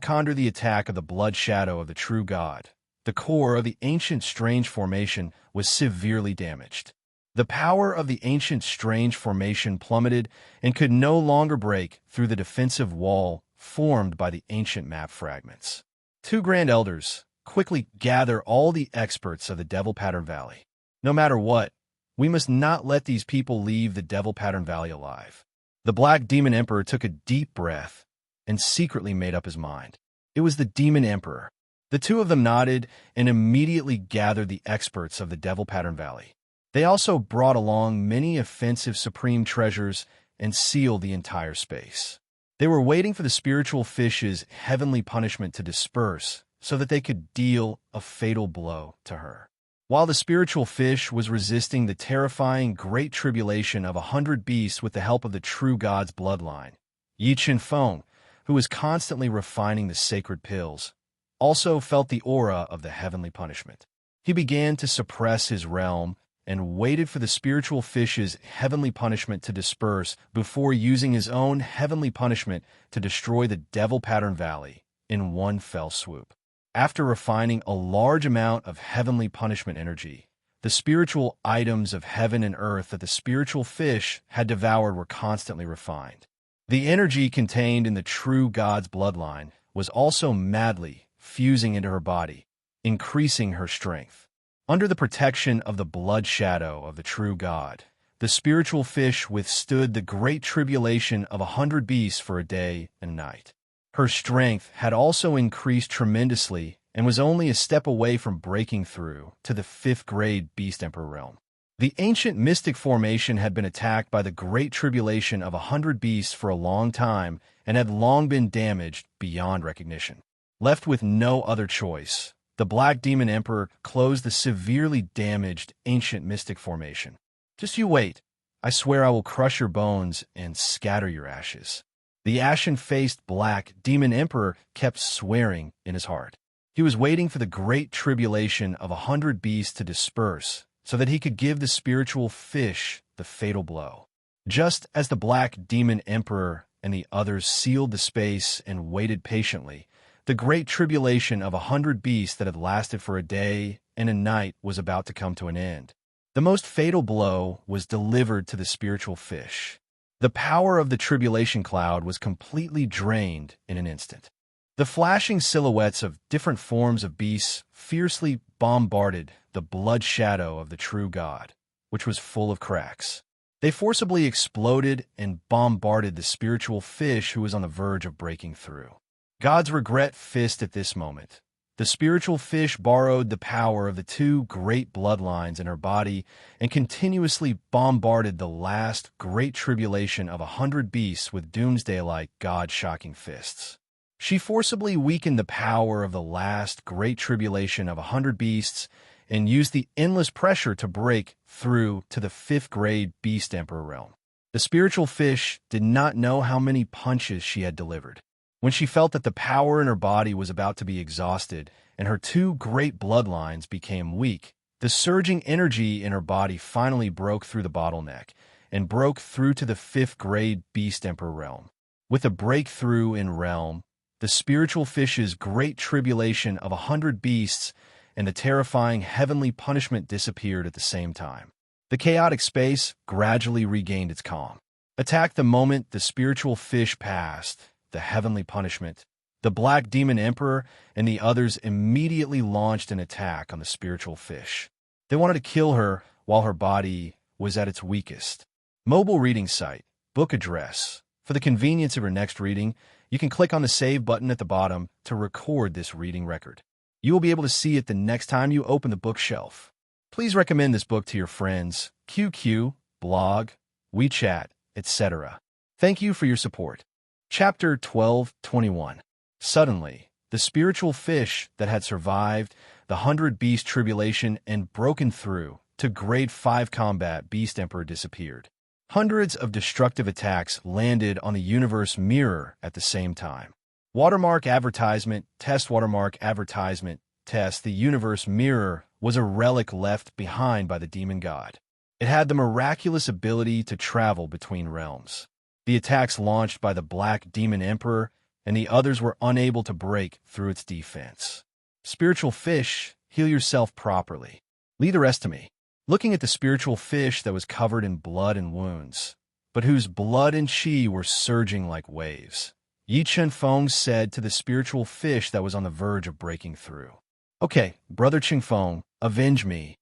Speaker 1: Under the attack of the blood shadow of the true god, the core of the ancient strange formation was severely damaged. The power of the ancient strange formation plummeted and could no longer break through the defensive wall formed by the ancient map fragments. Two Grand Elders, quickly gather all the experts of the Devil Pattern Valley. No matter what, we must not let these people leave the Devil Pattern Valley alive. The Black Demon Emperor took a deep breath and secretly made up his mind. It was the Demon Emperor. The two of them nodded and immediately gathered the experts of the Devil Pattern Valley. They also brought along many offensive supreme treasures and sealed the entire space. They were waiting for the spiritual fish's heavenly punishment to disperse so that they could deal a fatal blow to her. While the spiritual fish was resisting the terrifying Great Tribulation of 100 Beasts with the help of the true god's bloodline, Yi Qinfeng, who was constantly refining the sacred pills, also felt the aura of the heavenly punishment. He began to suppress his realm and waited for the spiritual fish's heavenly punishment to disperse before using his own heavenly punishment to destroy the Devil Pattern Valley in one fell swoop. After refining a large amount of heavenly punishment energy, the spiritual items of heaven and earth that the spiritual fish had devoured were constantly refined. The energy contained in the true god's bloodline was also madly fusing into her body, increasing her strength. Under the protection of the blood shadow of the true god, the spiritual fish withstood the Great Tribulation of 100 Beasts for a day and night. Her strength had also increased tremendously and was only a step away from breaking through to the 5th grade Beast Emperor realm. The ancient mystic formation had been attacked by the Great Tribulation of 100 Beasts for a long time and had long been damaged beyond recognition. Left with no other choice, the Black Demon Emperor closed the severely damaged ancient mystic formation. Just you wait. I swear I will crush your bones and scatter your ashes. The ashen-faced Black Demon Emperor kept swearing in his heart. He was waiting for the Great Tribulation of 100 Beasts to disperse so that he could give the spiritual fish the fatal blow. Just as the Black Demon Emperor and the others sealed the space and waited patiently, the Great Tribulation of 100 Beasts that had lasted for a day and a night was about to come to an end. The most fatal blow was delivered to the spiritual fish. The power of the tribulation cloud was completely drained in an instant. The flashing silhouettes of different forms of beasts fiercely bombarded the blood shadow of the true god, which was full of cracks. They forcibly exploded and bombarded the spiritual fish who was on the verge of breaking through. God's regret fist at this moment. The spiritual fish borrowed the power of the two great bloodlines in her body and continuously bombarded the last Great Tribulation of 100 Beasts with doomsday-like God-shocking fists. She forcibly weakened the power of the last Great Tribulation of 100 Beasts and used the endless pressure to break through to the 5th grade Beast Emperor realm. The spiritual fish did not know how many punches she had delivered. When she felt that the power in her body was about to be exhausted and her two great bloodlines became weak, the surging energy in her body finally broke through the bottleneck and broke through to the 5th grade Beast Emperor realm. With a breakthrough in realm, the spiritual fish's Great Tribulation of 100 Beasts and the terrifying heavenly punishment disappeared at the same time. The chaotic space gradually regained its calm. Attacked the moment the spiritual fish passed, the heavenly punishment, the Black Demon Emperor and the others immediately launched an attack on the spiritual fish. They wanted to kill her while her body was at its weakest. Mobile reading site, book address. For the convenience of your next reading, you can click on the Save button at the bottom to record this reading record. You will be able to see it the next time you open the bookshelf. Please recommend this book to your friends, QQ, blog, WeChat, etc. Thank you for your support. Chapter 12:21. Suddenly, the spiritual fish that had survived the 100-beast tribulation and broken through to Grade 5 combat Beast Emperor disappeared. Hundreds of destructive attacks landed on the universe mirror at the same time. Watermark advertisement, test watermark advertisement, test. The universe mirror was a relic left behind by the demon god. It had the miraculous ability to travel between realms. The attacks launched by the Black Demon Emperor and the others were unable to break through its defense. Spiritual fish, heal yourself properly. Leave the rest to me. Looking at the spiritual fish that was covered in blood and wounds, but whose blood and chi were surging like waves, Yi Chenfeng said to the spiritual fish that was on the verge of breaking through, "Okay, Brother Chenfeng, avenge me."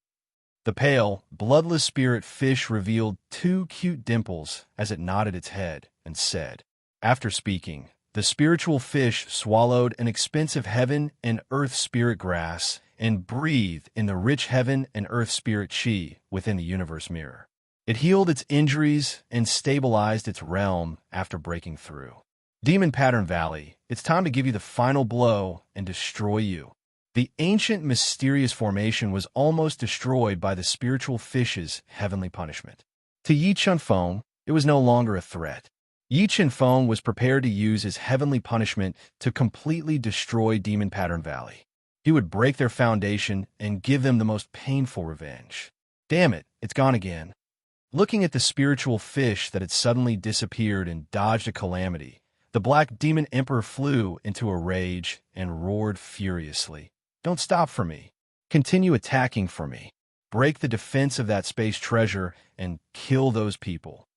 Speaker 1: The pale, bloodless spirit fish revealed two cute dimples as it nodded its head and said, after speaking, the spiritual fish swallowed an expensive heaven and earth spirit grass and breathed in the rich heaven and earth spirit chi within the universe mirror. It healed its injuries and stabilized its realm after breaking through. Demon Pattern Valley, it's time to give you the final blow and destroy you. The ancient mysterious formation was almost destroyed by the spiritual fish's heavenly punishment. To Yi Chenfeng, it was no longer a threat. Yi Chenfeng was prepared to use his heavenly punishment to completely destroy Demon Pattern Valley. He would break their foundation and give them the most painful revenge. Damn it, it's gone again. Looking at the spiritual fish that had suddenly disappeared and dodged a calamity, the Black Demon Emperor flew into a rage and roared furiously. Don't stop for me. Continue attacking for me. Break the defense of that space treasure and kill those people.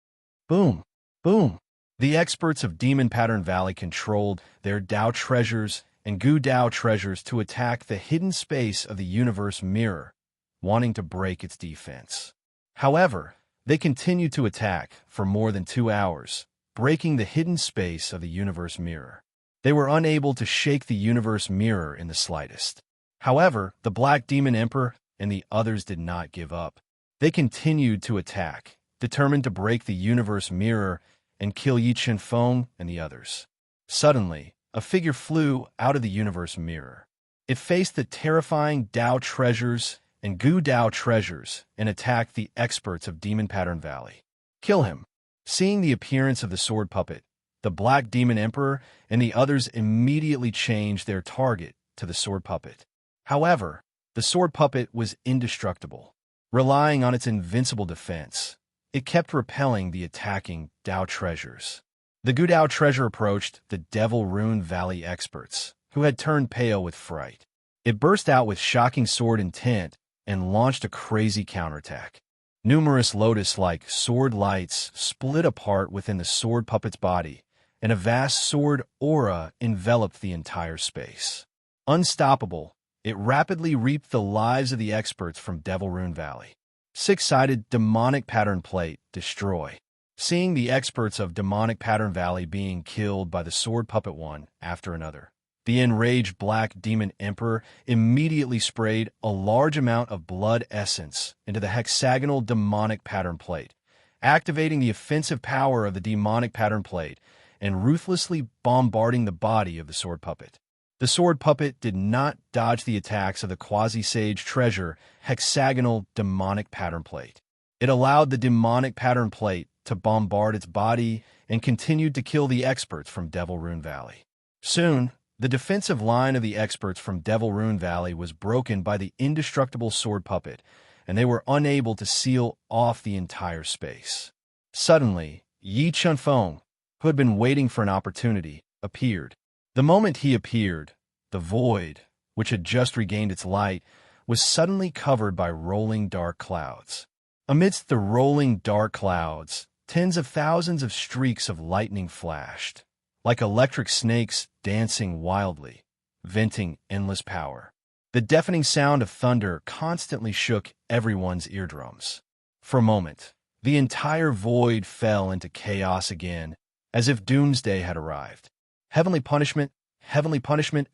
Speaker 1: Boom. Boom. The experts of Demon Pattern Valley controlled their Dao treasures and Gu Dao treasures to attack the hidden space of the universe mirror, wanting to break its defense. However, they continued to attack for more than 2 hours, breaking the hidden space of the universe mirror. They were unable to shake the universe mirror in the slightest. However, the Black Demon Emperor and the others did not give up. They continued to attack, determined to break the universe mirror and kill Yi Chenfeng and the others. Suddenly, a figure flew out of the universe mirror. It faced the terrifying Dao treasures and Gu Dao treasures and attacked the experts of Demon Pattern Valley. Kill him. Seeing the appearance of the sword puppet, the Black Demon Emperor and the others immediately changed their target to the sword puppet. However, the sword puppet was indestructible. Relying on its invincible defense, it kept repelling the attacking Dao treasures. The Gu Dao treasure approached the Devil Rune Valley experts, who had turned pale with fright. It burst out with shocking sword intent and launched a crazy counterattack. Numerous lotus-like sword lights split apart within the sword puppet's body, and a vast sword aura enveloped the entire space. Unstoppable, it rapidly reaped the lives of the experts from Devil Rune Valley. Six-sided demonic pattern plate, destroy. Seeing the experts of Demonic Pattern Valley being killed by the sword puppet one after another, the enraged Black Demon Emperor immediately sprayed a large amount of blood essence into the hexagonal demonic pattern plate, activating the offensive power of the demonic pattern plate and ruthlessly bombarding the body of the sword puppet. The sword puppet did not dodge the attacks of the quasi-sage treasure hexagonal demonic pattern plate. It allowed the demonic pattern plate to bombard its body and continued to kill the experts from Devil Rune Valley. Soon, the defensive line of the experts from Devil Rune Valley was broken by the indestructible sword puppet, and they were unable to seal off the entire space. Suddenly, Yi Chenfeng, who had been waiting for an opportunity, appeared. The moment he appeared, the void, which had just regained its light, was suddenly covered by rolling dark clouds. Amidst the rolling dark clouds, tens of thousands of streaks of lightning flashed, like electric snakes dancing wildly, venting endless power. The deafening sound of thunder constantly shook everyone's eardrums. For a moment, the entire void fell into chaos again, as if doomsday had arrived. Heavenly punishment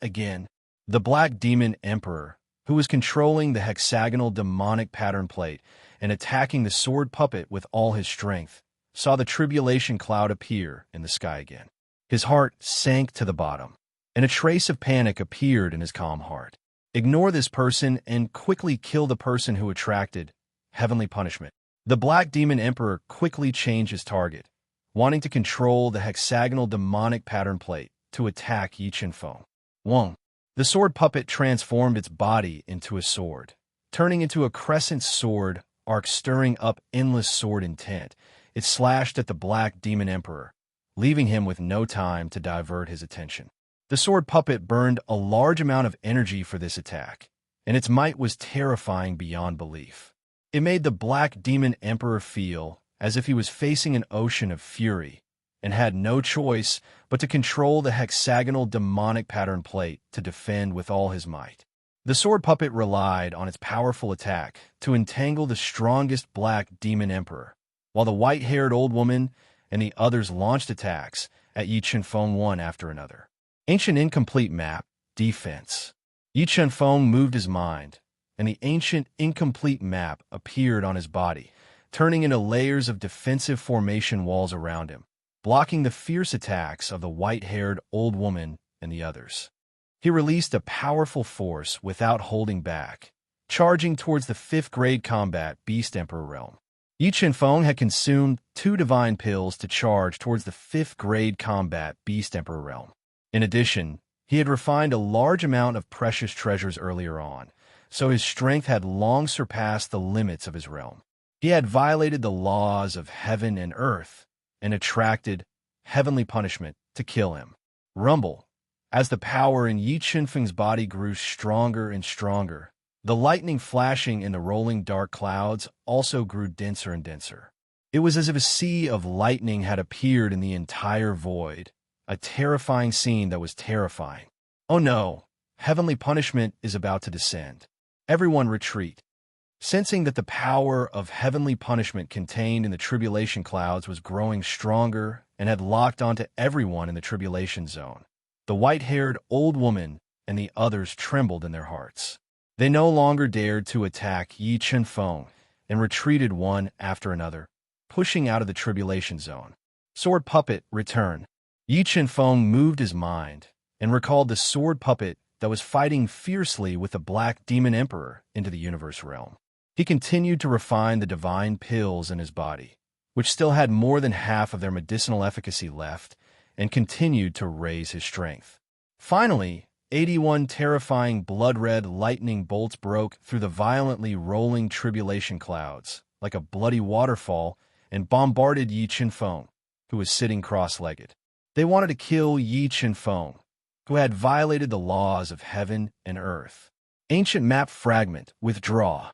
Speaker 1: again. The Black Demon Emperor, who was controlling the hexagonal demonic pattern plate and attacking the sword puppet with all his strength, saw the tribulation cloud appear in the sky again. His heart sank to the bottom, and a trace of panic appeared in his calm heart. Ignore this person and quickly kill the person who attracted heavenly punishment. The Black Demon Emperor quickly changed his target, wanting to control the hexagonal demonic pattern plate to attack Yi Chen-feng. Wong. The sword puppet transformed its body into a sword, turning into a crescent sword arc stirring up endless sword intent. It slashed at the Black Demon Emperor, leaving him with no time to divert his attention. The sword puppet burned a large amount of energy for this attack, and its might was terrifying beyond belief. It made the Black Demon Emperor feel as if he was facing an ocean of fury and had no choice but to control the hexagonal demonic pattern plate to defend with all his might. The sword puppet relied on its powerful attack to entangle the strongest Black Demon Emperor, while the white-haired old woman and the others launched attacks at Yi Chen-feng one after another. Ancient Incomplete Map, Defense. Yi Chen-feng moved his mind, and the ancient incomplete map appeared on his body, turning into layers of defensive formation walls around him, blocking the fierce attacks of the white-haired old woman and the others. He released a powerful force without holding back, charging towards the 5th grade combat Beast Emperor realm. Yi Chen-feng had consumed 2 divine pills to charge towards the 5th grade combat Beast Emperor realm. In addition, he had refined a large amount of precious treasures earlier on, so his strength had long surpassed the limits of his realm. He had violated the laws of heaven and earth and attracted heavenly punishment to kill him. Rumble. As the power in Yi Chen-feng's body grew stronger and stronger, the lightning flashing in the rolling dark clouds also grew denser and denser. It was as if a sea of lightning had appeared in the entire void, a terrifying scene that was terrifying. Oh no, heavenly punishment is about to descend. Everyone retreat. Sensing that the power of heavenly punishment contained in the tribulation clouds was growing stronger and had locked onto everyone in the tribulation zone, the white-haired old woman and the others trembled in their hearts. They no longer dared to attack Yi Chen-feng and retreated one after another, pushing out of the tribulation zone. Sword puppet, return. Yi Chen-feng moved his mind and recalled the sword puppet that was fighting fiercely with the Black Demon Emperor into the universe realm. He continued to refine the divine pills in his body, which still had more than half of their medicinal efficacy left, and continued to raise his strength. Finally, 81 terrifying blood-red lightning bolts broke through the violently rolling tribulation clouds like a bloody waterfall and bombarded Yi Chen-feng, who was sitting cross-legged. They wanted to kill Yi Chen-feng, who had violated the laws of heaven and earth. Ancient map fragment, withdraw.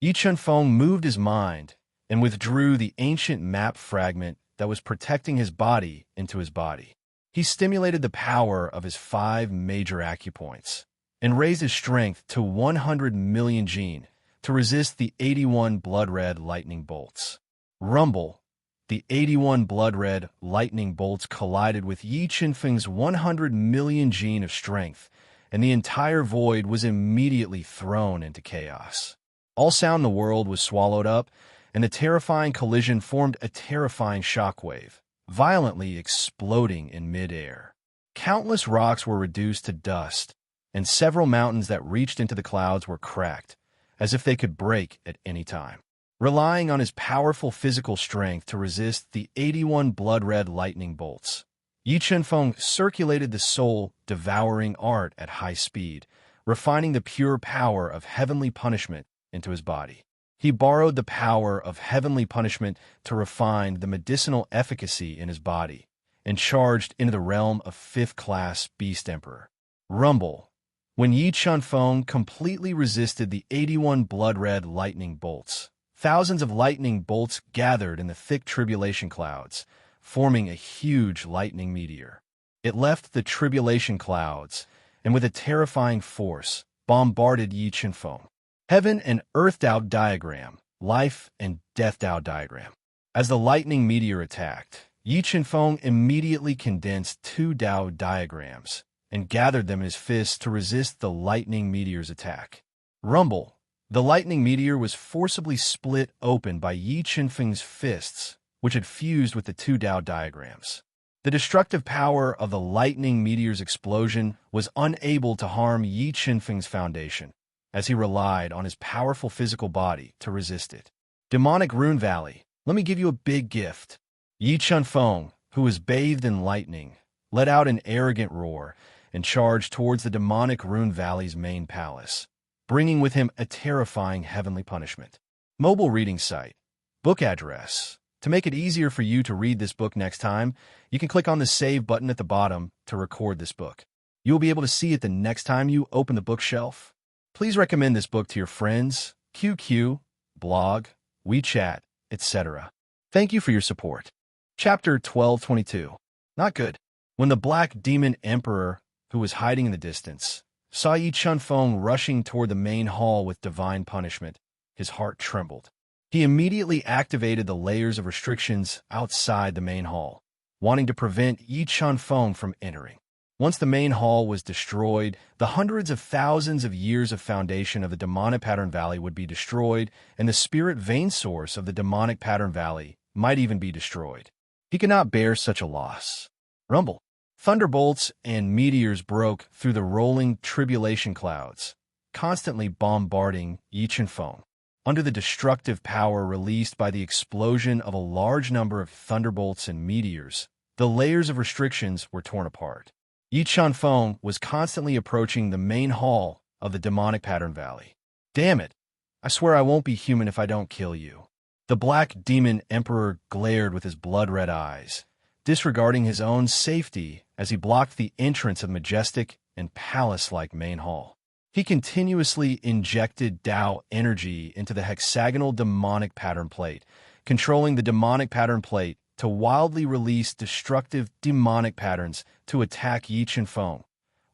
Speaker 1: Yi Chen-feng moved his mind and withdrew the ancient map fragment that was protecting his body into his body. He stimulated the power of his 5 major acupoints and raised his strength to 100 million Jin to resist the 81 blood-red lightning bolts. Rumble. The 81 blood-red lightning bolts collided with Yi Chen-feng's 100 million Jin of strength, and the entire void was immediately thrown into chaos. All sound in the world was swallowed up, and the terrifying collision formed a terrifying shockwave, violently exploding in mid-air. Countless rocks were reduced to dust, and several mountains that reached into the clouds were cracked, as if they could break at any time. Relying on his powerful physical strength to resist the 81 blood-red lightning bolts, Yi Chen-feng circulated the soul-devouring art at high speed, refining the pure power of heavenly punishment into his body. He borrowed the power of heavenly punishment to refine the medicinal efficacy in his body, and charged into the realm of 5th-class Beast Emperor. Rumble. When Yi Chen-feng completely resisted the 81 blood-red lightning bolts, thousands of lightning bolts gathered in the thick tribulation clouds, forming a huge lightning meteor. It left the tribulation clouds, and with a terrifying force, bombarded Yi Qinfeng. Heaven and Earth Dao diagram, life and death Dao diagram. As the lightning meteor attacked, Yi Qinfeng immediately condensed two Dao diagrams and gathered them in his fists to resist the lightning meteor's attack. Rumble. The lightning meteor was forcibly split open by Yi Qinfeng's fists, which had fused with the two Dao diagrams. The destructive power of the lightning meteor's explosion was unable to harm Yi Qinfeng's foundation, as he relied on his powerful physical body to resist it. Demonic Rune Valley, let me give you a big gift. Yi Qinfeng, who was bathed in lightning, let out an arrogant roar and charged towards the demonic Rune Valley's main palace, bringing with him a terrifying heavenly punishment. Mobile reading site. Book address. To make it easier for you to read this book next time, you can click on the Save button at the bottom to record this book. You will be able to see it the next time you open the bookshelf. Please recommend this book to your friends, QQ, blog, WeChat, etc. Thank you for your support. Chapter 1222. Not good. When the Black Demon Emperor, who was hiding in the distance, saw Yi Qinfeng rushing toward the main hall with divine punishment, his heart trembled. He immediately activated the layers of restrictions outside the main hall, wanting to prevent Yi Qinfeng from entering. Once the main hall was destroyed, the hundreds of thousands of years of foundation of the demonic pattern valley would be destroyed, and the spirit vein source of the demonic pattern valley might even be destroyed. He could not bear such a loss. Rumble. Thunderbolts and meteors broke through the rolling tribulation clouds, constantly bombarding Yi Qinfeng. Under the destructive power released by the explosion of a large number of thunderbolts and meteors, the layers of restrictions were torn apart. Yi Qinfeng was constantly approaching the main hall of the demonic pattern valley. Damn it! I swear I won't be human if I don't kill you. The Black Demon Emperor glared with his blood-red eyes, disregarding his own safety as he blocked the entrance of the majestic and palace-like main hall. He continuously injected Dao energy into the hexagonal demonic pattern plate, controlling the demonic pattern plate to wildly release destructive demonic patterns to attack Yi Qinfeng,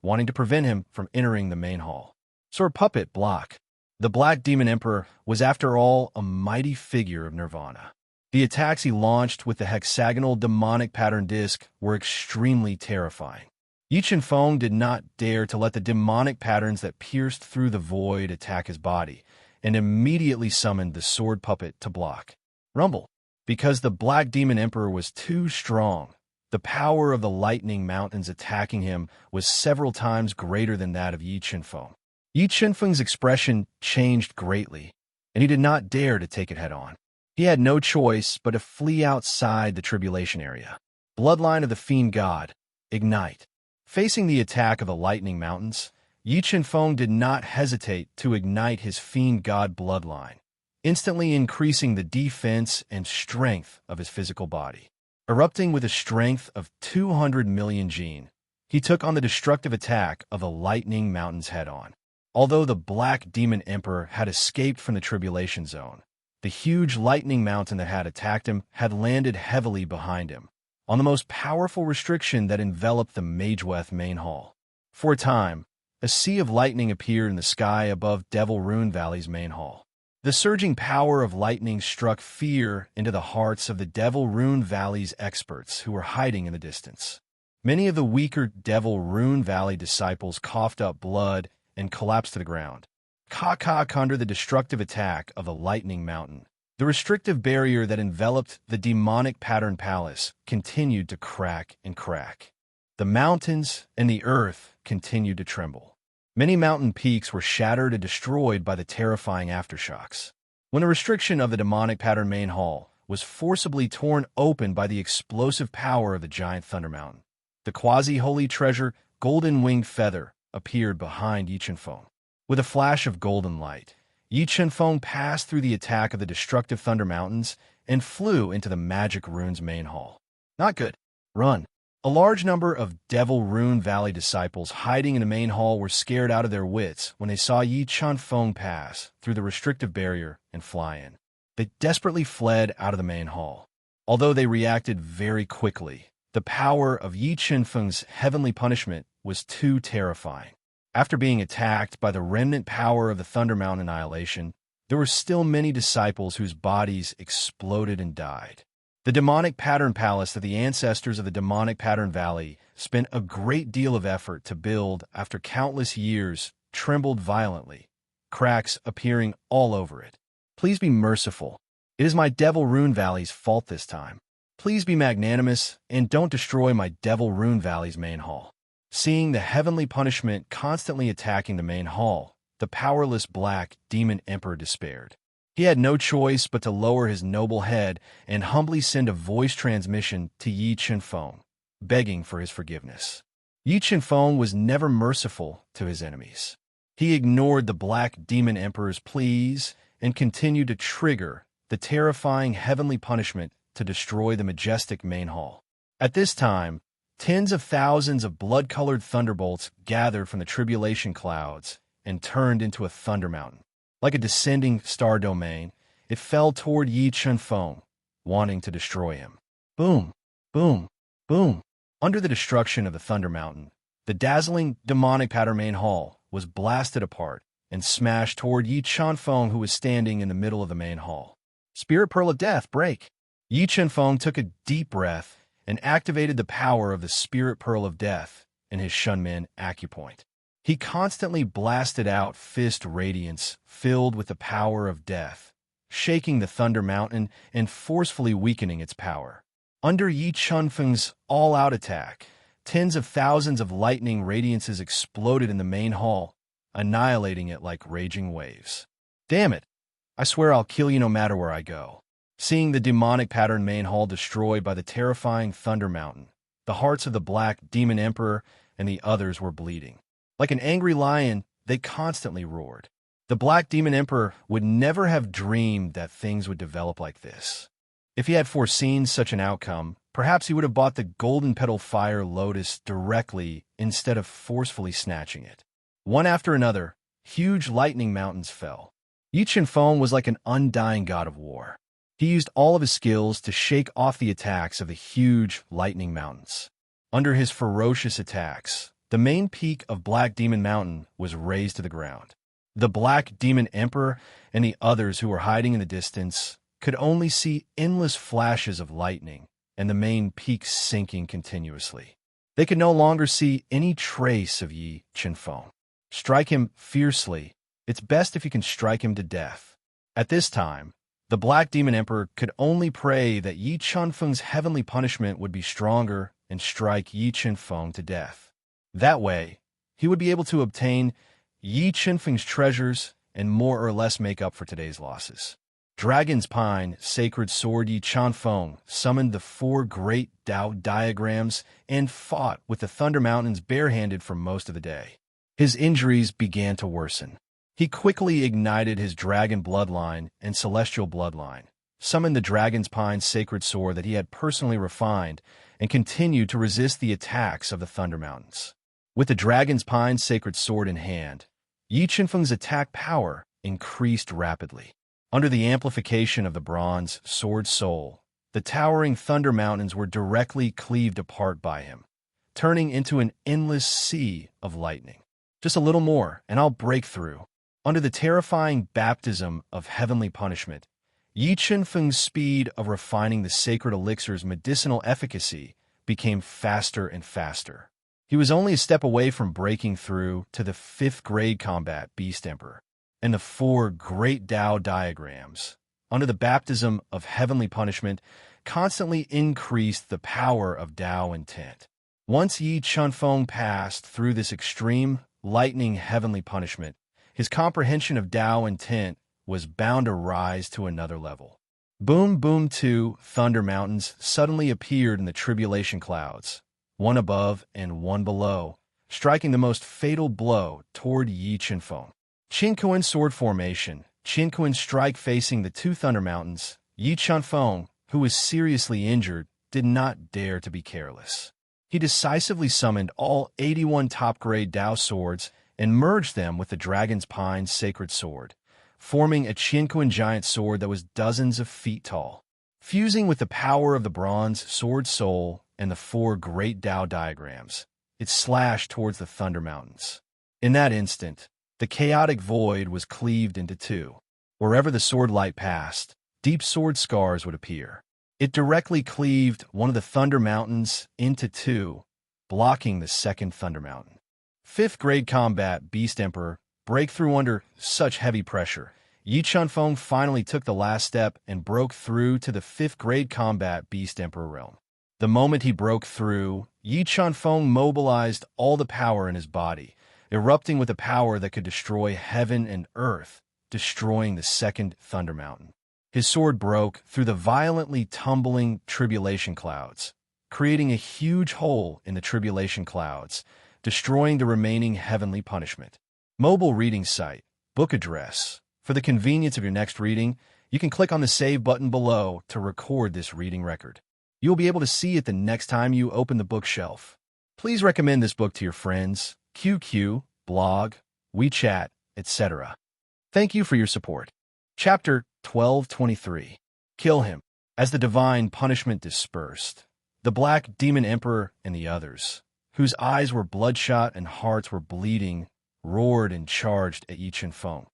Speaker 1: wanting to prevent him from entering the main hall. Sword Puppet Block. The Black Demon Emperor was, after all, a mighty figure of Nirvana. The attacks he launched with the hexagonal demonic pattern disc were extremely terrifying. Yi Qinfeng did not dare to let the demonic patterns that pierced through the void attack his body, and immediately summoned the Sword Puppet to block. Rumble. Because the Black Demon Emperor was too strong, the power of the lightning mountains attacking him was several times greater than that of Yi Qinfeng. Yi Qinfeng's expression changed greatly, and he did not dare to take it head-on. He had no choice but to flee outside the tribulation area. Bloodline of the Fiend God. Ignite. Facing the attack of the lightning mountains, Yi Qinfeng did not hesitate to ignite his Fiend God bloodline, instantly increasing the defense and strength of his physical body. Erupting with a strength of 200 million Jin, he took on the destructive attack of the lightning mountains head-on. Although the Black Demon Emperor had escaped from the tribulation zone, the huge lightning mountain that had attacked him had landed heavily behind him, on the most powerful restriction that enveloped the Mageweth main hall. For a time, a sea of lightning appeared in the sky above Devil Rune Valley's main hall. The surging power of lightning struck fear into the hearts of the Devil Rune Valley's experts who were hiding in the distance. Many of the weaker Devil Rune Valley disciples coughed up blood and collapsed to the ground. Under the destructive attack of the lightning mountain, the restrictive barrier that enveloped the demonic pattern palace continued to crack and crack. The mountains and the earth continued to tremble. Many mountain peaks were shattered and destroyed by the terrifying aftershocks. When the restriction of the demonic pattern main hall was forcibly torn open by the explosive power of the giant Thunder Mountain, the quasi-holy treasure Golden Winged Feather appeared behind Yi Qinfeng. With a flash of golden light, Yi Qinfeng passed through the attack of the destructive Thunder Mountains and flew into the Magic Rune's main hall. Not good. Run. A large number of Devil Rune Valley disciples hiding in the main hall were scared out of their wits when they saw Yi Qinfeng pass through the restrictive barrier and fly in. They desperately fled out of the main hall. Although they reacted very quickly, The power of Yi Qinfeng's heavenly punishment was too terrifying. After being attacked by the remnant power of the Thunder Mountain annihilation, there were still many disciples whose bodies exploded and died. The demonic pattern palace that the ancestors of the demonic pattern valley spent a great deal of effort to build after countless years trembled violently, cracks appearing all over it. Please be merciful. It is my Devil Rune Valley's fault this time. Please be magnanimous and don't destroy my Devil Rune Valley's main hall. Seeing the heavenly punishment constantly attacking the main hall, the powerless Black Demon Emperor despaired. He had no choice but to lower his noble head and humbly send a voice transmission to Yi Qinfeng, begging for his forgiveness. Yi Qinfeng was never merciful to his enemies. He ignored the Black Demon Emperor's pleas and continued to trigger the terrifying heavenly punishment to destroy the majestic main hall. At this time, tens of thousands of blood-colored thunderbolts gathered from the tribulation clouds and turned into a thunder mountain. Like a descending star domain, it fell toward Yi Qinfeng, wanting to destroy him. Boom, boom, boom. Under the destruction of the Thunder Mountain, the dazzling demonic pattern main hall was blasted apart and smashed toward Yi Qinfeng, who was standing in the middle of the main hall. Spirit Pearl of Death, break! Yi Qinfeng took a deep breath and activated the power of the Spirit Pearl of Death in his Shunmin acupoint. He constantly blasted out fist radiance filled with the power of death, shaking the Thunder Mountain and forcefully weakening its power. Under Yi Qinfeng's all-out attack, tens of thousands of lightning radiances exploded in the main hall, annihilating it like raging waves. Damn it! I swear I'll kill you no matter where I go. Seeing the demonic pattern main hall destroyed by the terrifying Thunder Mountain, the hearts of the Black Demon Emperor and the others were bleeding. Like an angry lion, they constantly roared. The Black Demon Emperor would never have dreamed that things would develop like this. If he had foreseen such an outcome, perhaps he would have bought the Golden Petal Fire Lotus directly instead of forcefully snatching it. One after another, huge lightning mountains fell. Yi Qinfeng was like an undying god of war. He used all of his skills to shake off the attacks of the huge lightning mountains. Under his ferocious attacks, the main peak of Black Demon Mountain was razed to the ground. The Black Demon Emperor and the others who were hiding in the distance could only see endless flashes of lightning and the main peak sinking continuously. They could no longer see any trace of Yi Qinfeng. Strike him fiercely. It's best if you can strike him to death. At this time, the Black Demon Emperor could only pray that Yi Qinfeng's heavenly punishment would be stronger and strike Yi Qinfeng to death. That way, he would be able to obtain Yi Qinfeng's treasures and more or less make up for today's losses. Dragon's Pine, Sacred Sword Yi Qinfeng summoned the 4 great Tao diagrams and fought with the Thunder Mountains barehanded for most of the day. His injuries began to worsen. He quickly ignited his dragon bloodline and celestial bloodline, summoned the Dragon's Pine Sacred Sword that he had personally refined, and continued to resist the attacks of the Thunder Mountains. With the Dragon's Pine Sacred Sword in hand, Yi Qinfeng's attack power increased rapidly. Under the amplification of the Bronze Sword Soul, the towering Thunder Mountains were directly cleaved apart by him, turning into an endless sea of lightning. Just a little more, and I'll break through. Under the terrifying baptism of heavenly punishment, Yi Qinfeng's speed of refining the sacred elixir's medicinal efficacy became faster and faster. He was only a step away from breaking through to the 5th grade combat Beast Emperor, and the 4 great Tao diagrams, under the baptism of heavenly punishment, constantly increased the power of Tao intent. Once Yi Qinfeng passed through this extreme, lightning heavenly punishment, his comprehension of Tao intent was bound to rise to another level. Boom, boom, 2 Thunder Mountains suddenly appeared in the tribulation clouds, one above and one below, striking the most fatal blow toward Yi Qinfeng. Qinkuan sword formation, Qinkuan strike facing the 2 Thunder Mountains. Yi Qinfeng, who was seriously injured, did not dare to be careless. He decisively summoned all 81 top-grade Tao swords and merged them with the Dragon's Pine Sacred Sword, forming a Qinkuan giant sword that was dozens of feet tall. Fusing with the power of the Bronze Sword Soul and the four great Tao diagrams. It slashed towards the Thunder Mountains. In that instant, the chaotic void was cleaved into two. Wherever the sword light passed, deep sword scars would appear. It directly cleaved one of the Thunder Mountains into two, blocking the second Thunder Mountain. Fifth grade combat Beast Emperor breakthrough under such heavy pressure. Yi Chunfeng finally took the last step and broke through to the fifth grade combat Beast Emperor realm. The moment he broke through, Yi Chunfeng mobilized all the power in his body, erupting with a power that could destroy heaven and earth, destroying the second Thunder Mountain. His sword broke through the violently tumbling tribulation clouds, creating a huge hole in the tribulation clouds, destroying the remaining heavenly punishment. Mobile reading site, book address. For the convenience of your next reading, you can click on the save button below to record this reading record. You will be able to see it the next time you open the bookshelf. Please recommend this book to your friends, QQ, blog, WeChat, etc. Thank you for your support. Chapter 1223. Kill him. As the divine punishment dispersed, the Black Demon Emperor and the others, whose eyes were bloodshot and hearts were bleeding, roared and charged at Yi Chunfeng,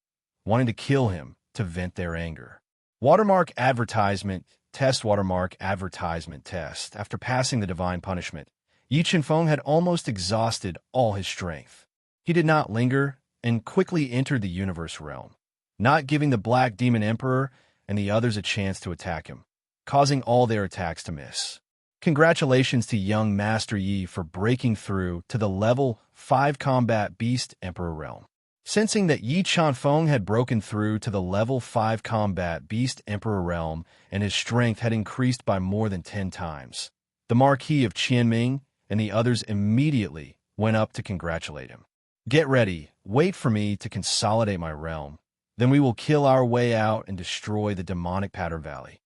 Speaker 1: wanting to kill him to vent their anger. Watermark advertisement, test watermark advertisement test. After passing the divine punishment, Yi Chunfeng had almost exhausted all his strength. He did not linger and quickly entered the universe realm, not giving the Black Demon Emperor and the others a chance to attack him, causing all their attacks to miss. Congratulations to young Master Yi for breaking through to the level 5 combat Beast Emperor realm. Sensing that Yi Chunfeng had broken through to the level 5 combat Beast Emperor realm and his strength had increased by more than 10 times, the Marquis of Qianming and the others immediately went up to congratulate him. Get ready, wait for me to consolidate my realm. Then we will kill our way out and destroy the demonic Pattern Valley.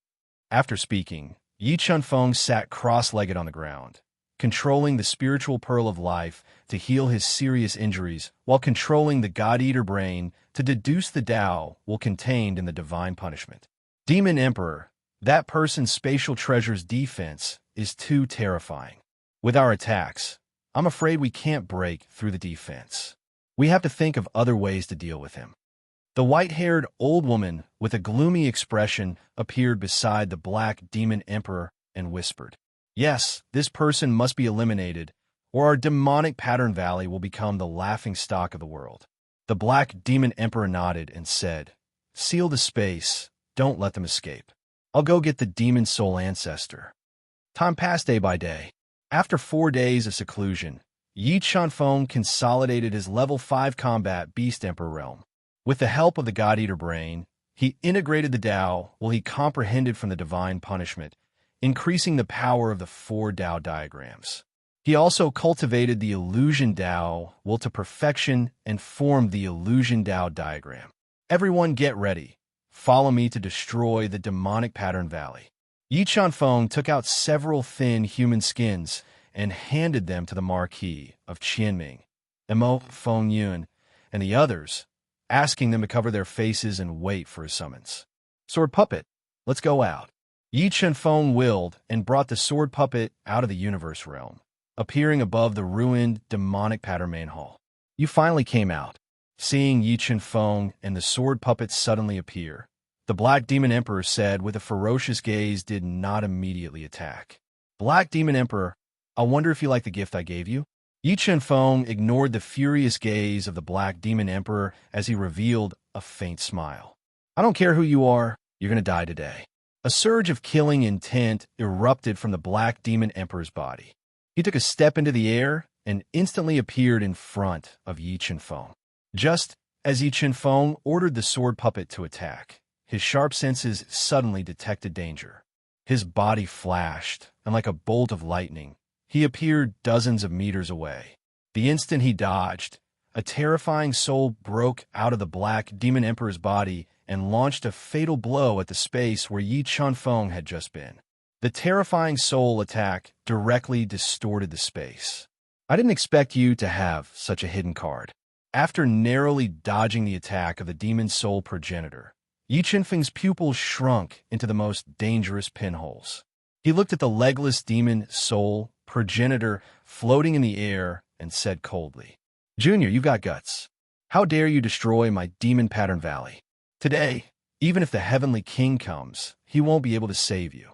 Speaker 1: After speaking, Yi Chunfeng sat cross-legged on the ground, controlling the spiritual pearl of life to heal his serious injuries, while controlling the God-Eater brain to deduce the Tao will contained in the divine punishment. Demon Emperor, that person's spatial treasure's defense is too terrifying. With our attacks, I'm afraid we can't break through the defense. We have to think of other ways to deal with him. The white-haired old woman with a gloomy expression appeared beside the Black Demon Emperor and whispered, "Yes, this person must be eliminated, or our demonic Pattern Valley will become the laughingstock of the world." The Black Demon Emperor nodded and said, "Seal the space, don't let them escape. I'll go get the Demon Soul Ancestor." Time passed day by day. After 4 days of seclusion, Yi Chunfeng consolidated his level 5 combat Beast Emperor realm. With the help of the God-Eater brain, he integrated the Tao while he comprehended from the divine punishment, increasing the power of the 4 Tao diagrams. He also cultivated the illusion Tao will to perfection and formed the illusion Tao diagram. Everyone get ready. Follow me to destroy the demonic Pattern Valley. Yi Chunfeng took out several thin human skins and handed them to the Marquis of Qianming, Mo Fengyun, and the others, asking them to cover their faces and wait for his summons. "Sword puppet, let's go out." Yi Chunfeng willed and brought the sword puppet out of the universe realm, appearing above the ruined demonic Pattern Main Hall. "You finally came out." Seeing Yi Chunfeng and the sword puppet suddenly appear, the Black Demon Emperor said with a ferocious gaze did not immediately attack. "Black Demon Emperor, I wonder if you like the gift I gave you?" Yi Chunfeng ignored the furious gaze of the Black Demon Emperor as he revealed a faint smile. "I don't care who you are, you're going to die today." A surge of killing intent erupted from the Black Demon Emperor's body. He took a step into the air and instantly appeared in front of Yi Chunfeng. Just as Yi Chunfeng ordered the sword puppet to attack, his sharp senses suddenly detected danger. His body flashed, and like a bolt of lightning, he appeared dozens of meters away. The instant he dodged, a terrifying soul broke out of the Black Demon Emperor's body and launched a fatal blow at the space where Yi Chunfeng had just been. The terrifying soul attack directly distorted the space. "I didn't expect you to have such a hidden card." After narrowly dodging the attack of the Demon Soul Progenitor, Yi Chunfeng's pupils shrunk into the most dangerous pinholes. He looked at the legless demon soul progenitor floating in the air and said coldly, "Junior, you've got guts. How dare you destroy my demon pattern valley? Today, even if the heavenly king comes, he won't be able to save you."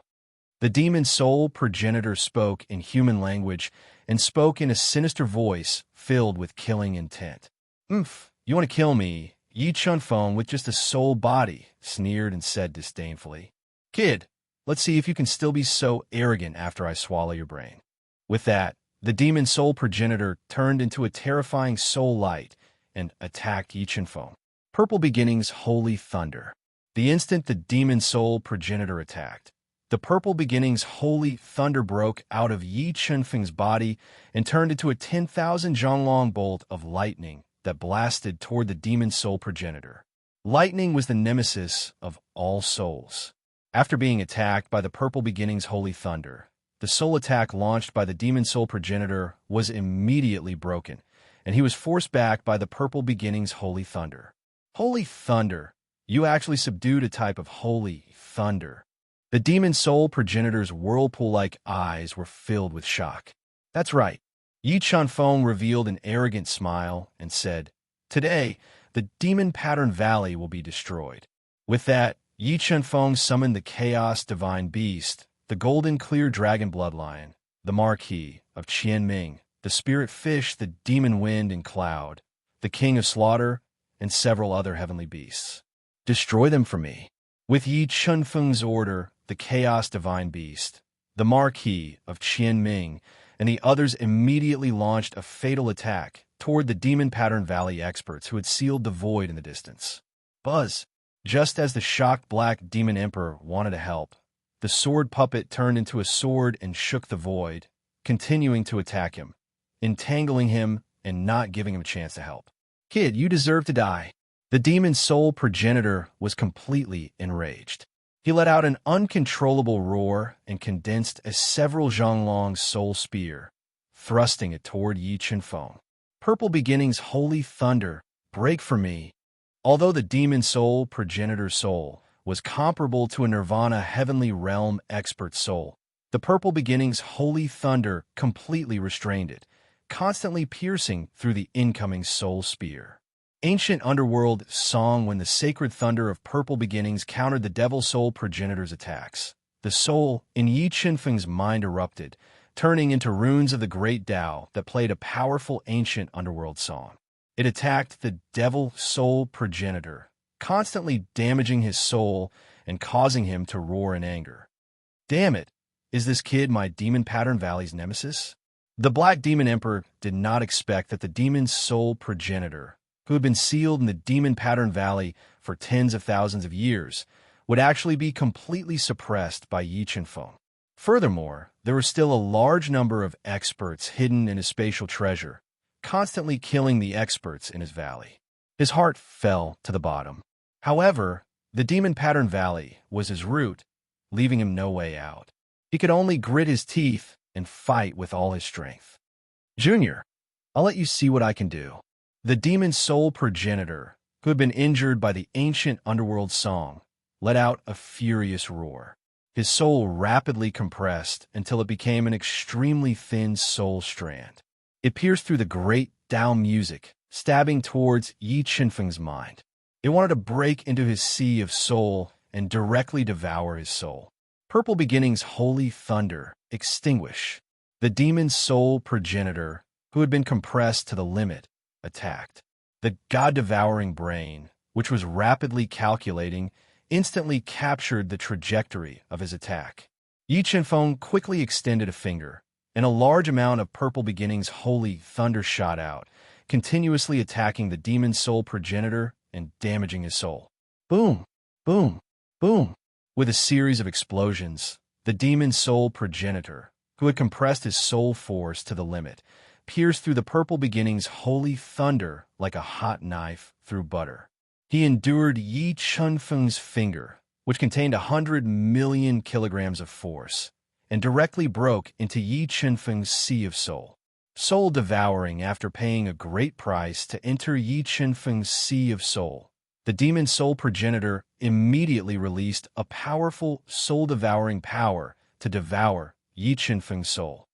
Speaker 1: The demon soul progenitor spoke in human language and spoke in a sinister voice filled with killing intent. You want to kill me, Yi Chun Feng, with just a soul body," sneered and said disdainfully. "Kid, let's see if you can still be so arrogant after I swallow your brain." With that, the demon soul progenitor turned into a terrifying soul light and attacked Yi Chun Feng. Purple Beginnings Holy Thunder. The instant the demon soul progenitor attacked, the Purple Beginnings Holy Thunder broke out of Yi Chun Feng's body and turned into a 10,000 zhonglong bolt of lightning that blasted toward the demon soul progenitor. Lightning was the nemesis of all souls. After being attacked by the Purple Beginnings Holy Thunder, the soul attack launched by the demon soul progenitor was immediately broken, and he was forced back by the Purple Beginnings Holy Thunder. Holy Thunder! You actually subdued a type of holy thunder. The demon soul progenitor's whirlpool-like eyes were filled with shock. That's right. Yi Chun Feng revealed an arrogant smile and said, "Today, the demon pattern valley will be destroyed." With that, Yi Chun Feng summoned the chaos divine beast, the golden clear dragon bloodlion, the marquis of Qianming, the spirit fish, the demon wind and cloud, the king of slaughter, and several other heavenly beasts. "Destroy them for me." With Yi Chun Feng's order, the chaos divine beast, the marquis of Qianming, and the others immediately launched a fatal attack toward the demon pattern valley experts who had sealed the void in the distance. Buzz! Just as the shocked black demon emperor wanted to help, the sword puppet turned into a sword and shook the void, continuing to attack him, entangling him and not giving him a chance to help. "Kid, you deserve to die." The demon soul progenitor was completely enraged. He let out an uncontrollable roar and condensed a several zhonglong soul spear, thrusting it toward Yi Chun Feng. Purple Beginnings Holy Thunder, break for me. Although the demon soul progenitor's soul was comparable to a nirvana heavenly realm expert soul, the Purple Beginnings Holy Thunder completely restrained it, constantly piercing through the incoming soul spear. Ancient underworld song when the sacred thunder of Purple Beginnings countered the devil soul progenitor's attacks. The soul in Yi Chun Feng's mind erupted, turning into runes of the great Tao that played a powerful ancient underworld song. It attacked the devil soul progenitor, constantly damaging his soul and causing him to roar in anger. "Damn it! Is this kid my demon pattern valley's nemesis?" The Black Demon Emperor did not expect that the demon soul progenitor, who had been sealed in the demon pattern valley for tens of thousands of years, would actually be completely suppressed by Yi Chun Feng. Furthermore, there were still a large number of experts hidden in his spatial treasure, constantly killing the experts in his valley. His heart fell to the bottom. However, the demon pattern valley was his root, leaving him no way out. He could only grit his teeth and fight with all his strength. "Junior, I'll let you see what I can do." The demon soul progenitor, who had been injured by the ancient underworld song, let out a furious roar. His soul rapidly compressed until it became an extremely thin soul strand. It pierced through the great Tao music, stabbing towards Yi Chun Feng's mind. It wanted to break into his sea of soul and directly devour his soul. Purple Beginnings Holy Thunder, extinguish. The demon soul progenitor, who had been compressed to the limit, attacked. The god-devouring brain, which was rapidly calculating, instantly captured the trajectory of his attack. Yi Chun Feng quickly extended a finger, and a large amount of Purple Beginnings Holy Thunder shot out, continuously attacking the demon soul progenitor and damaging his soul. Boom! Boom! Boom! With a series of explosions, the demon soul progenitor, who had compressed his soul force to the limit, pierced through the Purple Beginnings Holy Thunder like a hot knife through butter. He endured Yi Chun Feng's finger, which contained 100 million kilograms of force, and directly broke into Yi Chun Feng's sea of soul. Soul devouring after paying a great price to enter Yi Chun Feng's sea of soul, the demon soul progenitor immediately released a powerful soul-devouring power to devour Yi Qinfeng's soul.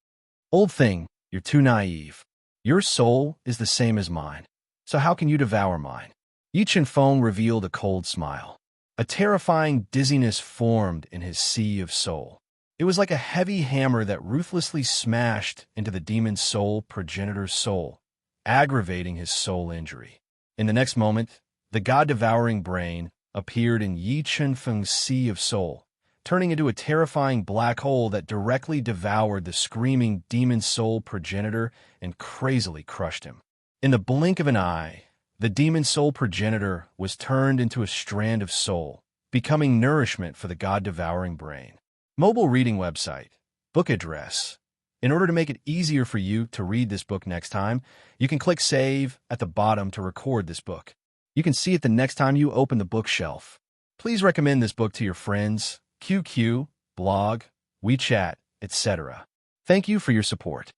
Speaker 1: Old thing, you're too naive. Your soul is the same as mine. So how can you devour mine? Yi Qinfeng revealed a cold smile. A terrifying dizziness formed in his sea of soul. It was like a heavy hammer that ruthlessly smashed into the demon soul progenitor's soul, aggravating his soul injury. In the next moment, the god-devouring brain appeared in Yi Qinfeng's sea of soul, turning into a terrifying black hole that directly devoured the screaming demon soul progenitor and crazily crushed him. In the blink of an eye, the demon soul progenitor was turned into a strand of soul, becoming nourishment for the god-devouring brain. Mobile reading website. Book address. In order to make it easier for you to read this book next time, you can click Save at the bottom to record this book. You can see it the next time you open the bookshelf. Please recommend this book to your friends, QQ, blog, WeChat, etc. Thank you for your support.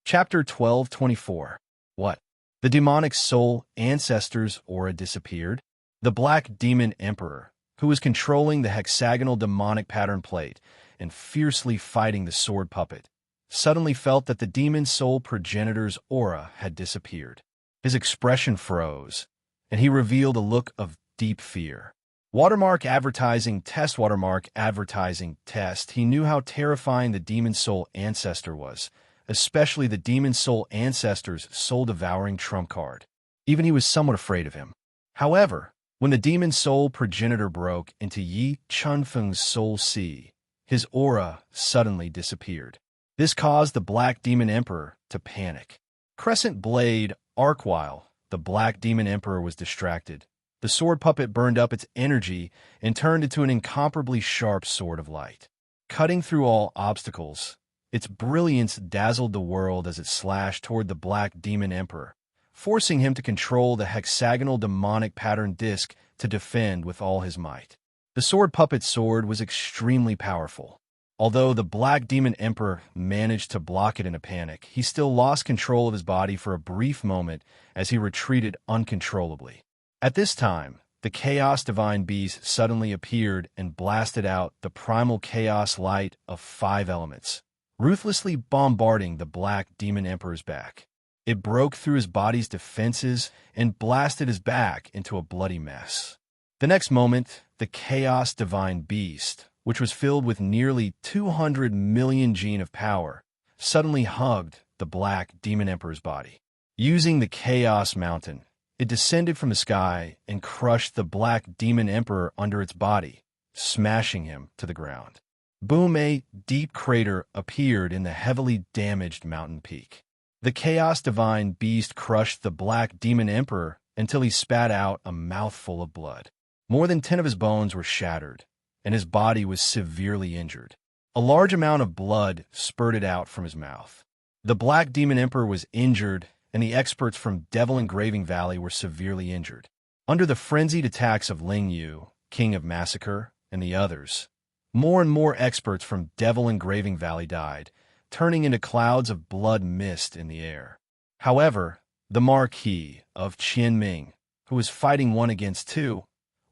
Speaker 1: Chapter 1224. What? The demonic soul ancestor's aura disappeared. The Black Demon Emperor, who was controlling the hexagonal demonic pattern plate and fiercely fighting the sword puppet, suddenly felt that the demon soul progenitor's aura had disappeared. His expression froze, and he revealed a look of deep fear. Watermark advertising test. Watermark advertising test. He knew how terrifying the demon soul ancestor was, especially the demon soul ancestor's soul-devouring trump card. Even he was somewhat afraid of him. However, when the demon soul progenitor broke into Yi Qinfeng's soul sea, his aura suddenly disappeared. This caused the Black Demon Emperor to panic. Crescent blade arc. While the Black Demon Emperor was distracted, the sword puppet burned up its energy and turned into an incomparably sharp sword of light. Cutting through all obstacles, its brilliance dazzled the world as it slashed toward the Black Demon Emperor, forcing him to control the hexagonal demonic pattern disc to defend with all his might. The sword puppet's sword was extremely powerful. Although the Black Demon Emperor managed to block it in a panic, he still lost control of his body for a brief moment as he retreated uncontrollably. At this time, the Chaos Divine Beast suddenly appeared and blasted out the primal chaos light of 5 elements, ruthlessly bombarding the Black Demon Emperor's back. It broke through his body's defenses and blasted his back into a bloody mess. The next moment, the Chaos Divine Beast, which was filled with nearly 200 million gene of power, suddenly hugged the Black Demon Emperor's body. Using the Chaos Mountain, it descended from the sky and crushed the Black Demon Emperor under its body, smashing him to the ground. Boom! A deep crater appeared in the heavily damaged mountain peak. The Chaos Divine Beast crushed the Black Demon Emperor until he spat out a mouthful of blood. More than 10 of his bones were shattered, and his body was severely injured. A large amount of blood spurted out from his mouth. The Black Demon Emperor was injured, and the experts from Devil Engraving Valley were severely injured. Under the frenzied attacks of Ling Yu, King of Massacre, and the others, more and more experts from Devil Engraving Valley died, turning into clouds of blood mist in the air. However, the Marquis of Qianming, who was fighting 1 against 2,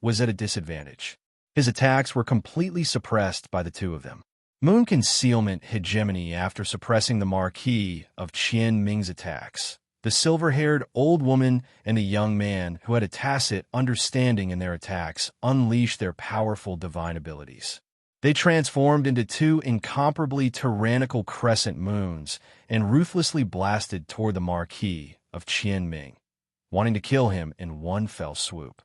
Speaker 1: was at a disadvantage. His attacks were completely suppressed by the 2 of them. Moon Concealment Hegemony. After suppressing the Marquis of Qianming's attacks, the silver-haired old woman and the young man who had a tacit understanding in their attacks unleashed their powerful divine abilities. They transformed into 2 incomparably tyrannical crescent moons and ruthlessly blasted toward the Marquis of Qianming, wanting to kill him in one fell swoop.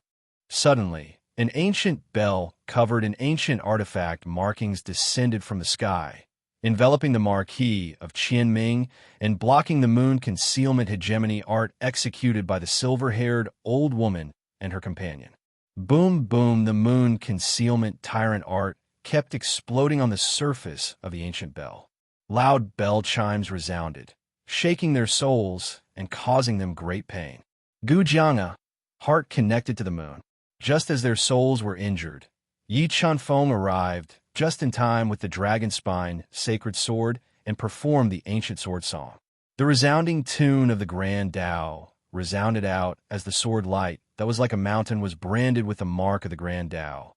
Speaker 1: Suddenly, an ancient bell covered in ancient artifact markings descended from the sky, enveloping the Marquis of Qianming and blocking the Moon Concealment Hegemony art executed by the silver-haired old woman and her companion. Boom, boom! The Moon Concealment Tyrant art kept exploding on the surface of the ancient bell. Loud bell chimes resounded, shaking their souls and causing them great pain. Gujianga, heart connected to the moon. Just as their souls were injured, Yi Qinfeng arrived just in time with the dragon spine sacred sword and performed the ancient sword song. The resounding tune of the Grand Tao resounded out as the sword light that was like a mountain was branded with the mark of the Grand Tao.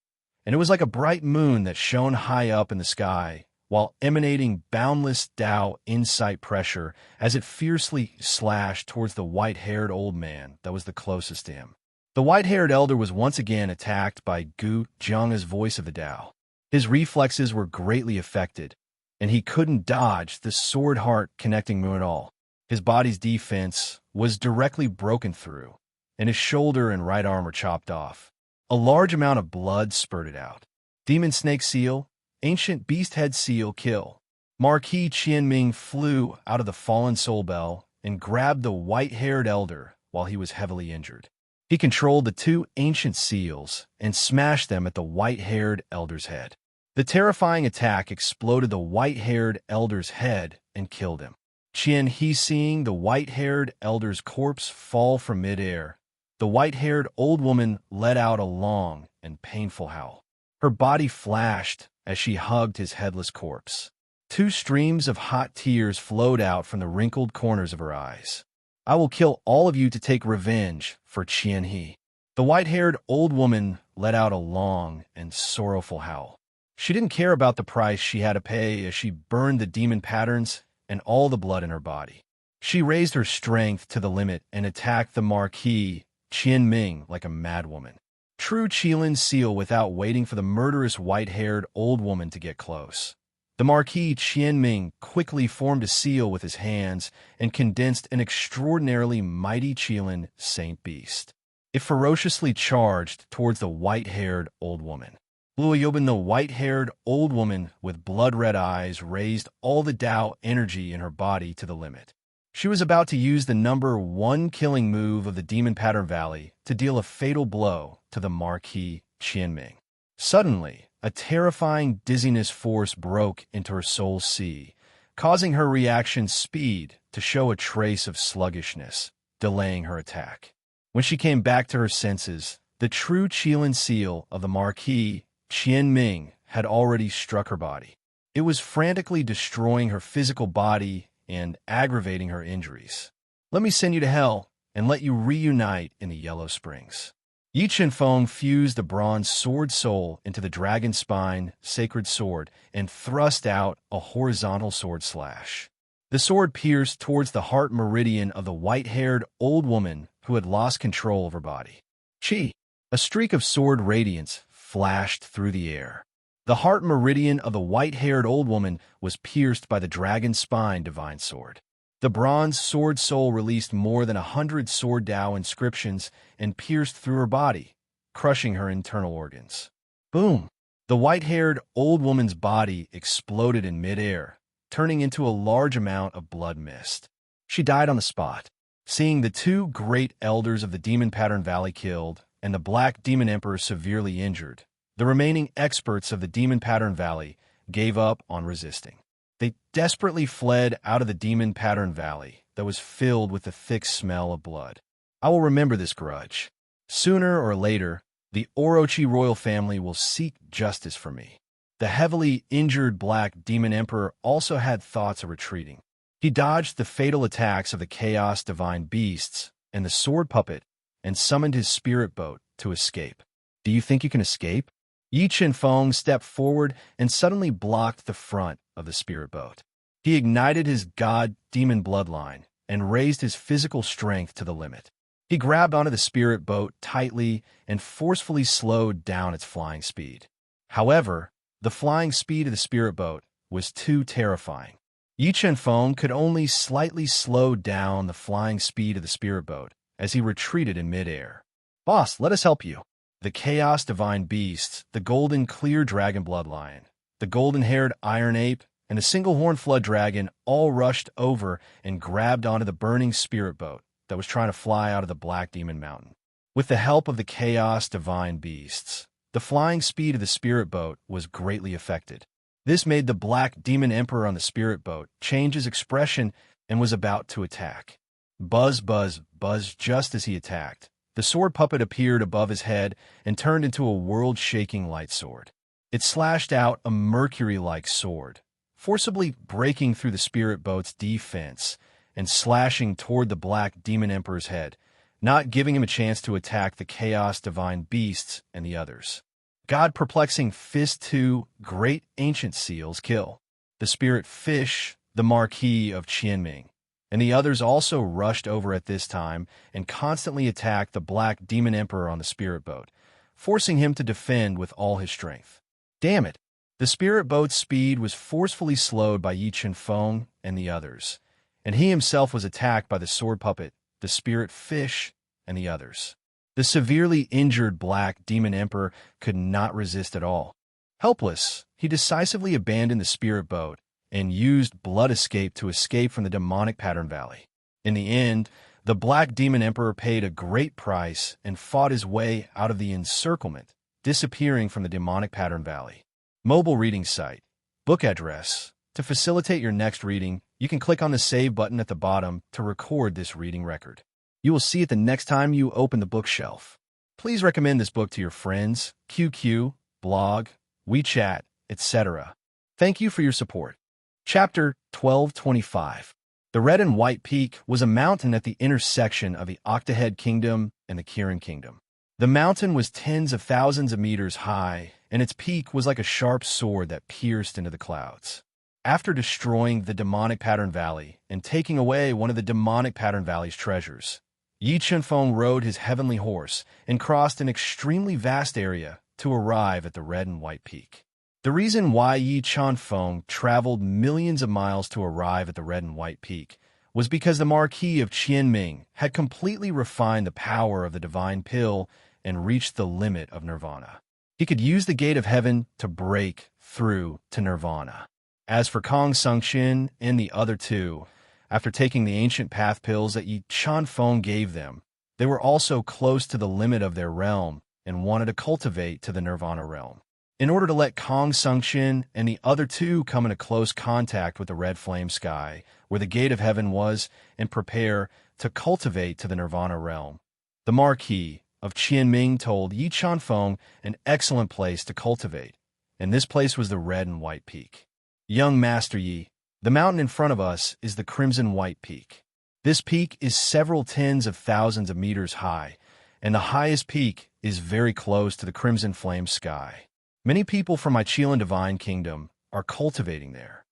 Speaker 1: And it was like a bright moon that shone high up in the sky, while emanating boundless Tao insight pressure as it fiercely slashed towards the white-haired old man that was the closest to him. The white-haired elder was once again attacked by Gu Zhang's voice of the Tao. His reflexes were greatly affected, and he couldn't dodge the sword heart connecting Mu at all. His body's defense was directly broken through, and his shoulder and right arm were chopped off. A large amount of blood spurted out. Demon Snake Seal, Ancient Beast Head Seal kill. Marquis Qianming flew out of the fallen soul bell and grabbed the white-haired elder while he was heavily injured. He controlled the two ancient seals and smashed them at the white-haired elder's head. The terrifying attack exploded the white-haired elder's head and killed him. Qian He, seeing the white-haired elder's corpse fall from midair, the white-haired old woman let out a long and painful howl. Her body flashed as she hugged his headless corpse. Two streams of hot tears flowed out from the wrinkled corners of her eyes. I will kill all of you to take revenge for Qian He. The white-haired old woman let out a long and sorrowful howl. She didn't care about the price she had to pay as she burned the demon patterns and all the blood in her body. She raised her strength to the limit and attacked the Marquis Qianming like a madwoman. True Qilin seal without waiting for the murderous white-haired old woman to get close. The Marquis Qianming quickly formed a seal with his hands and condensed an extraordinarily mighty Qilin saint beast. It ferociously charged towards the white-haired old woman. Luoyobin, the white-haired old woman with blood-red eyes, raised all the Tao energy in her body to the limit. She was about to use the number 1 killing move of the Demon Pattern Valley to deal a fatal blow to the Marquis Qianming. Suddenly, a terrifying dizziness force broke into her soul's sea, causing her reaction speed to show a trace of sluggishness, delaying her attack. When she came back to her senses, the true Qilin seal of the Marquis Qianming had already struck her body. It was frantically destroying her physical body and aggravating her injuries. Let me send you to hell and let you reunite in the Yellow Springs. Yi Chenfeng fused the bronze sword soul into the dragon spine sacred sword and thrust out a horizontal sword slash. The sword pierced towards the heart meridian of the white-haired old woman who had lost control of her body. Chi! A streak of sword radiance flashed through the air. The heart meridian of the white-haired old woman was pierced by the dragon spine divine sword. The bronze sword soul released more than 100 sword Tao inscriptions and pierced through her body, crushing her internal organs. Boom! The white-haired old woman's body exploded in midair, turning into a large amount of blood mist. She died on the spot. Seeing the two great elders of the Demon Pattern Valley killed and the Black Demon Emperor severely injured, the remaining experts of the Demon Pattern Valley gave up on resisting. They desperately fled out of the Demon Pattern Valley that was filled with the thick smell of blood. I will remember this grudge. Sooner or later, the Orochi royal family will seek justice for me. The heavily injured Black Demon Emperor also had thoughts of retreating. He dodged the fatal attacks of the Chaos Divine Beasts and the Sword Puppet and summoned his spirit boat to escape. Do you think you can escape? Yi Chenfeng stepped forward and suddenly blocked the front of the spirit boat. He ignited his god-demon bloodline and raised his physical strength to the limit. He grabbed onto the spirit boat tightly and forcefully slowed down its flying speed. However, the flying speed of the spirit boat was too terrifying. Yi Chenfeng could only slightly slow down the flying speed of the spirit boat as he retreated in midair. Boss, let us help you. The Chaos Divine Beasts, the Golden Clear Dragon Bloodlion, the golden-haired Iron Ape, and the single-horned Flood Dragon all rushed over and grabbed onto the burning spirit boat that was trying to fly out of the Black Demon Mountain. With the help of the Chaos Divine Beasts, the flying speed of the spirit boat was greatly affected. This made the Black Demon Emperor on the spirit boat change his expression and was about to attack. Buzz, buzz, buzz. Just as he attacked, the sword puppet appeared above his head and turned into a world-shaking light sword. It slashed out a mercury-like sword, forcibly breaking through the spirit boat's defense and slashing toward the Black Demon Emperor's head, not giving him a chance to attack the Chaos Divine Beasts and the others. God Perplexing Fist 2 Great Ancient Seals kill. the spirit fish, the Marquis of Qianming, and the others also rushed over at this time and constantly attacked the Black Demon Emperor on the spirit boat, forcing him to defend with all his strength. Damn it! The spirit boat's speed was forcefully slowed by Yi Chen-feng and the others, and he himself was attacked by the sword puppet, the spirit fish, and the others. The severely injured Black Demon Emperor could not resist at all. Helpless, he decisively abandoned the spirit boat and used Blood Escape to escape from the demonic Pattern Valley. In the end, the Black Demon Emperor paid a great price and fought his way out of the encirclement, disappearing from the demonic Pattern Valley. Mobile reading site. Book address. To facilitate your next reading, you can click on the Save button at the bottom to record this reading record. You will see it the next time you open the bookshelf. Please recommend this book to your friends, QQ, blog, WeChat, etc. Thank you for your support. Chapter 1225. The Red and White Peak was a mountain at the intersection of the Octahead Kingdom and the Kirin Kingdom. The mountain was tens of thousands of meters high, and its peak was like a sharp sword that pierced into the clouds. After destroying the demonic Pattern Valley and taking away one of the demonic Pattern Valley's treasures, Yi Chen-feng rode his heavenly horse and crossed an extremely vast area to arrive at the Red and White Peak. The reason why Yi Chen-feng traveled millions of miles to arrive at the Red and White Peak was because the Marquis of Qianming had completely refined the power of the divine pill and reached the limit of nirvana. He could use the gate of heaven to break through to nirvana. As for Kong Sungqian and the other two, after taking the ancient path pills that Yi Chen-feng gave them, they were also close to the limit of their realm and wanted to cultivate to the nirvana realm. In order to let Kong Sungqian and the other two come into close contact with the red flame sky, where the gate of heaven was, and prepare to cultivate to the nirvana realm, the Marquis of Qianming told Yi Chen-feng an excellent place to cultivate, and this place was the Red and White Peak. Young Master Yi, the mountain in front of us is the Crimson White Peak. This peak is several tens of thousands of meters high, and the highest peak is very close to the crimson flame sky. Many people from my Qilin Divine Kingdom are cultivating there.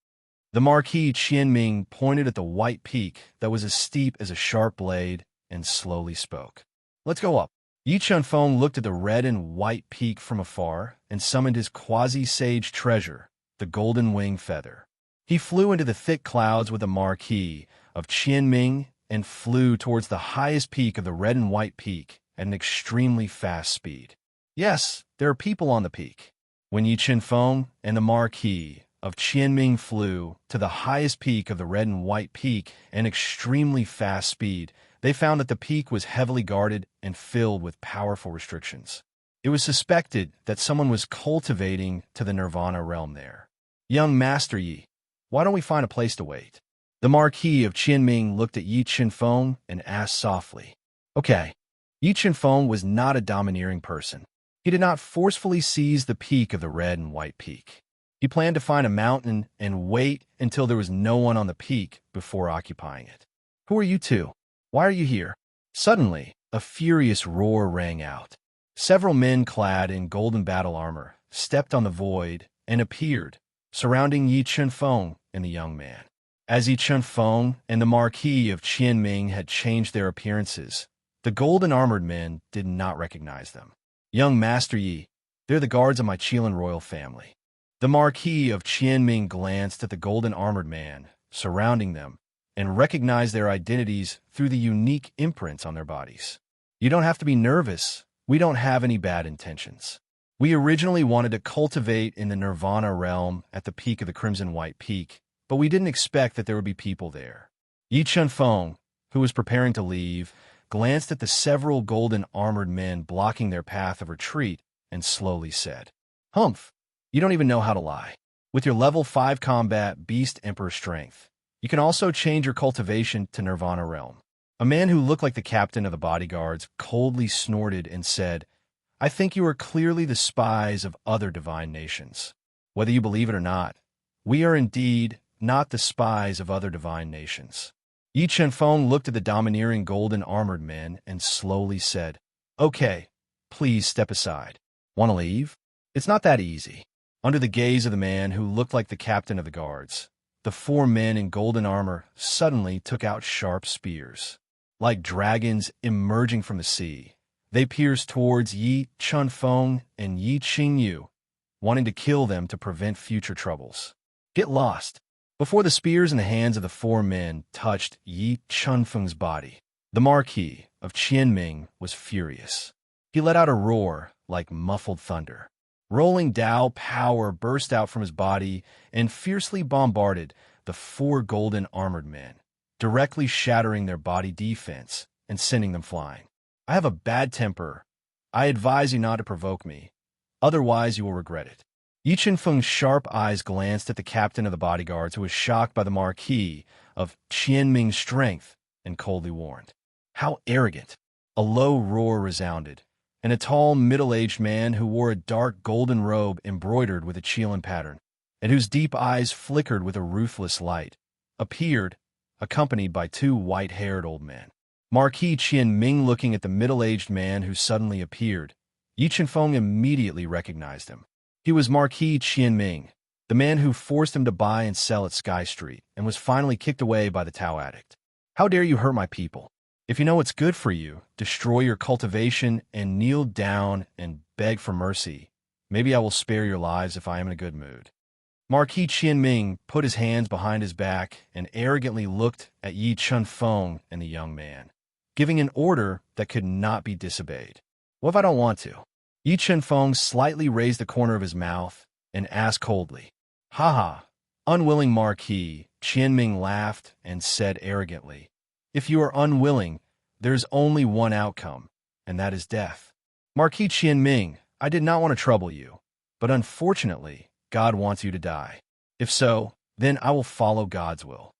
Speaker 1: The Marquis Qianming pointed at the white peak that was as steep as a sharp blade and slowly spoke. Let's go up. Yi Chen-feng looked at the red and white peak from afar and summoned his quasi-sage treasure, the golden wing feather. He flew into the thick clouds with the Marquis of Qianming and flew towards the highest peak of the Red and White Peak at an extremely fast speed. Yes, there are people on the peak. When Yi Chen-feng and the Marquis of Qianming flew to the highest peak of the Red and White Peak at an extremely fast speed, they found that the peak was heavily guarded and filled with powerful restrictions. It was suspected that someone was cultivating to the nirvana realm there. Young Master Yi, why don't we find a place to wait? The Marquis of Qianming looked at Yi Chen-feng and asked softly. Okay. Yi Chen-feng was not a domineering person. He did not forcefully seize the peak of the Red and White Peak. He planned to find a mountain and wait until there was no one on the peak before occupying it. Who are you two? Why are you here? Suddenly, a furious roar rang out. Several men clad in golden battle armor stepped on the void and appeared, surrounding Yi Chen-feng and the young man. As Yi Chen-feng and the Marquis of Qianming had changed their appearances, the golden-armored men did not recognize them. Young Master Yi, they're the guards of my Qilin royal family. The Marquis of Qianming glanced at the golden-armored man surrounding them and recognized their identities through the unique imprints on their bodies. You don't have to be nervous. We don't have any bad intentions. We originally wanted to cultivate in the nirvana realm at the peak of the Crimson White Peak, but we didn't expect that there would be people there. Yi Chen-feng, who was preparing to leave, glanced at the several golden-armored men blocking their path of retreat and slowly said, Humph, you don't even know how to lie. With your level 5 combat Beast Emperor strength, you can also change your cultivation to Nirvana realm. A man who looked like the captain of the bodyguards coldly snorted and said, I think you are clearly the spies of other divine nations. Whether you believe it or not, we are indeed not the spies of other divine nations. Yi Chen-feng looked at the domineering golden-armored men and slowly said, Okay, please step aside. Want to leave? It's not that easy. Under the gaze of the man who looked like the captain of the guards, the four men in golden armor suddenly took out sharp spears. Like dragons emerging from the sea, they pierced towards Yi Chunfeng and Yi Qingyu, wanting to kill them to prevent future troubles. Get lost! Before the spears in the hands of the four men touched Yi Chunfeng's body, the Marquis of Qianming was furious. He let out a roar like muffled thunder. Rolling Dao power burst out from his body and fiercely bombarded the four golden armored men, directly shattering their body defense and sending them flying. I have a bad temper. I advise you not to provoke me. Otherwise, you will regret it. Yi Qinfeng's sharp eyes glanced at the captain of the bodyguards, who was shocked by the Marquis of Qianming's strength and coldly warned. How arrogant! A low roar resounded, and a tall, middle-aged man who wore a dark golden robe embroidered with a Qilin pattern, and whose deep eyes flickered with a ruthless light, appeared, accompanied by two white-haired old men. Marquis Qianming, looking at the middle-aged man who suddenly appeared, Yi Qinfeng immediately recognized him. He was Marquis Qianming, the man who forced him to buy and sell at Sky Street and was finally kicked away by the Tao addict. How dare you hurt my people? If you know what's good for you, destroy your cultivation and kneel down and beg for mercy. Maybe I will spare your lives if I am in a good mood. Marquis Qianming put his hands behind his back and arrogantly looked at Yi Chunfeng and the young man, giving an order that could not be disobeyed. What if I don't want to? Yi Chunfeng slightly raised the corner of his mouth and asked coldly. Ha! Unwilling Marquis Qianming laughed and said arrogantly, if you are unwilling, there is only one outcome, and that is death. Marquis Qianming, I did not want to trouble you, but unfortunately, God wants you to die. If so, then I will follow God's will.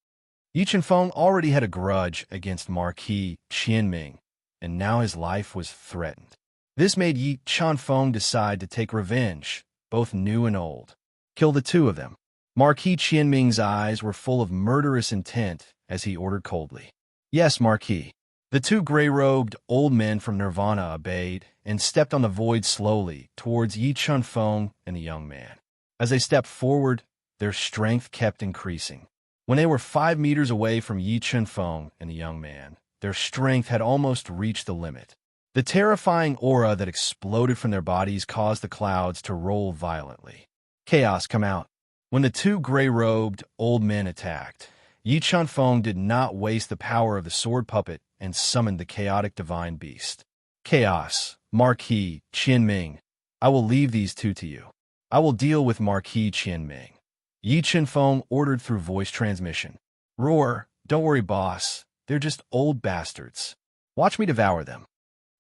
Speaker 1: Yi Chunfeng already had a grudge against Marquis Qianming, and now his life was threatened. This made Yi Chunfeng decide to take revenge, both new and old. Kill the two of them. Marquis Qianming's eyes were full of murderous intent as he ordered coldly. Yes, Marquis. The two gray-robed old men from Nirvana obeyed and stepped on the void slowly towards Yi Chunfeng and the young man. As they stepped forward, their strength kept increasing. When they were 5 meters away from Yi Chunfeng and the young man, their strength had almost reached the limit. The terrifying aura that exploded from their bodies caused the clouds to roll violently. Chaos, come out. When the two gray-robed old men attacked, Yi Chunfeng did not waste the power of the sword puppet and summoned the chaotic divine beast. Chaos, Marquis Qianming, I will leave these two to you. I will deal with Marquis Qianming. Yi Chunfeng ordered through voice transmission. Roar, don't worry, boss. They're just old bastards. Watch me devour them.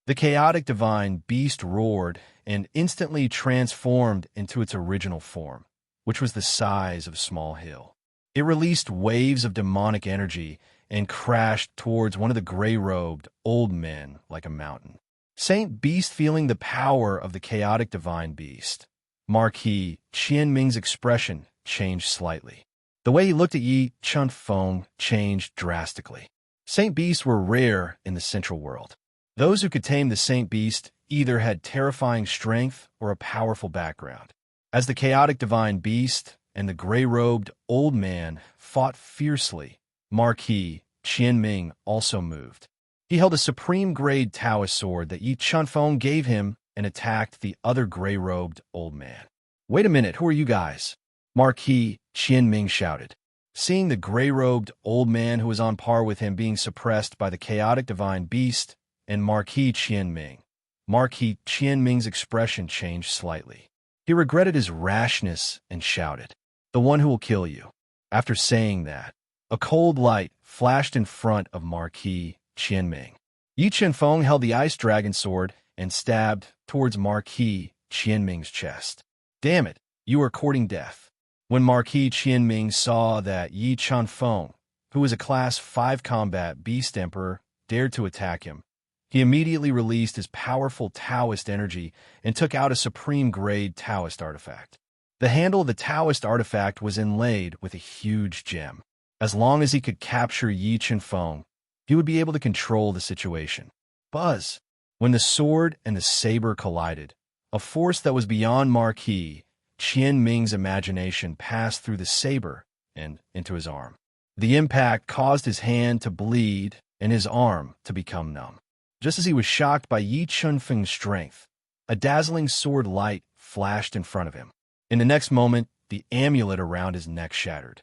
Speaker 1: The chaotic divine beast roared and instantly transformed into its original form, which was the size of a small hill. It released waves of demonic energy and crashed towards one of the gray-robed old men like a mountain. Saint Beast, feeling the power of the chaotic divine beast, Marquis Qianming's expression changed slightly. The way he looked at Yi Chunfeng changed drastically. Saint Beasts were rare in the Central World. Those who could tame the Saint Beast either had terrifying strength or a powerful background. As the chaotic divine beast and the gray-robed old man fought fiercely, Marquis Qianming also moved. He held a supreme-grade Taoist sword that Yi Chunfeng gave him and attacked the other gray-robed old man. Wait a minute, who are you guys? Marquis Qianming shouted. Seeing the gray-robed old man who was on par with him being suppressed by the chaotic divine beast and Marquis Qianming's expression changed slightly. He regretted his rashness and shouted, "The one who will kill you." After saying that, a cold light flashed in front of Marquis Qianming. Yi Chunfeng held the ice dragon sword and stabbed towards Marquis Qianming's chest. Damn it, you are courting death. When Marquis Qianming saw that Yi Chunfeng, who was a Class 5 combat beast emperor, dared to attack him, he immediately released his powerful Taoist energy and took out a supreme-grade Taoist artifact. The handle of the Taoist artifact was inlaid with a huge gem. As long as he could capture Yi Chunfeng, he would be able to control the situation. Buzz! When the sword and the saber collided, a force that was beyond Marquis Qian Ming's imagination passed through the saber and into his arm. The impact caused his hand to bleed and his arm to become numb. Just as he was shocked by Yi Chunfeng's strength, a dazzling sword light flashed in front of him. In the next moment, the amulet around his neck shattered.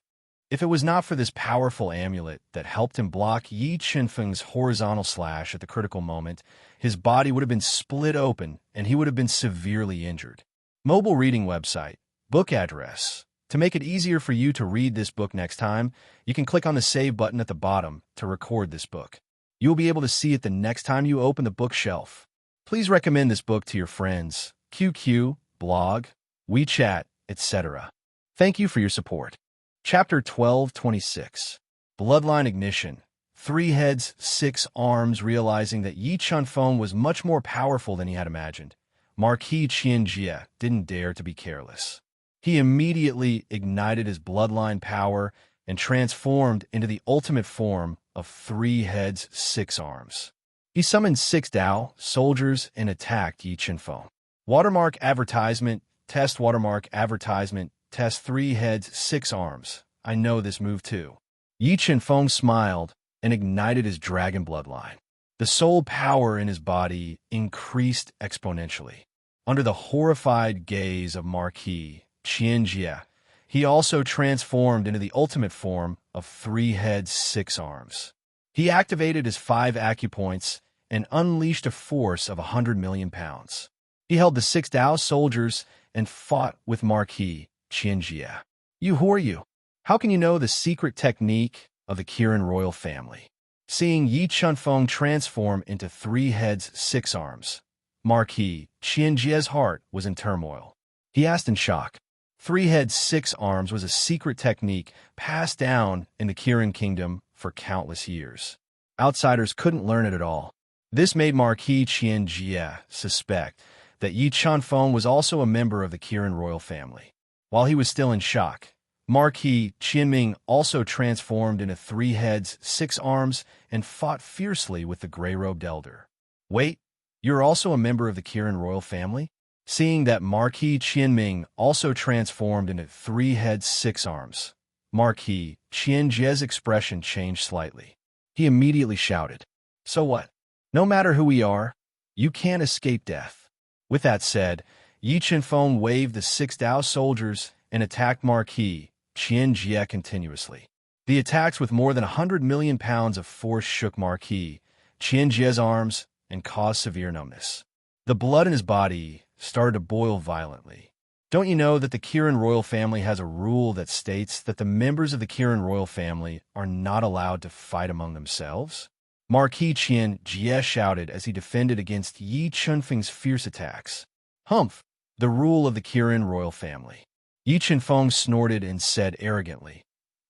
Speaker 1: If it was not for this powerful amulet that helped him block Yi Chunfeng's horizontal slash at the critical moment, his body would have been split open and he would have been severely injured. Mobile reading website, book address. To make it easier for you to read this book next time, you can click on the save button at the bottom to record this book. You will be able to see it the next time you open the bookshelf. Please recommend this book to your friends, QQ, blog, WeChat, etc. Thank you for your support. Chapter 1226. Bloodline Ignition. 3 heads, 6 arms. Realizing that Yi Chunfeng was much more powerful than he had imagined, Marquis Qianjie didn't dare to be careless. He immediately ignited his bloodline power and transformed into the ultimate form of 3 heads, 6 arms. He summoned 6 Dao soldiers and attacked Yi Chunfeng. Watermark advertisement, test watermark advertisement, test 3 heads, 6 arms. I know this move too. Yi Chunfeng smiled and ignited his dragon bloodline. The soul power in his body increased exponentially. Under the horrified gaze of Marquis Qianjie, he also transformed into the ultimate form of 3 heads, 6 arms. He activated his 5 acupoints and unleashed a force of 100 million pounds. He held the 6 Dao soldiers and fought with Marquis Qianjie. Who are you? How can you know the secret technique of the Kirin royal family? Seeing Yi Chunfeng transform into 3 heads, 6 arms, Marquis Qianjie's heart was in turmoil. He asked in shock. 3 heads, 6 arms was a secret technique passed down in the Kirin kingdom for countless years. Outsiders couldn't learn it at all. This made Marquis Qianjie suspect that Yi Chunfeng was also a member of the Kirin royal family. While he was still in shock, Marquis Qianming also transformed into 3 heads, 6 arms, and fought fiercely with the gray-robed elder. Wait, you're also a member of the Kirin royal family? Seeing that Marquis Qianming also transformed into 3 heads, 6 arms, Marquis Qianjie's expression changed slightly. He immediately shouted, "So what? No matter who we are, you can't escape death." With that said, Yi Chunfeng waved the 6 Dao soldiers and attacked Marquis Qianjie continuously. The attacks with more than 100 million pounds of force shook Marquis Qianjie's arms and caused severe numbness. The blood in his body started to boil violently. Don't you know that the Kirin royal family has a rule that states that the members of the Kirin royal family are not allowed to fight among themselves? Marquis Qianjie shouted as he defended against Yi Chunfeng's fierce attacks. Humph! The rule of the Kirin royal family. Yi Chunfeng snorted and said arrogantly,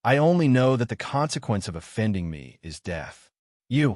Speaker 1: "I only know that the consequence of offending me is death." You!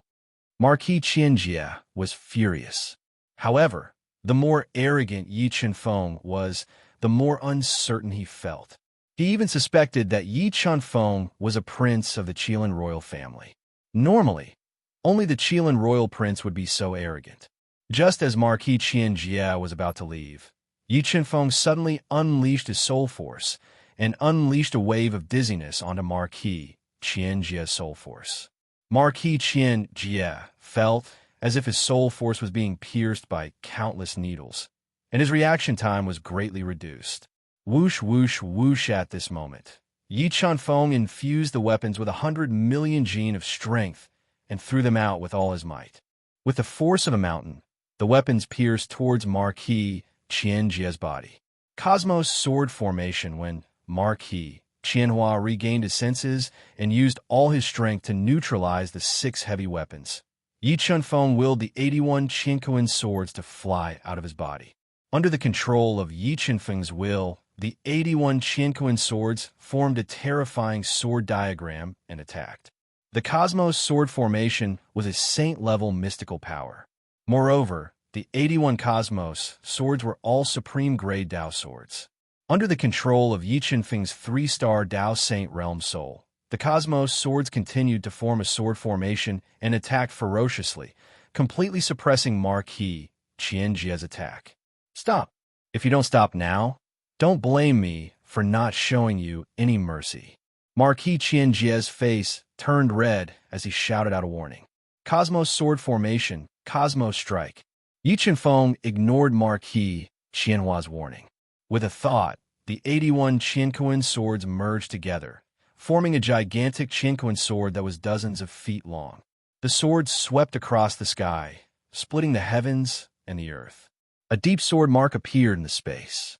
Speaker 1: Marquis Qianjie was furious. However, the more arrogant Yi Chunfeng was, the more uncertain he felt. He even suspected that Yi Chunfeng was a prince of the Qilin royal family. Normally, only the Qilin royal prince would be so arrogant. Just as Marquis Qianjie was about to leave, Yi Chunfeng suddenly unleashed his soul force and unleashed a wave of dizziness onto Marquis Qianjie's soul force. Marquis Qianjie felt as if his soul force was being pierced by countless needles, and his reaction time was greatly reduced. Whoosh, whoosh, whoosh at this moment. Yi Chunfeng infused the weapons with 100 million gene of strength and threw them out with all his might. With the force of a mountain, the weapons pierced towards Marquis Qianjie's body. Cosmos sword formation when Marquis Qianhua regained his senses and used all his strength to neutralize the 6 heavy weapons. Yi Chunfeng willed the 81 Qiankuan swords to fly out of his body. Under the control of Yi Chunfeng's will, the 81 Qiankuan swords formed a terrifying sword diagram and attacked. The Cosmos sword formation was a saint-level mystical power. Moreover, the 81 Cosmos swords were all supreme-grade Dao swords. Under the control of Yi Chunfeng's 3-star Dao Saint Realm Soul, the Cosmos swords continued to form a sword formation and attacked ferociously, completely suppressing Marquis Qianjie's attack. Stop! If you don't stop now, Don't blame me for not showing you any mercy. Marquis Qianjie's face turned red as he shouted out a warning. Cosmos Sword Formation, Cosmos Strike. Yi Qianfeng ignored Marquis Qianhua's warning. With a thought, the 81 Qianquan swords merged together, forming a gigantic Qianquan sword that was dozens of feet long. The swords swept across the sky, splitting the heavens and the earth. A deep sword mark appeared in the space.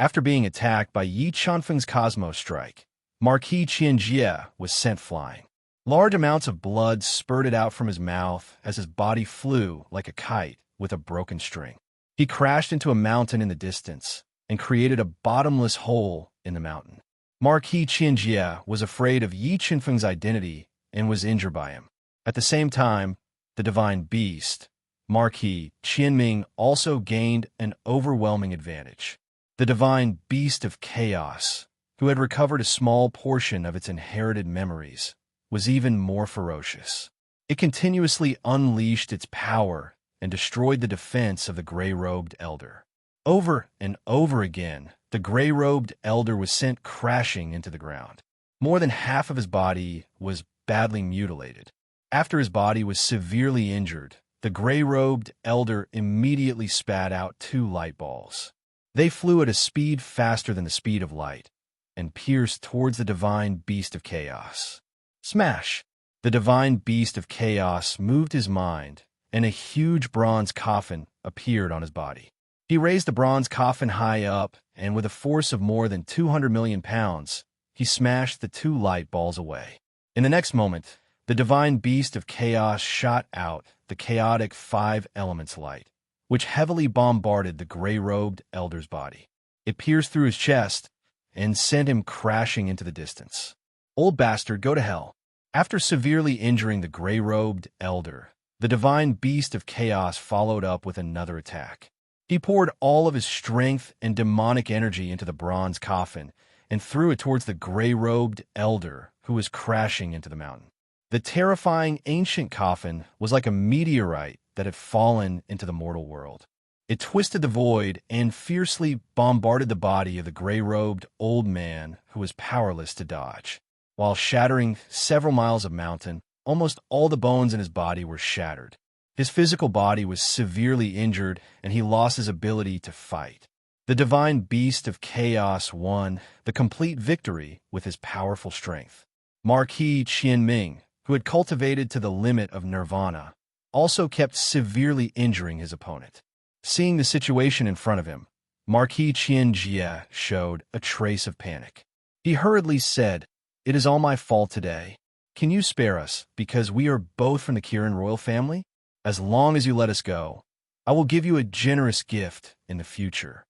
Speaker 1: After being attacked by Yi Qianfeng's Cosmos Strike, Marquis Qianjie was sent flying. Large amounts of blood spurted out from his mouth as his body flew like a kite with a broken string. He crashed into a mountain in the distance and created a bottomless hole in the mountain. Marquis Qianjie was afraid of Yi Qianfeng's identity and was injured by him. At the same time, the divine beast, Marquis Qianming, also gained an overwhelming advantage. The divine beast of chaos, who had recovered a small portion of its inherited memories, was even more ferocious. It continuously unleashed its power and destroyed the defense of the gray-robed elder. Over and over again, the gray-robed elder was sent crashing into the ground. More than half of his body was badly mutilated. After his body was severely injured, the gray-robed elder immediately spat out 2 light balls. They flew at a speed faster than the speed of light and pierced towards the divine beast of chaos. Smash! The divine beast of chaos moved his mind, and a huge bronze coffin appeared on his body. He raised the bronze coffin high up, and with a force of more than 200 million pounds, he smashed the 2 light balls away. In the next moment, the divine beast of chaos shot out the chaotic 5 elements light, which heavily bombarded the gray-robed elder's body. It pierced through his chest and sent him crashing into the distance. Old bastard, go to hell. After severely injuring the gray-robed elder, the divine beast of chaos followed up with another attack. He poured all of his strength and demonic energy into the bronze coffin and threw it towards the gray-robed elder, who was crashing into the mountain. The terrifying ancient coffin was like a meteorite that had fallen into the mortal world. It twisted the void and fiercely bombarded the body of the gray-robed old man who was powerless to dodge. While shattering several miles of mountain, almost all the bones in his body were shattered. His physical body was severely injured, and he lost his ability to fight. The divine beast of chaos won the complete victory with his powerful strength. Marquis Qianming, who had cultivated to the limit of nirvana, also kept severely injuring his opponent. Seeing the situation in front of him, Marquis Qianjie showed a trace of panic. He hurriedly said, "It is all my fault today. Can you spare us, because we are both from the Kirin royal family? As long as you let us go, I will give you a generous gift in the future."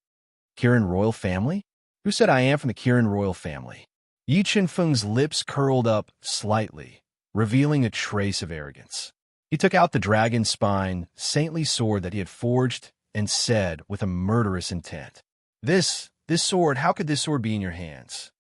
Speaker 1: Kirin royal family? Who said I am from the Kirin royal family? Yi Qianfeng's lips curled up slightly, revealing a trace of arrogance. He took out the dragon spine, saintly sword that he had forged and said with a murderous intent, This sword, how could this sword be in your hands?"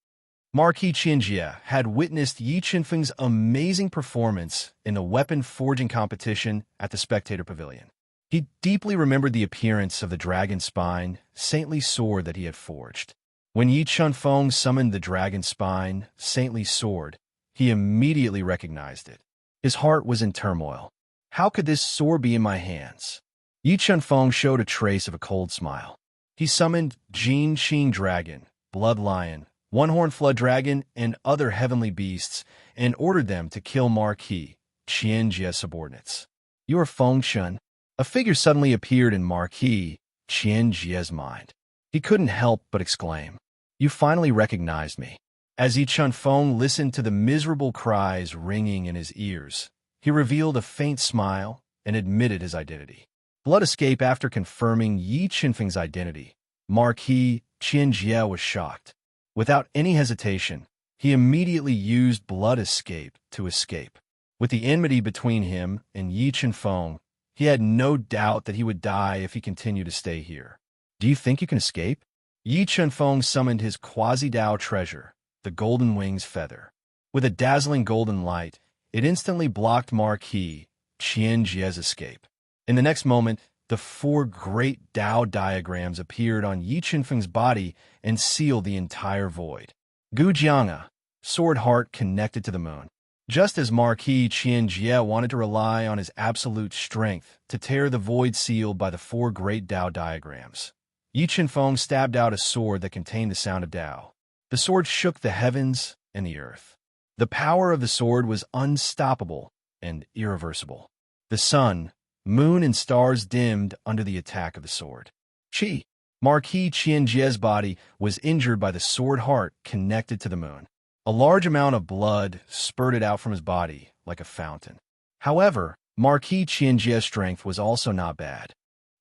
Speaker 1: Marquis Qianjie had witnessed Yi Qianfeng's amazing performance in the weapon forging competition at the Spectator Pavilion. He deeply remembered the appearance of the dragon spine, saintly sword that he had forged. When Yi Qianfeng summoned the dragon spine, saintly sword, he immediately recognized it. His heart was in turmoil. How could this sword be in my hands? Yi Qianfeng showed a trace of a cold smile. He summoned Jin Qing Dragon, Blood Lion, One-Horned Flood Dragon, and other heavenly beasts, and ordered them to kill Marquis Qianjie's subordinates. "You are Feng Shen." A figure suddenly appeared in Marquis Qianjie's mind. He couldn't help but exclaim, "You finally recognized me." As Yi Qianfeng listened to the miserable cries ringing in his ears, he revealed a faint smile and admitted his identity. Blood escape. After confirming Yi Qianfeng's identity, Marquis Qianjie was shocked. Without any hesitation, he immediately used blood escape to escape. With the enmity between him and Yi Qianfeng, he had no doubt that he would die if he continued to stay here. "Do you think you can escape?" Yi Qianfeng summoned his quasi-Dao treasure, the Golden Wings Feather. With a dazzling golden light, it instantly blocked Marquis Qianjie's escape. In the next moment, The four great Tao diagrams appeared on Yi Qinfeng's body and sealed the entire void. Gujianga, sword heart connected to the moon. Just as Marquis Qianjie wanted to rely on his absolute strength to tear the void sealed by the four great Tao diagrams, Yi Qinfeng stabbed out a sword that contained the sound of Tao. The sword shook the heavens and the earth. The power of the sword was unstoppable and irreversible. The sun, moon, and stars dimmed under the attack of the sword. Qi, Marquis Qianjie's body, was injured by the sword heart connected to the moon. A large amount of blood spurted out from his body like a fountain. However, Marquis Qianjie's strength was also not bad.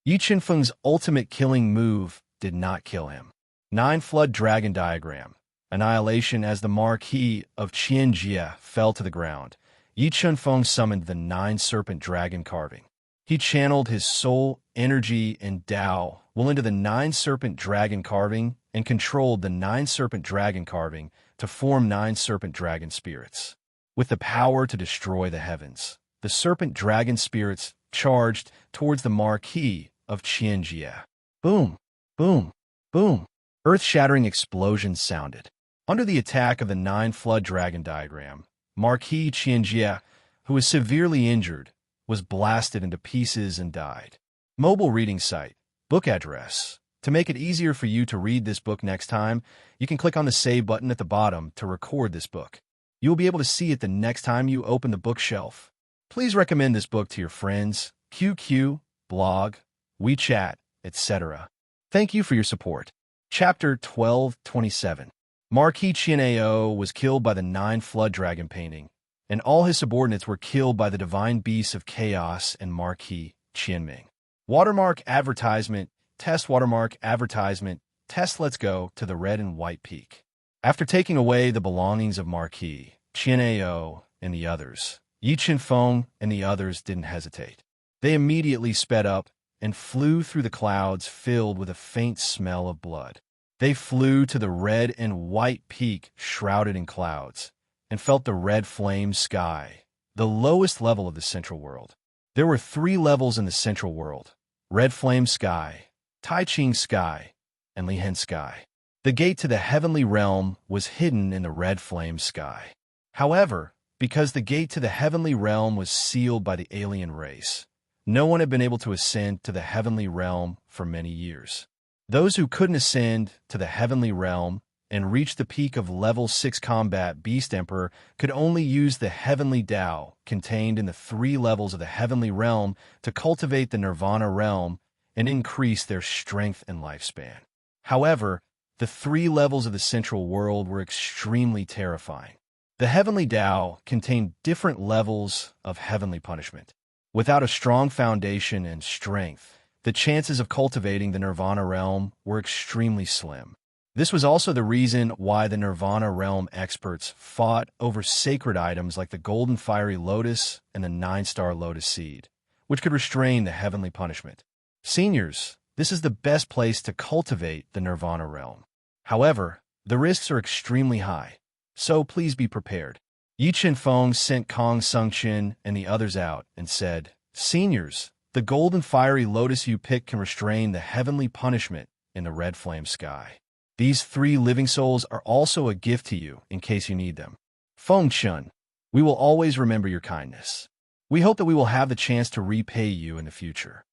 Speaker 1: Yi Qinfeng's ultimate killing move did not kill him. 9 Flood Dragon Diagram. Annihilation. As the Marquis of Qianjie fell to the ground, Yi Qinfeng summoned the 9 Serpent Dragon carving. He channeled his soul, energy, and Tao will into the 9 Serpent Dragon carving and controlled the 9 Serpent Dragon carving to form 9 Serpent Dragon spirits. With the power to destroy the heavens, the Serpent Dragon spirits charged towards the Marquis of Qianjie. Boom, boom, boom. Earth-shattering explosions sounded. Under the attack of the 9 Flood Dragon diagram, Marquis Qianjie, who was severely injured, was blasted into pieces and died. Mobile reading site. Book address. To make it easier for you to read this book next time, you can click on the Save button at the bottom to record this book. You will be able to see it the next time you open the bookshelf. Please recommend this book to your friends, QQ, blog, WeChat, etc. Thank you for your support. Chapter 1227. Marquis Qianao was killed by the 9 Flood Dragon painting, and all his subordinates were killed by the divine beasts of chaos and Marquis Qianming. Watermark advertisement. Test watermark advertisement. Test. Let's go to the red and white peak. After taking away the belongings of Marquis Qianao and the others, Yi Qinfeng and the others didn't hesitate. They immediately sped up and flew through the clouds filled with a faint smell of blood. They flew to the red and white peak shrouded in clouds and felt the red flame sky, the lowest level of the central world. There were 3 levels in the central world: red flame sky, Taiqing sky, and Lihen sky. The gate to the heavenly realm was hidden in the red flame sky. However, because the gate to the heavenly realm was sealed by the alien race, no one had been able to ascend to the heavenly realm for many years. Those who couldn't ascend to the heavenly realm and reach the peak of level 6 combat Beast Emperor could only use the heavenly Tao contained in the 3 levels of the heavenly realm to cultivate the Nirvana realm and increase their strength and lifespan. However, the 3 levels of the central world were extremely terrifying. The heavenly Tao contained different levels of heavenly punishment. Without a strong foundation and strength, the chances of cultivating the Nirvana realm were extremely slim. This was also the reason why the Nirvana realm experts fought over sacred items like the golden fiery lotus and the 9-star lotus seed, which could restrain the heavenly punishment. Seniors, this is the best place to cultivate the Nirvana realm. However, the risks are extremely high, so please be prepared. Yi Qinfeng sent Kong Sungqin and the others out and said, "Seniors, the golden fiery lotus you pick can restrain the heavenly punishment in the red flame sky. These 3 living souls are also a gift to you in case you need them. Feng Chun, we will always remember your kindness. We hope that we will have the chance to repay you in the future."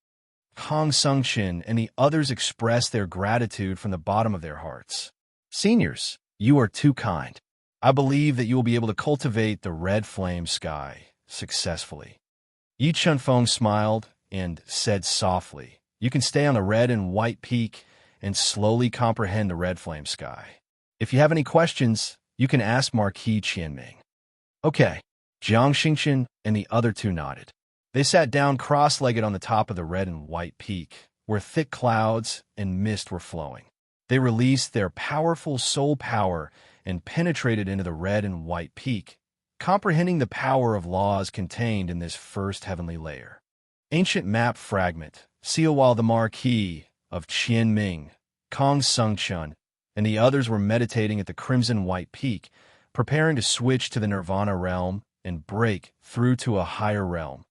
Speaker 1: Kong Sungqin and the others expressed their gratitude from the bottom of their hearts. "Seniors, you are too kind. I believe that you will be able to cultivate the red flame sky successfully." Yi Qinfeng smiled and said softly, "You can stay on the red and white peak and slowly comprehend the red flame sky. If you have any questions, you can ask Marquis Qianming." "Okay." Jiang Xingqian and the other 2 nodded. They sat down cross-legged on the top of the red and white peak, where thick clouds and mist were flowing. They released their powerful soul power and penetrated into the red and white peak, comprehending the power of laws contained in this first heavenly layer. Ancient map fragment. See while the Marquis of Qianming, Kong Sungqin, and the others were meditating at the crimson white peak, preparing to switch to the Nirvana realm and break through to a higher realm.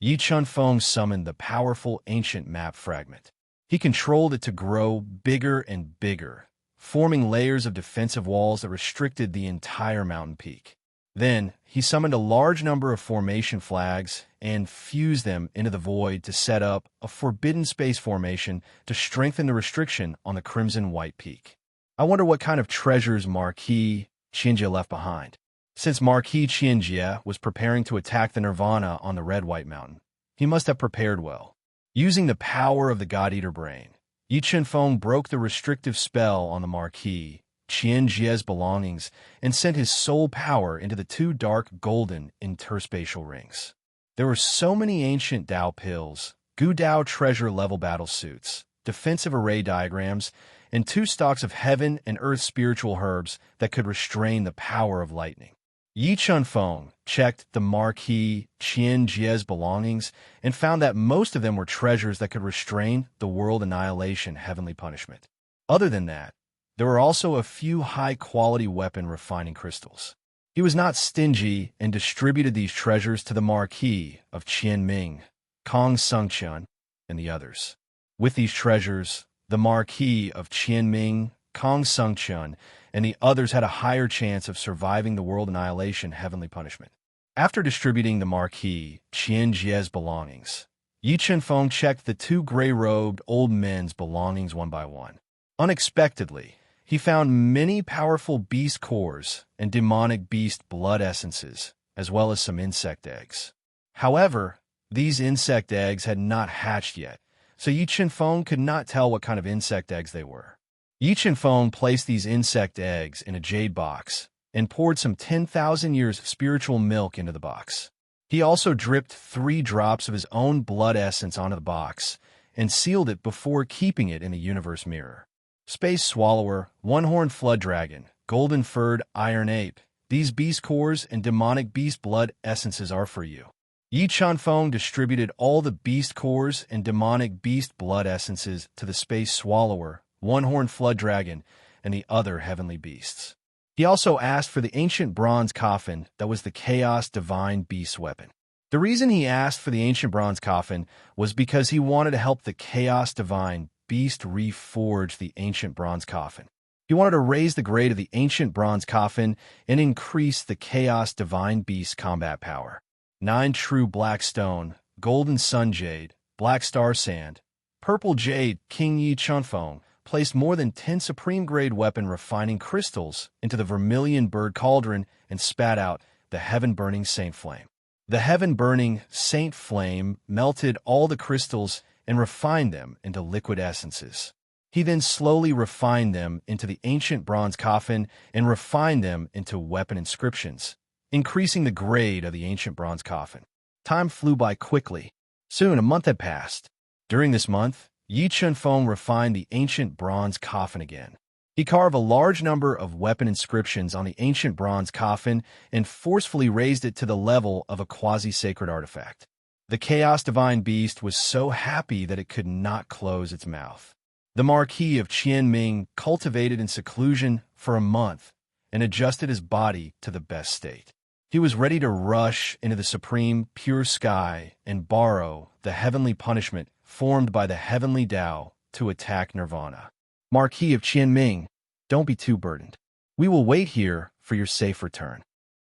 Speaker 1: Yi Chunfeng summoned the powerful ancient map fragment. He controlled it to grow bigger and bigger, forming layers of defensive walls that restricted the entire mountain peak. Then, he summoned a large number of formation flags and fused them into the void to set up a forbidden space formation to strengthen the restriction on the crimson-white peak. I wonder what kind of treasures Marquis Qianjie left behind. Since Marquis Qianjie was preparing to attack the Nirvana on the red-white mountain, he must have prepared well. Using the power of the God-Eater brain, Yi Chunfeng broke the restrictive spell on the Marquis Qianjie's belongings and sent his soul power into the two dark golden interspatial rings. There were so many ancient Dao pills, Gu Dao treasure level battle suits, defensive array diagrams, and 2 stalks of heaven and earth spiritual herbs that could restrain the power of lightning. Yi Chunfeng checked the Marquis Qianjie's belongings and found that most of them were treasures that could restrain the world annihilation heavenly punishment. Other than that, there were also a few high-quality weapon refining crystals. He was not stingy and distributed these treasures to the Marquis of Qianming, Kong Sungchun, and the others. With these treasures, the Marquis of Qianming, Kong Sungchun, and the others had a higher chance of surviving the world annihilation heavenly punishment. After distributing the Marquis Qianjie's belongings, Yi Chunfeng checked the 2 gray-robed old men's belongings one by one. Unexpectedly, he found many powerful beast cores and demonic beast blood essences, as well as some insect eggs. However, these insect eggs had not hatched yet, so Yi Chunfeng could not tell what kind of insect eggs they were. Yi Chunfeng placed these insect eggs in a jade box and poured some 10,000 years of spiritual milk into the box. He also dripped 3 drops of his own blood essence onto the box and sealed it before keeping it in the universe mirror. Space Swallower, One-Horned Flood Dragon, Golden-Furred Iron Ape, these beast cores and demonic beast blood essences are for you. Yi Chunfeng distributed all the beast cores and demonic beast blood essences to the Space Swallower, One-Horned Flood Dragon, and the other heavenly beasts. He also asked for the ancient bronze coffin that was the Chaos Divine Beast weapon. The reason he asked for the ancient bronze coffin was because he wanted to help the Chaos Divine Beast reforge the ancient bronze coffin. He wanted to raise the grade of the ancient bronze coffin and increase the Chaos Divine Beast combat power. 9 true black stone, golden sun jade, black star sand, purple jade. King Yi Chunfeng placed more than 10 supreme grade weapon refining crystals into the vermilion bird cauldron and spat out the heaven-burning saint flame. The heaven-burning saint flame melted all the crystals and refined them into liquid essences. He then slowly refined them into the ancient bronze coffin and refined them into weapon inscriptions, increasing the grade of the ancient bronze coffin. Time flew by quickly. Soon a month had passed. During this month, Yi Chunfeng refined the ancient bronze coffin again. He carved a large number of weapon inscriptions on the ancient bronze coffin and forcefully raised it to the level of a quasi-sacred artifact. The Chaos Divine Beast was so happy that it could not close its mouth. The Marquis of Qianming cultivated in seclusion for a month and adjusted his body to the best state. He was ready to rush into the supreme pure sky and borrow the heavenly punishment formed by the heavenly Tao to attack Nirvana. Marquis of Qianming, don't be too burdened. We will wait here for your safe return.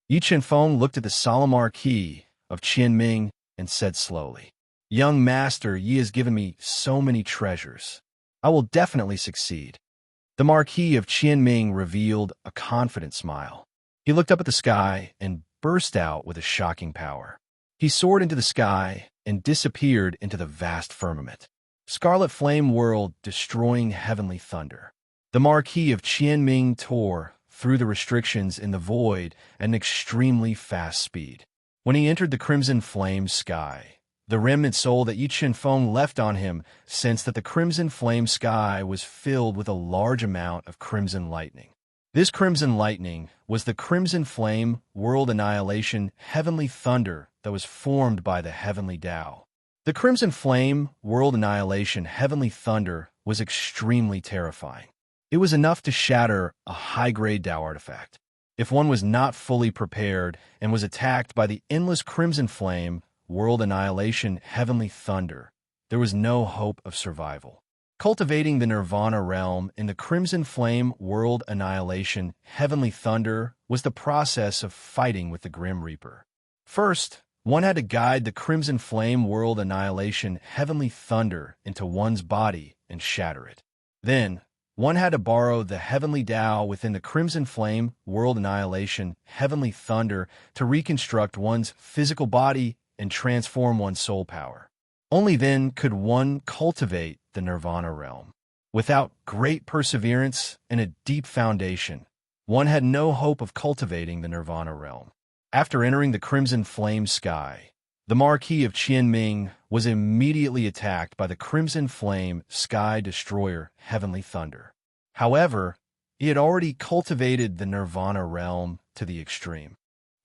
Speaker 1: Yi Chunfeng looked at the solemn Marquis of Qianming and said slowly, Young master, Yi has given me so many treasures. I will definitely succeed. The Marquis of Qianming revealed a confident smile. He looked up at the sky and burst out with a shocking power. He soared into the sky and disappeared into the vast firmament. Scarlet flame whirled, destroying heavenly thunder. The Marquis of Qianming tore through the restrictions in the void at an extremely fast speed. When he entered the crimson flame sky, the remnant soul that Yi Chunfeng left on him sensed that the crimson flame sky was filled with a large amount of crimson lightning. This crimson lightning was the crimson flame world annihilation heavenly thunder that was formed by the heavenly Tao. The crimson flame world annihilation heavenly thunder was extremely terrifying. It was enough to shatter a high-grade Tao artifact. If one was not fully prepared and was attacked by the endless crimson flame world annihilation, heavenly thunder, there was no hope of survival. Cultivating the nirvana realm in the crimson flame world annihilation, heavenly thunder, was the process of fighting with the Grim Reaper. First, one had to guide the crimson flame world annihilation, heavenly thunder, into one's body and shatter it. Then, one had to borrow the heavenly Tao within the crimson flame world annihilation, heavenly thunder, to reconstruct one's physical body and transform one's soul power. Only then could one cultivate the nirvana realm. Without great perseverance and a deep foundation, one had no hope of cultivating the nirvana realm. After entering the crimson flame sky, the Marquis of Qianming was immediately attacked by the crimson flame sky destroyer, heavenly thunder. However, he had already cultivated the nirvana realm to the extreme.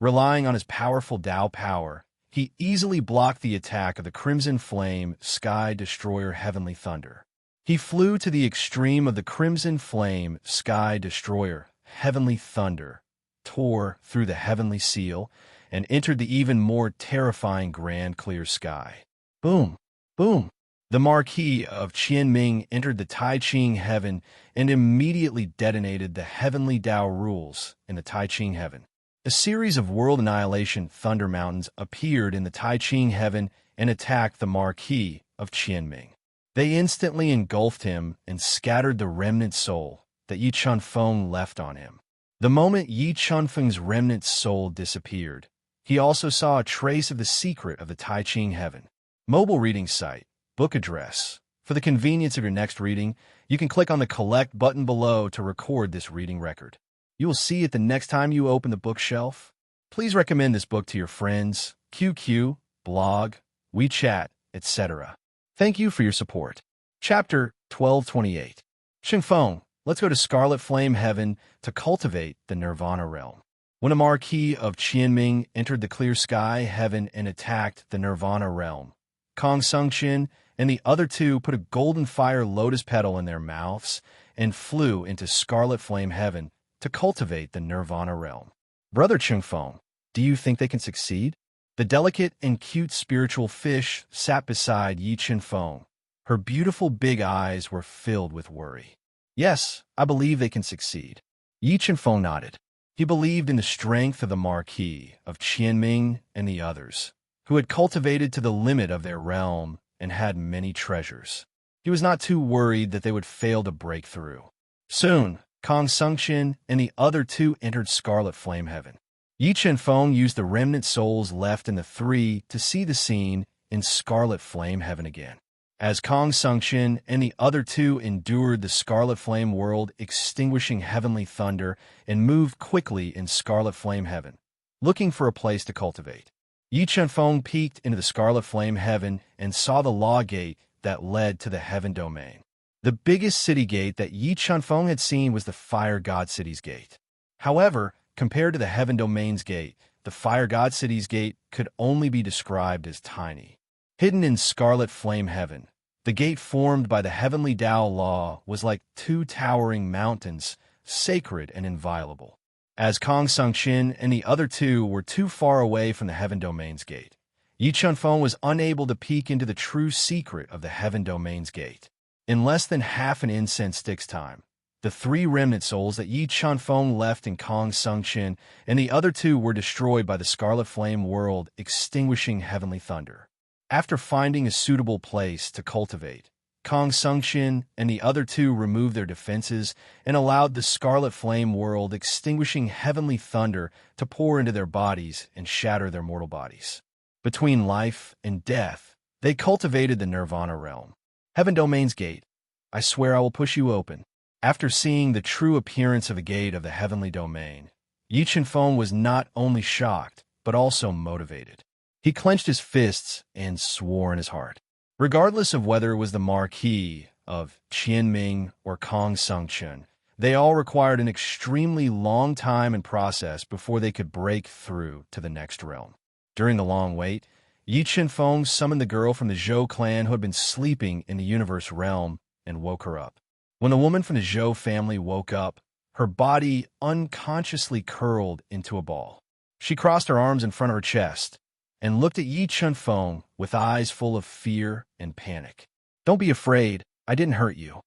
Speaker 1: Relying on his powerful Tao power, he easily blocked the attack of the crimson flame sky destroyer, heavenly thunder. He flew to the extreme of the crimson flame sky destroyer, heavenly thunder, tore through the heavenly seal, and entered the even more terrifying grand clear sky. Boom! Boom! The Marquis of Qianming entered the Tai Ching heaven and immediately detonated the heavenly Tao rules in the Tai Ching heaven. A series of world annihilation thunder mountains appeared in the Tai Ching heaven and attacked the Marquis of Qianming. They instantly engulfed him and scattered the remnant soul that Yi Chunfeng left on him. The moment Yi Chunfeng's remnant soul disappeared, he also saw a trace of the secret of the Tai Ching heaven. Mobile reading site, book address. For the convenience of your next reading, you can click on the Collect button below to record this reading record. You will see it the next time you open the bookshelf. Please recommend this book to your friends, QQ, blog, WeChat, etc. Thank you for your support. Chapter 1228. Xingfeng, let's go to Scarlet Flame Heaven to cultivate the Nirvana realm. When a Marquis of Qianming entered the clear sky heaven and attacked the Nirvana realm, Kong Sungqin and the other two put a golden fire lotus petal in their mouths and flew into Scarlet Flame Heaven to cultivate the Nirvana realm. Brother Xingfeng, do you think they can succeed? The delicate and cute spiritual fish sat beside Yi Chunfeng. Her beautiful big eyes were filled with worry. Yes, I believe they can succeed. Yi Chunfeng nodded. He believed in the strength of the Marquis of Qianming and the others, who had cultivated to the limit of their realm and had many treasures. He was not too worried that they would fail to break through. Soon, Kong Sungqin and the other two entered Scarlet Flame Heaven. Yi Chunfeng used the remnant souls left in the three to see the scene in Scarlet Flame Heaven again. As Kong Sungqin and the other two endured the Scarlet Flame world, extinguishing heavenly thunder, and moved quickly in Scarlet Flame Heaven, looking for a place to cultivate. Yi Chunfeng peeked into the Scarlet Flame Heaven and saw the law gate that led to the Heaven Domain. The biggest city gate that Yi Chunfeng had seen was the Fire God City's gate. However, compared to the Heaven Domain's gate, the Fire God City's gate could only be described as tiny. Hidden in Scarlet Flame Heaven, the gate formed by the heavenly Tao law was like two towering mountains, sacred and inviolable. As Kong Sungqin and the other two were too far away from the Heaven Domain's gate, Yi Chunfeng was unable to peek into the true secret of the Heaven Domain's gate. In less than half an incense stick's time, the three remnant souls that Yi Chunfeng left in Kong Sungqin and the other two were destroyed by the Scarlet Flame world, extinguishing heavenly thunder. After finding a suitable place to cultivate, Kong Sungqin and the other two removed their defenses and allowed the Scarlet Flame world, extinguishing heavenly thunder, to pour into their bodies and shatter their mortal bodies. Between life and death, they cultivated the Nirvana realm. Heaven Domain's gate. I swear I will push you open. After seeing the true appearance of a gate of the heavenly domain, Yi Chunfeng was not only shocked, but also motivated. He clenched his fists and swore in his heart. Regardless of whether it was the Marquis of Qianming or Kong Sungqin, they all required an extremely long time and process before they could break through to the next realm. During the long wait, Yi Chunfeng summoned the girl from the Zhou clan who had been sleeping in the universe realm and woke her up. When the woman from the Zhou family woke up, her body unconsciously curled into a ball. She crossed her arms in front of her chest and looked at Yi Chunfeng with eyes full of fear and panic. "Don't be afraid, I didn't hurt you."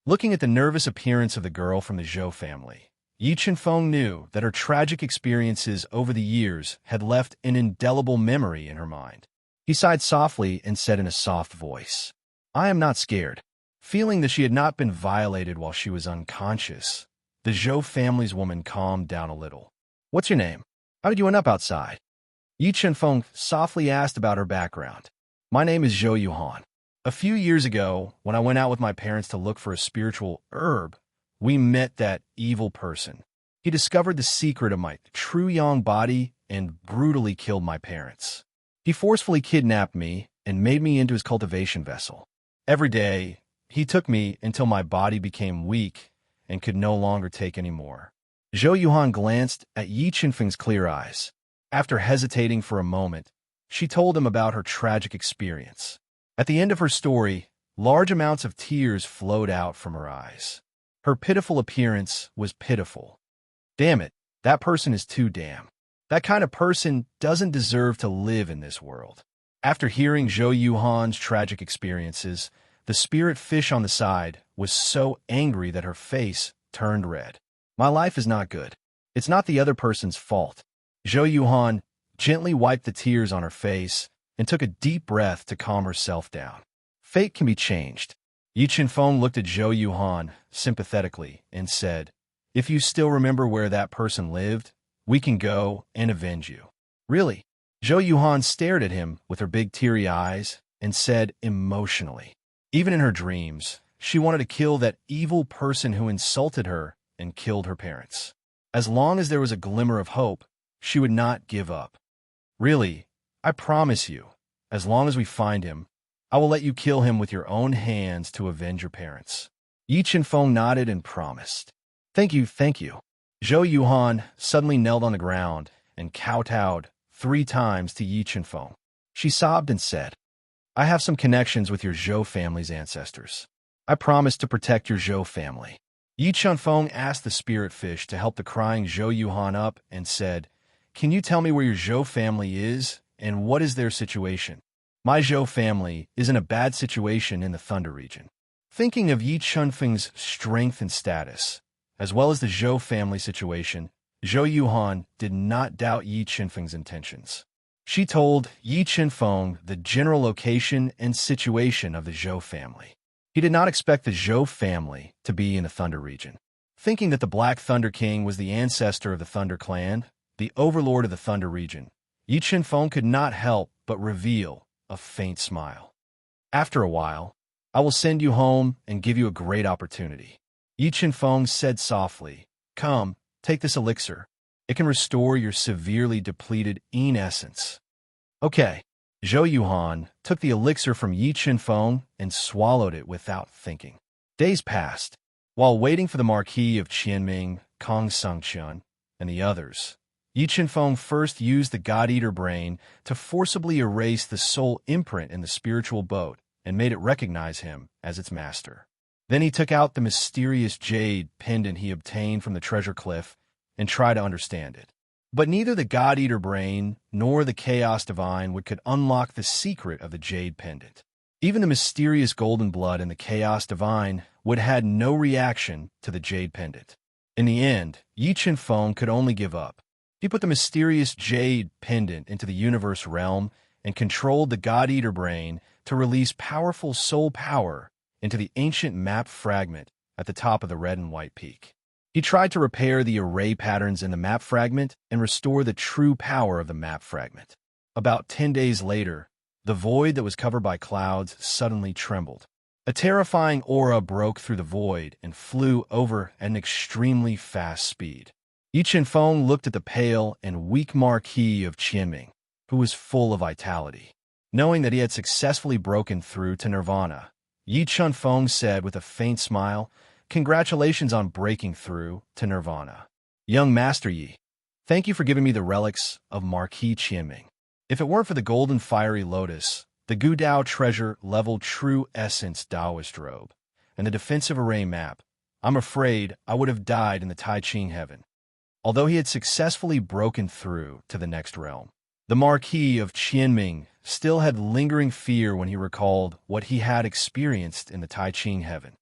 Speaker 1: Looking at the nervous appearance of the girl from the Zhou family, Yi Chunfeng knew that her tragic experiences over the years had left an indelible memory in her mind. He sighed softly and said in a soft voice, "I am not scared." Feeling that she had not been violated while she was unconscious, the Zhou family's woman calmed down a little. "What's your name? How did you end up outside?" Yi Chunfeng softly asked about her background. "My name is Zhou Yuhan. A few years ago, when I went out with my parents to look for a spiritual herb, we met that evil person. He discovered the secret of my true yang body and brutally killed my parents. He forcefully kidnapped me and made me into his cultivation vessel. Every day, he took me until my body became weak and could no longer take any more." Zhou Yuhan glanced at Yi Chunfeng's clear eyes. After hesitating for a moment, she told him about her tragic experience. At the end of her story, large amounts of tears flowed out from her eyes. Her pitiful appearance was pitiful. Damn it, that person is too damn. That kind of person doesn't deserve to live in this world. After hearing Zhou Yuhan's tragic experiences, the spirit fish on the side was so angry that her face turned red. "My life is not good. It's not the other person's fault." Zhou Yuhan gently wiped the tears on her face and took a deep breath to calm herself down. Fate can be changed. Yi Chunfeng looked at Zhou Yuhan sympathetically and said, "If you still remember where that person lived, we can go and avenge you." "Really?" Zhou Yuhan stared at him with her big teary eyes and said emotionally. Even in her dreams, she wanted to kill that evil person who insulted her and killed her parents. As long as there was a glimmer of hope, she would not give up. "Really, I promise you, as long as we find him, I will let you kill him with your own hands to avenge your parents." Yi Chunfeng nodded and promised. Thank you. Zhou Yuhan suddenly knelt on the ground and kowtowed 3 times to Yi Chunfeng. She sobbed and said, "I have some connections with your Zhou family's ancestors. I promise to protect your Zhou family." Yi Chunfeng asked the spirit fish to help the crying Zhou Yuhan up and said, "Can you tell me where your Zhou family is and what is their situation?" "My Zhou family is in a bad situation in the Thunder region." Thinking of Yi Chunfeng's strength and status, as well as the Zhou family situation, Zhou Yuhan did not doubt Yi Chunfeng's intentions. She told Yi Chunfeng the general location and situation of the Zhou family. He did not expect the Zhou family to be in the Thunder region. Thinking that the Black Thunder King was the ancestor of the Thunder Clan, the overlord of the Thunder region, Yi Chunfeng could not help but reveal a faint smile. "After a while, I will send you home and give you a great opportunity." Yi Chunfeng said softly, "Come, take this elixir. It can restore your severely depleted Yin essence." "Okay." Zhou Yuhan took the elixir from Yi Chunfeng and swallowed it without thinking. Days passed. While waiting for the Marquis of Qianming, Kong Sungchun, and the others, Yi Chunfeng first used the God-Eater brain to forcibly erase the soul imprint in the spiritual boat and made it recognize him as its master. Then he took out the mysterious jade pendant he obtained from the treasure cliff and tried to understand it. But neither the God-Eater brain nor the Chaos Divine could unlock the secret of the jade pendant. Even the mysterious golden blood in the Chaos Divine had no reaction to the jade pendant. In the end, Yi Chunfeng could only give up. He put the mysterious jade pendant into the universe realm and controlled the God-Eater brain to release powerful soul power into the ancient map fragment at the top of the red and white peak. He tried to repair the array patterns in the map fragment and restore the true power of the map fragment. About 10 days later, the void that was covered by clouds suddenly trembled. A terrifying aura broke through the void and flew over at an extremely fast speed. Yi Chunfeng looked at the pale and weak Marquis of Qianming, who was full of vitality. Knowing that he had successfully broken through to Nirvana, Yi Chunfeng said with a faint smile, "Congratulations on breaking through to Nirvana. Young Master Yi, thank you for giving me the relics of Marquis Qianming. If it weren't for the golden fiery lotus, the Gu Dao treasure level true essence Taoist robe, and the defensive array map, I'm afraid I would have died in the Tai Ching heaven." Although he had successfully broken through to the next realm, The Marquis of Qianming still had lingering fear when he recalled what he had experienced in the Tai Ching heaven.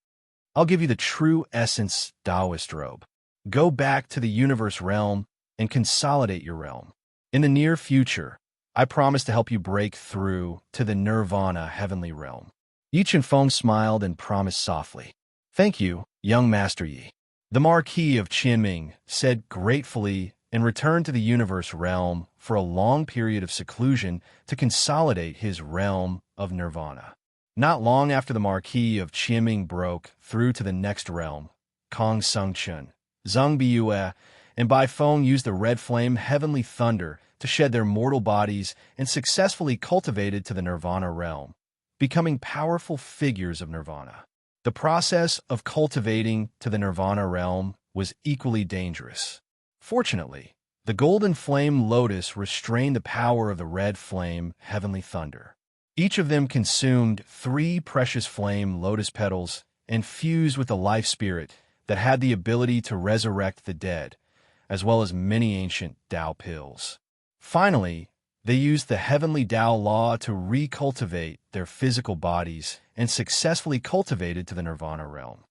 Speaker 1: I'll give you the true essence Taoist robe. Go back to the universe realm and consolidate your realm. In the near future, I promise to help you break through to the nirvana heavenly realm. Yi Chenfeng smiled and promised softly. Thank you, young Master Yi. The Marquis of Qianming said gratefully and returned to the universe realm for a long period of seclusion to consolidate his realm of nirvana. Not long after the Marquis of Qianming broke through to the next realm, Kong Sungchen, Zheng Biue, and Bai Feng used the red flame heavenly thunder to shed their mortal bodies and successfully cultivated to the nirvana realm, becoming powerful figures of nirvana. The process of cultivating to the nirvana realm was equally dangerous. Fortunately, the golden flame lotus restrained the power of the red flame heavenly thunder. Each of them consumed 3 precious flame lotus petals and fused with the life spirit that had the ability to resurrect the dead, as well as many ancient Tao pills. Finally, they used the heavenly Tao law to recultivate their physical bodies and successfully cultivated to the nirvana realm.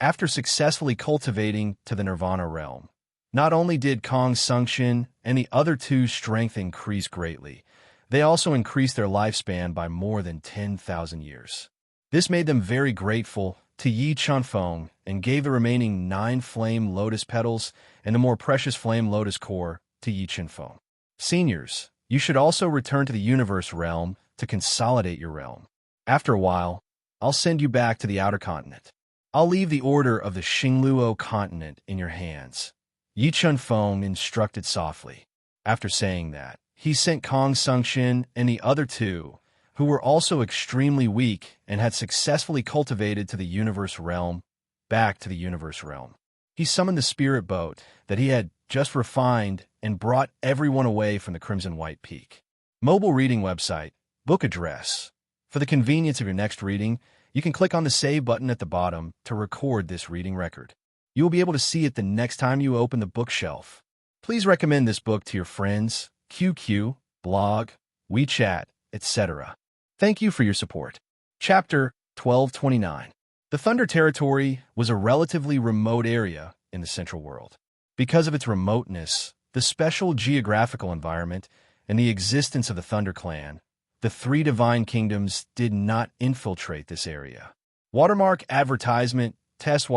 Speaker 1: After successfully cultivating to the nirvana realm, not only did Kong Sungchen and the other 2 strength increase greatly, they also increased their lifespan by more than 10,000 years. This made them very grateful to Yi Chenfeng and gave the remaining 9 flame lotus petals and the more precious flame lotus core to Yi Chenfeng. Seniors, you should also return to the universe realm to consolidate your realm. After a while, I'll send you back to the outer continent. I'll leave the order of the Xingluo continent in your hands. Yi Chenfeng instructed softly. After saying that, he sent Kong Sungchen and the other 2, who were also extremely weak and had successfully cultivated to the universe realm, back to the universe realm. He summoned the spirit boat that he had just refined and brought everyone away from the Crimson White Peak. Mobile reading website, book address. For the convenience of your next reading, you can click on the save button at the bottom to record this reading record. You will be able to see it the next time you open the bookshelf. Please recommend this book to your friends, QQ, blog, WeChat, etc. Thank you for your support. Chapter 1229. The Thunder Territory was a relatively remote area in the Central World. Because of its remoteness, the special geographical environment, and the existence of the Thunder Clan, the 3 divine kingdoms did not infiltrate this area. Watermark advertisement test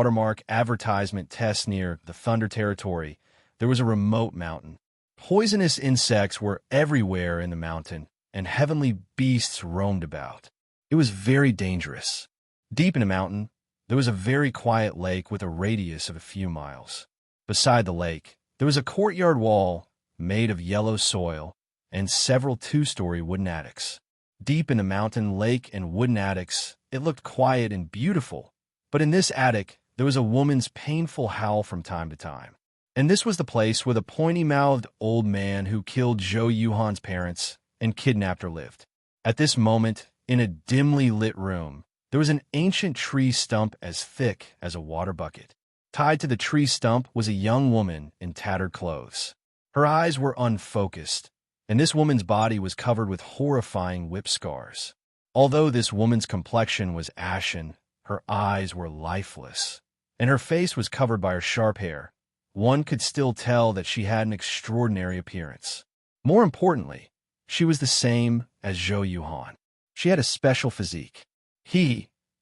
Speaker 1: near the Thunder Territory. There was a remote mountain. Poisonous insects were everywhere in the mountain, and heavenly beasts roamed about. It was very dangerous. Deep in the mountain, there was a very quiet lake with a radius of a few miles. Beside the lake, there was a courtyard wall made of yellow soil and several 2-story wooden attics. Deep in the mountain lake and wooden attics, it looked quiet and beautiful. But in this attic, there was a woman's painful howl from time to time. And this was the place where the pointy-mouthed old man who killed Zhou Yuhan's parents and kidnapped her lived. At this moment, in a dimly lit room, there was an ancient tree stump as thick as a water bucket. Tied to the tree stump was a young woman in tattered clothes. Her eyes were unfocused, and this woman's body was covered with horrifying whip scars. Although this woman's complexion was ashen, her eyes were lifeless, and her face was covered by her sharp hair. One could still tell that she had an extraordinary appearance. More importantly, she was the same as Zhou Yuhan. She had a special physique.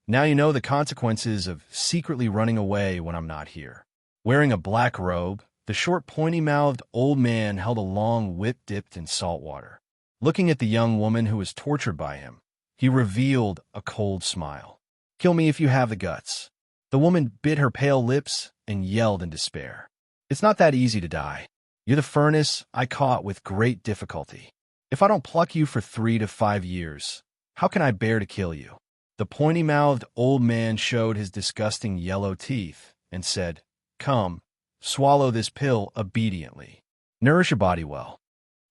Speaker 1: Now you know the consequences of secretly running away when I'm not here. Wearing a black robe, the short pointy-mouthed old man held a long whip dipped in salt water. Looking at the young woman who was tortured by him, he revealed a cold smile. Kill me if you have the guts. The woman bit her pale lips and yelled in despair. It's not that easy to die. You're the furnace I caught with great difficulty. If I don't pluck you for 3 to 5 years, how can I bear to kill you? The pointy-mouthed old man showed his disgusting yellow teeth and said, Come, swallow this pill obediently. Nourish your body well.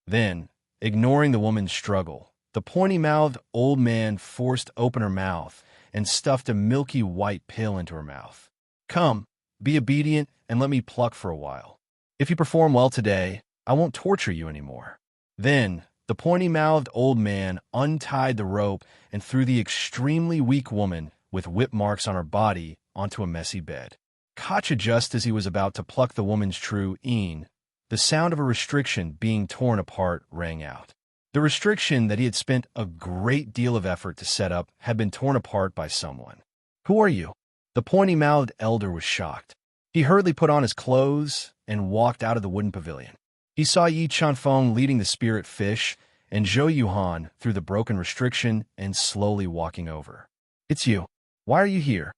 Speaker 1: Then, ignoring the woman's struggle, the pointy-mouthed old man forced open her mouth and stuffed a milky white pill into her mouth. Come, be obedient and let me pluck for a while. If you perform well today, I won't torture you anymore. Then, the The pointy-mouthed old man untied the rope and threw the extremely weak woman with whip marks on her body onto a messy bed. Katja, just as he was about to pluck the woman's true een, the sound of a restriction being torn apart rang out. The restriction that he had spent a great deal of effort to set up had been torn apart by someone. "Who are you?" The pointy-mouthed elder was shocked. He hurriedly put on his clothes and walked out of the wooden pavilion. He saw Yi Chanfeng leading the spirit fish and Zhou Yuhan through the broken restriction and slowly walking over. "It's you. Why are you here?"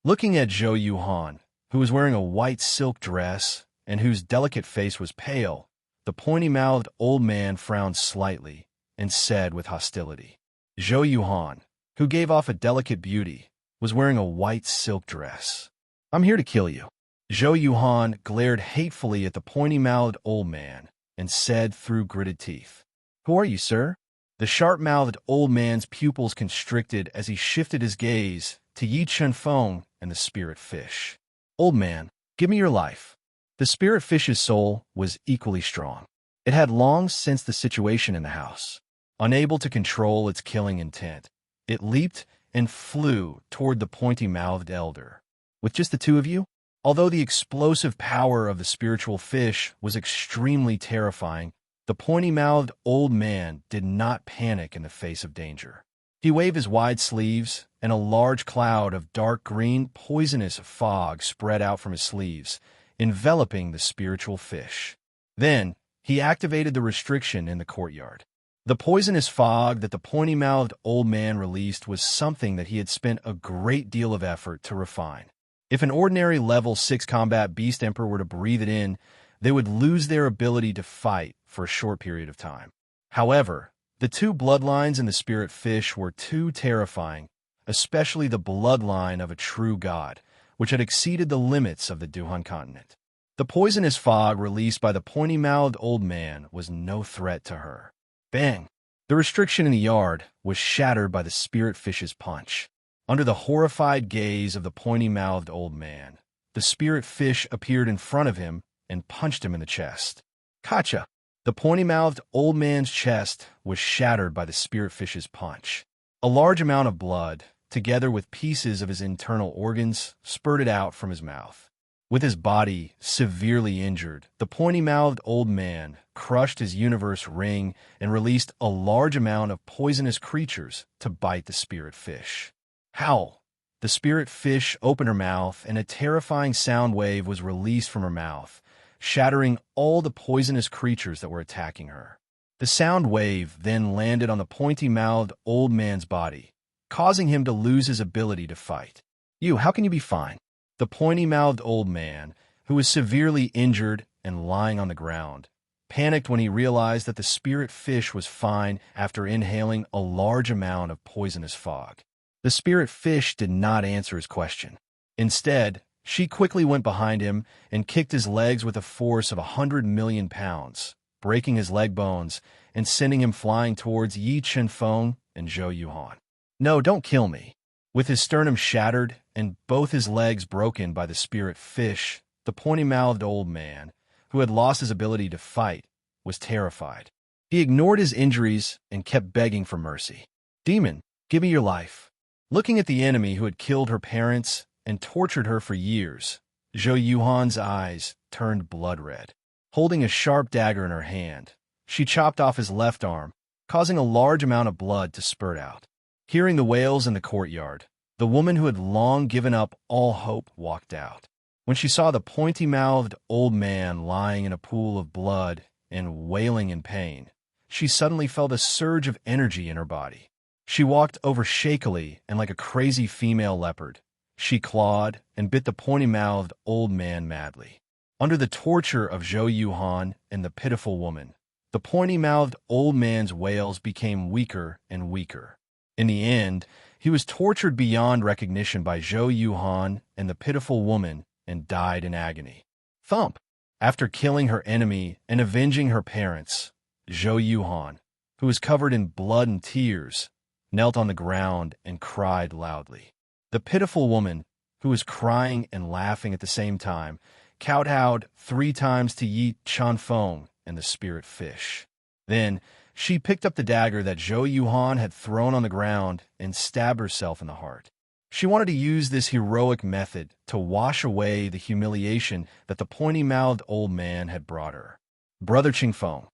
Speaker 1: Looking at Zhou Yuhan, who was wearing a white silk dress and whose delicate face was pale, the pointy-mouthed old man frowned slightly and said with hostility. Zhou Yuhan, who gave off a delicate beauty, was wearing a white silk dress. "I'm here to kill you." Zhou Yuhan glared hatefully at the pointy-mouthed old man and said through gritted teeth, "Who are you, sir?" The sharp-mouthed old man's pupils constricted as he shifted his gaze to Yi Chanfeng and the spirit fish. "Old man, give me your life." The spirit fish's soul was equally strong. It had long sensed the situation in the house. Unable to control its killing intent, it leaped and flew toward the pointy-mouthed elder. "With just the two of you?" Although the explosive power of the spiritual fish was extremely terrifying, the pointy-mouthed old man did not panic in the face of danger. He waved his wide sleeves, and a large cloud of dark green, poisonous fog spread out from his sleeves, enveloping the spiritual fish. Then, he activated the restriction in the courtyard. The poisonous fog that the pointy-mouthed old man released was something that he had spent a great deal of effort to refine. If an ordinary level 6 combat beast emperor were to breathe it in, they would lose their ability to fight for a short period of time. However, the two bloodlines in the spirit fish were too terrifying, especially the bloodline of a true god, which had exceeded the limits of the Duhan continent. The poisonous fog released by the pointy-mouthed old man was no threat to her. Bang! The restriction in the yard was shattered by the spirit fish's punch. Under the horrified gaze of the pointy-mouthed old man, the spirit fish appeared in front of him and punched him in the chest. "Katja!" The pointy-mouthed old man's chest was shattered by the spirit fish's punch. A large amount of blood, together with pieces of his internal organs, spurted out from his mouth. With his body severely injured, the pointy-mouthed old man crushed his universe ring and released a large amount of poisonous creatures to bite the spirit fish. "Howl!" The spirit fish opened her mouth, and a terrifying sound wave was released from her mouth, shattering all the poisonous creatures that were attacking her. The sound wave then landed on the pointy-mouthed old man's body, causing him to lose his ability to fight. "You, how can you be fine?" The pointy-mouthed old man, who was severely injured and lying on the ground, panicked when he realized that the spirit fish was fine after inhaling a large amount of poisonous fog. The spirit fish did not answer his question. Instead, she quickly went behind him and kicked his legs with a force of 100 million pounds, breaking his leg bones and sending him flying towards Yi Chanfeng and Zhou Yuhan. "No, don't kill me." With his sternum shattered and both his legs broken by the spirit fish, the pointy-mouthed old man, who had lost his ability to fight, was terrified. He ignored his injuries and kept begging for mercy. "Demon, give me your life." Looking at the enemy who had killed her parents and tortured her for years, Zhou Yuhan's eyes turned blood red. Holding a sharp dagger in her hand, she chopped off his left arm, causing a large amount of blood to spurt out. Hearing the wails in the courtyard, the woman who had long given up all hope walked out. When she saw the pointy-mouthed old man lying in a pool of blood and wailing in pain, she suddenly felt a surge of energy in her body. She walked over shakily and like a crazy female leopard. She clawed and bit the pointy-mouthed old man madly. Under the torture of Zhou Yuhan and the pitiful woman, the pointy-mouthed old man's wails became weaker and weaker. In the end, he was tortured beyond recognition by Zhou Yuhan and the pitiful woman and died in agony. Thump! After killing her enemy and avenging her parents, Zhou Yuhan, who was covered in blood and tears, knelt on the ground and cried loudly. The pitiful woman, who was crying and laughing at the same time, kowtowed 3 times to Yi Chanfeng and the spirit fish. Then, She picked up the dagger that Zhou Yuhan had thrown on the ground and stabbed herself in the heart. She wanted to use this heroic method to wash away the humiliation that the pointy-mouthed old man had brought her. Brother Qingfeng,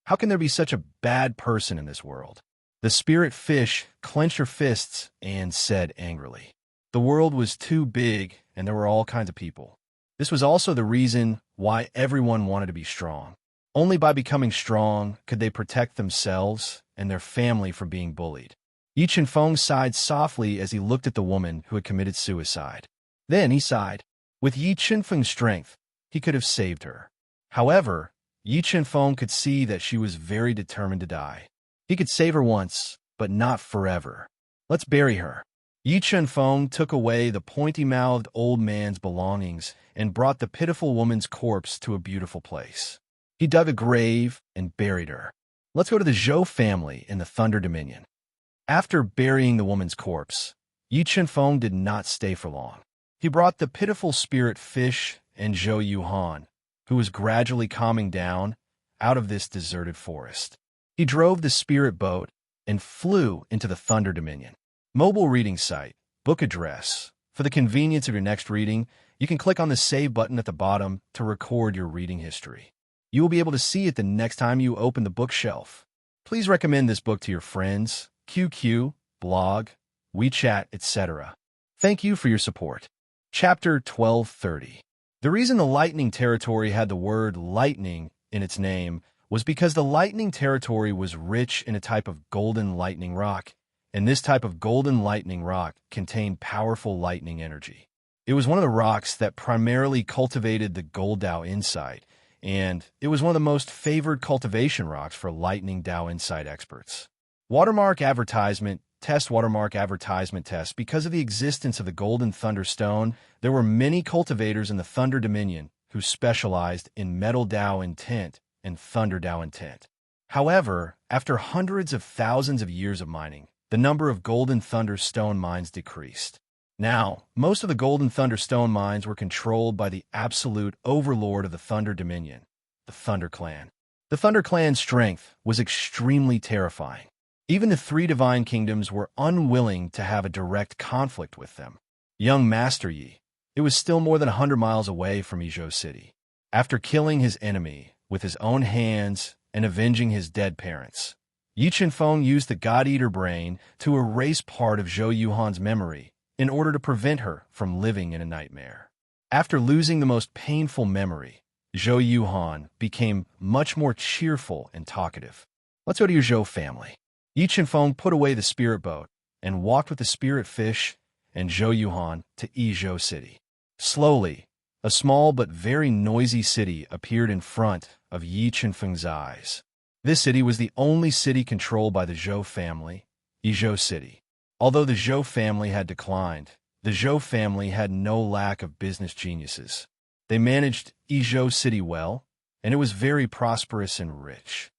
Speaker 1: how can there be such a bad person in this world? The spirit fish clenched her fists and said angrily. The world was too big, and there were all kinds of people. This was also the reason why everyone wanted to be strong. Only by becoming strong could they protect themselves and their family from being bullied. Yi Qinfeng sighed softly as he looked at the woman who had committed suicide. Then he sighed. With Yi Qinfeng's strength, he could have saved her. However, Yi Qinfeng could see that she was very determined to die. He could save her once, but not forever. Let's bury her. Yi Qinfeng took away the pointy-mouthed old man's belongings and brought the pitiful woman's corpse to a beautiful place. He dug a grave and buried her. Let's go to the Zhou family in the Thunder Dominion. After burying the woman's corpse, Yi Qinfeng did not stay for long. He brought the pitiful spirit fish and Zhou Yuhan, who was gradually calming down, out of this deserted forest. He drove the spirit boat and flew into the Thunder Dominion. Mobile reading site, book address. For the convenience of your next reading, you can click on the Save button at the bottom to record your reading history. You will be able to see it the next time you open the bookshelf. Please recommend this book to your friends, QQ, blog, WeChat, etc. Thank you for your support. Chapter 1230. The reason the Lightning Territory had the word lightning in its name was because the Lightning Territory was rich in a type of golden lightning rock, and this type of golden lightning rock contained powerful lightning energy. It was one of the rocks that primarily cultivated the gold Dao inside, and it was one of the most favored cultivation rocks for lightning Dao inside experts. Watermark advertisement test. Because of the existence of the Golden Thunderstone, there were many cultivators in the Thunder Dominion who specialized in Metal Dao intent and Thunder Dao intent. However, after hundreds of thousands of years of mining, the number of Golden Thunderstone mines decreased. Now, most of the Golden Thunderstone mines were controlled by the absolute overlord of the Thunder Dominion, the Thunder Clan. The Thunder Clan's strength was extremely terrifying. Even the three divine kingdoms were unwilling to have a direct conflict with them. Young Master Yi, it was still more than 100 miles away from Yizhou City. After killing his enemy with his own hands and avenging his dead parents, Yi Qinfeng used the God-Eater brain to erase part of Zhou Yuhan's memory in order to prevent her from living in a nightmare. After losing the most painful memory, Zhou Yuhan became much more cheerful and talkative. Let's go to your Zhou family. Yi Qinfeng put away the spirit boat and walked with the spirit fish and Zhou Yuhan to Yizhou City. Slowly, a small but very noisy city appeared in front of Yi Qinfeng's eyes. This city was the only city controlled by the Zhou family, Yizhou City. Although the Zhou family had declined, the Zhou family had no lack of business geniuses. They managed Yizhou City well, and it was very prosperous and rich.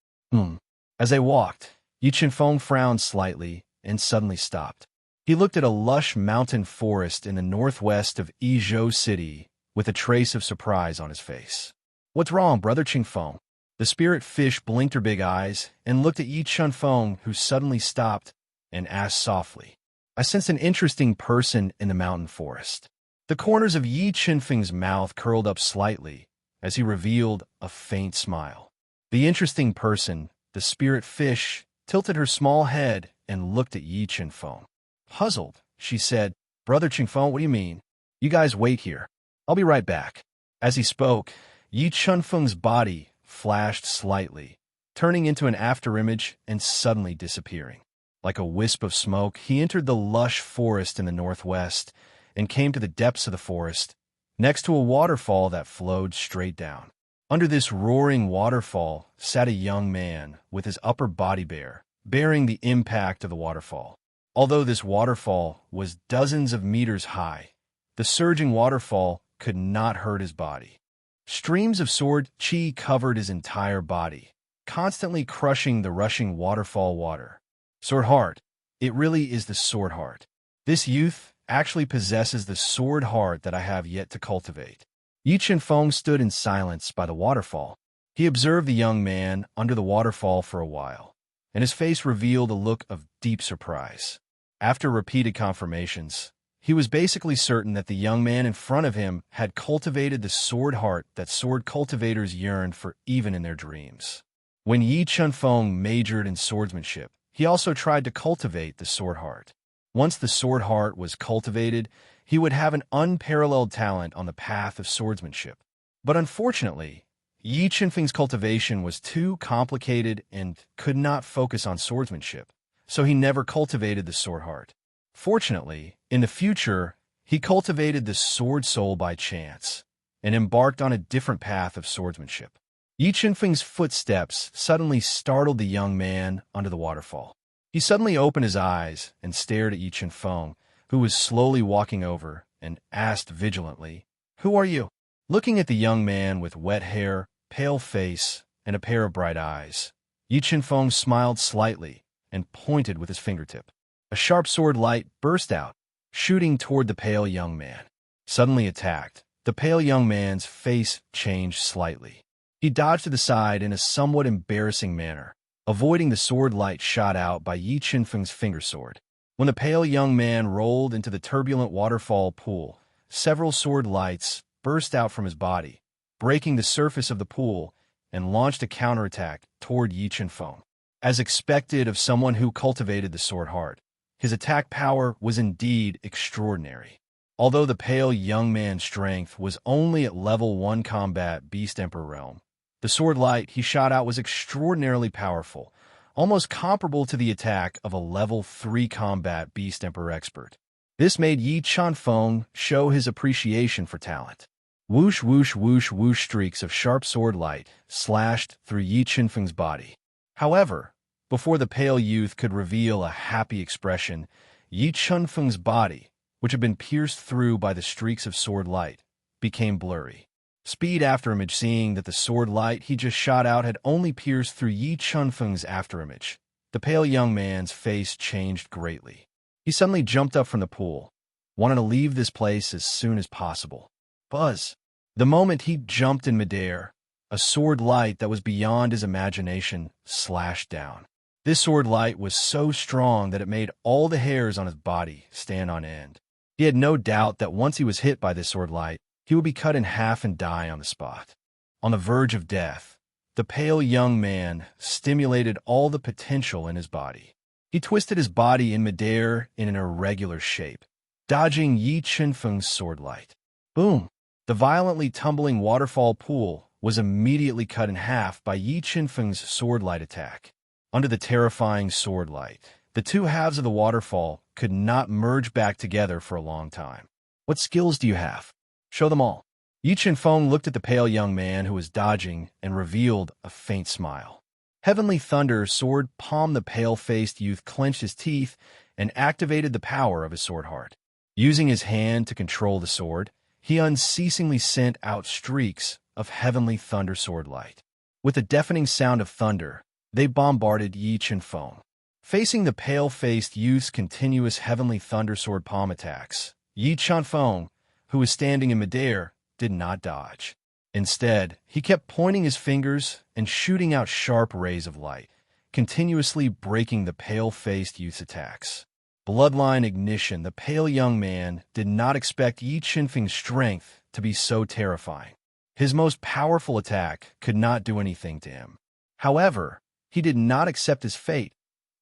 Speaker 1: As they walked, Yi Qinfeng frowned slightly and suddenly stopped. He looked at a lush mountain forest in the northwest of Yizhou City with a trace of surprise on his face. "What's wrong, Brother Qingfeng?" The spirit fish blinked her big eyes and looked at Yi Qinfeng, who suddenly stopped and asked softly, "I sense an interesting person in the mountain forest." The corners of Yi Qinfeng's mouth curled up slightly as he revealed a faint smile. The interesting person, the spirit fish, tilted her small head and looked at Yi Qinfeng. Puzzled, she said, "Brother Qingfeng, what do you mean? You guys wait here. I'll be right back." As he spoke, Yi Qinfeng's body flashed slightly, turning into an afterimage and suddenly disappearing. Like a wisp of smoke, he entered the lush forest in the northwest and came to the depths of the forest, next to a waterfall that flowed straight down. Under this roaring waterfall sat a young man with his upper body bare, bearing the impact of the waterfall. Although this waterfall was dozens of meters high, the surging waterfall could not hurt his body. Streams of sword chi covered his entire body, constantly crushing the rushing waterfall water. Sword heart. It really is the sword heart. This youth actually possesses the sword heart that I have yet to cultivate. Yi Qinfeng stood in silence by the waterfall. He observed the young man under the waterfall for a while. and his face revealed a look of deep surprise. After repeated confirmations, he was basically certain that the young man in front of him had cultivated the sword heart that sword cultivators yearned for even in their dreams. When Yi Chunfeng majored in swordsmanship, he also tried to cultivate the sword heart. Once the sword heart was cultivated, he would have an unparalleled talent on the path of swordsmanship. But unfortunately, Yi Chunfeng's cultivation was too complicated and could not focus on swordsmanship, so he never cultivated the sword heart. Fortunately, in the future, he cultivated the sword soul by chance and embarked on a different path of swordsmanship. Yi Chunfeng's footsteps suddenly startled the young man under the waterfall. He suddenly opened his eyes and stared at Yi Chunfeng, who was slowly walking over, and asked vigilantly, "Who are you?" Looking at the young man with wet hair, pale face, and a pair of bright eyes, Yi Chunfeng smiled slightly and pointed with his fingertip. A sharp sword light burst out, shooting toward the pale young man. Suddenly attacked, the pale young man's face changed slightly. He dodged to the side in a somewhat embarrassing manner, avoiding the sword light shot out by Yi Chunfeng's finger sword. When the pale young man rolled into the turbulent waterfall pool, several sword lights burst out from his body, breaking the surface of the pool, and launched a counterattack toward Yi Chunfeng. As expected of someone who cultivated the sword heart, his attack power was indeed extraordinary. Although the pale young man's strength was only at level 1 combat Beast Emperor realm, the sword light he shot out was extraordinarily powerful, almost comparable to the attack of a level 3 combat Beast Emperor expert. This made Yi Chunfeng show his appreciation for talent. Whoosh, whoosh, whoosh, whoosh streaks of sharp sword light slashed through Yi Chunfeng's body. However, before the pale youth could reveal a happy expression, Yi Chunfeng's body, which had been pierced through by the streaks of sword light, became blurry. Speed afterimage, seeing that the sword light he just shot out had only pierced through Yi Chunfeng's afterimage, the pale young man's face changed greatly. He suddenly jumped up from the pool, wanting to leave this place as soon as possible. Buzz! The moment he jumped in midair, a sword light that was beyond his imagination slashed down. This sword light was so strong that it made all the hairs on his body stand on end. He had no doubt that once he was hit by this sword light, he would be cut in half and die on the spot. On the verge of death, the pale young man stimulated all the potential in his body. He twisted his body in midair in an irregular shape, dodging Yi Chunfeng's sword light. Boom! The violently tumbling waterfall pool was immediately cut in half by Yi Chunfeng's sword light attack. Under the terrifying sword light, the two halves of the waterfall could not merge back together for a long time. What skills do you have? Show them all. Yi Chunfeng looked at the pale young man who was dodging and revealed a faint smile. Heavenly Thunder sword palm. The pale-faced youth clenched his teeth and activated the power of his sword heart. Using his hand to control the sword, he unceasingly sent out streaks of Heavenly Thunder sword light. With a deafening sound of thunder, they bombarded Yi Chunfeng. Facing the pale-faced youth's continuous Heavenly Thunder sword palm attacks, Yi Chunfeng, who was standing in midair, did not dodge. Instead, he kept pointing his fingers and shooting out sharp rays of light, continuously breaking the pale-faced youth's attacks. Bloodline ignition. The pale young man did not expect Yi Chunfeng's strength to be so terrifying. His most powerful attack could not do anything to him. However, he did not accept his fate,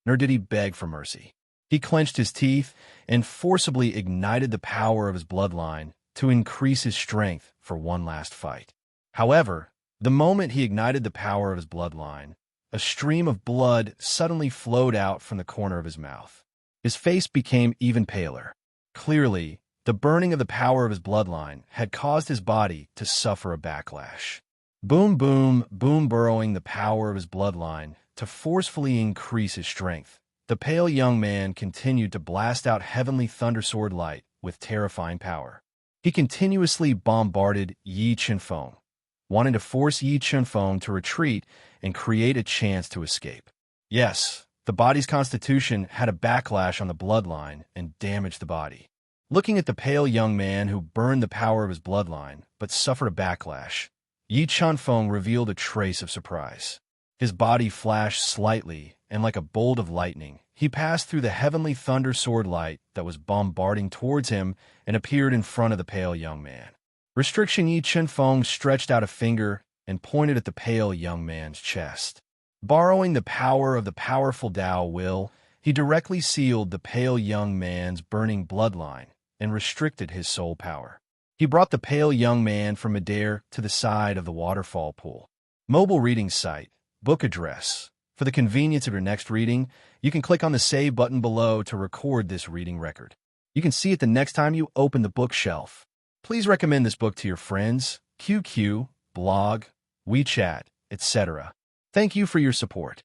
Speaker 1: nor did he beg for mercy. He clenched his teeth and forcibly ignited the power of his bloodline to increase his strength for one last fight. However, the moment he ignited the power of his bloodline, a stream of blood suddenly flowed out from the corner of his mouth. His face became even paler. Clearly, the burning of the power of his bloodline had caused his body to suffer a backlash. Boom, boom, boom, burrowing the power of his bloodline to forcefully increase his strength. The pale young man continued to blast out Heavenly Thunder sword light with terrifying power. He continuously bombarded Yi Chunfeng, wanting to force Yi Chunfeng to retreat and create a chance to escape. Yes, the body's constitution had a backlash on the bloodline and damaged the body. Looking at the pale young man who burned the power of his bloodline but suffered a backlash, Yi Chunfeng revealed a trace of surprise. His body flashed slightly and like a bolt of lightning, he passed through the heavenly thunder sword light that was bombarding towards him and appeared in front of the pale young man. Restriction Yi Chen Feng stretched out a finger and pointed at the pale young man's chest. Borrowing the power of the powerful Tao will, he directly sealed the pale young man's burning bloodline and restricted his soul power. He brought the pale young man from midair to the side of the waterfall pool. Mobile reading site, book address. For the convenience of your next reading, you can click on the Save button below to record this reading record. You can see it the next time you open the bookshelf. Please recommend this book to your friends, QQ, blog, WeChat, etc. Thank you for your support.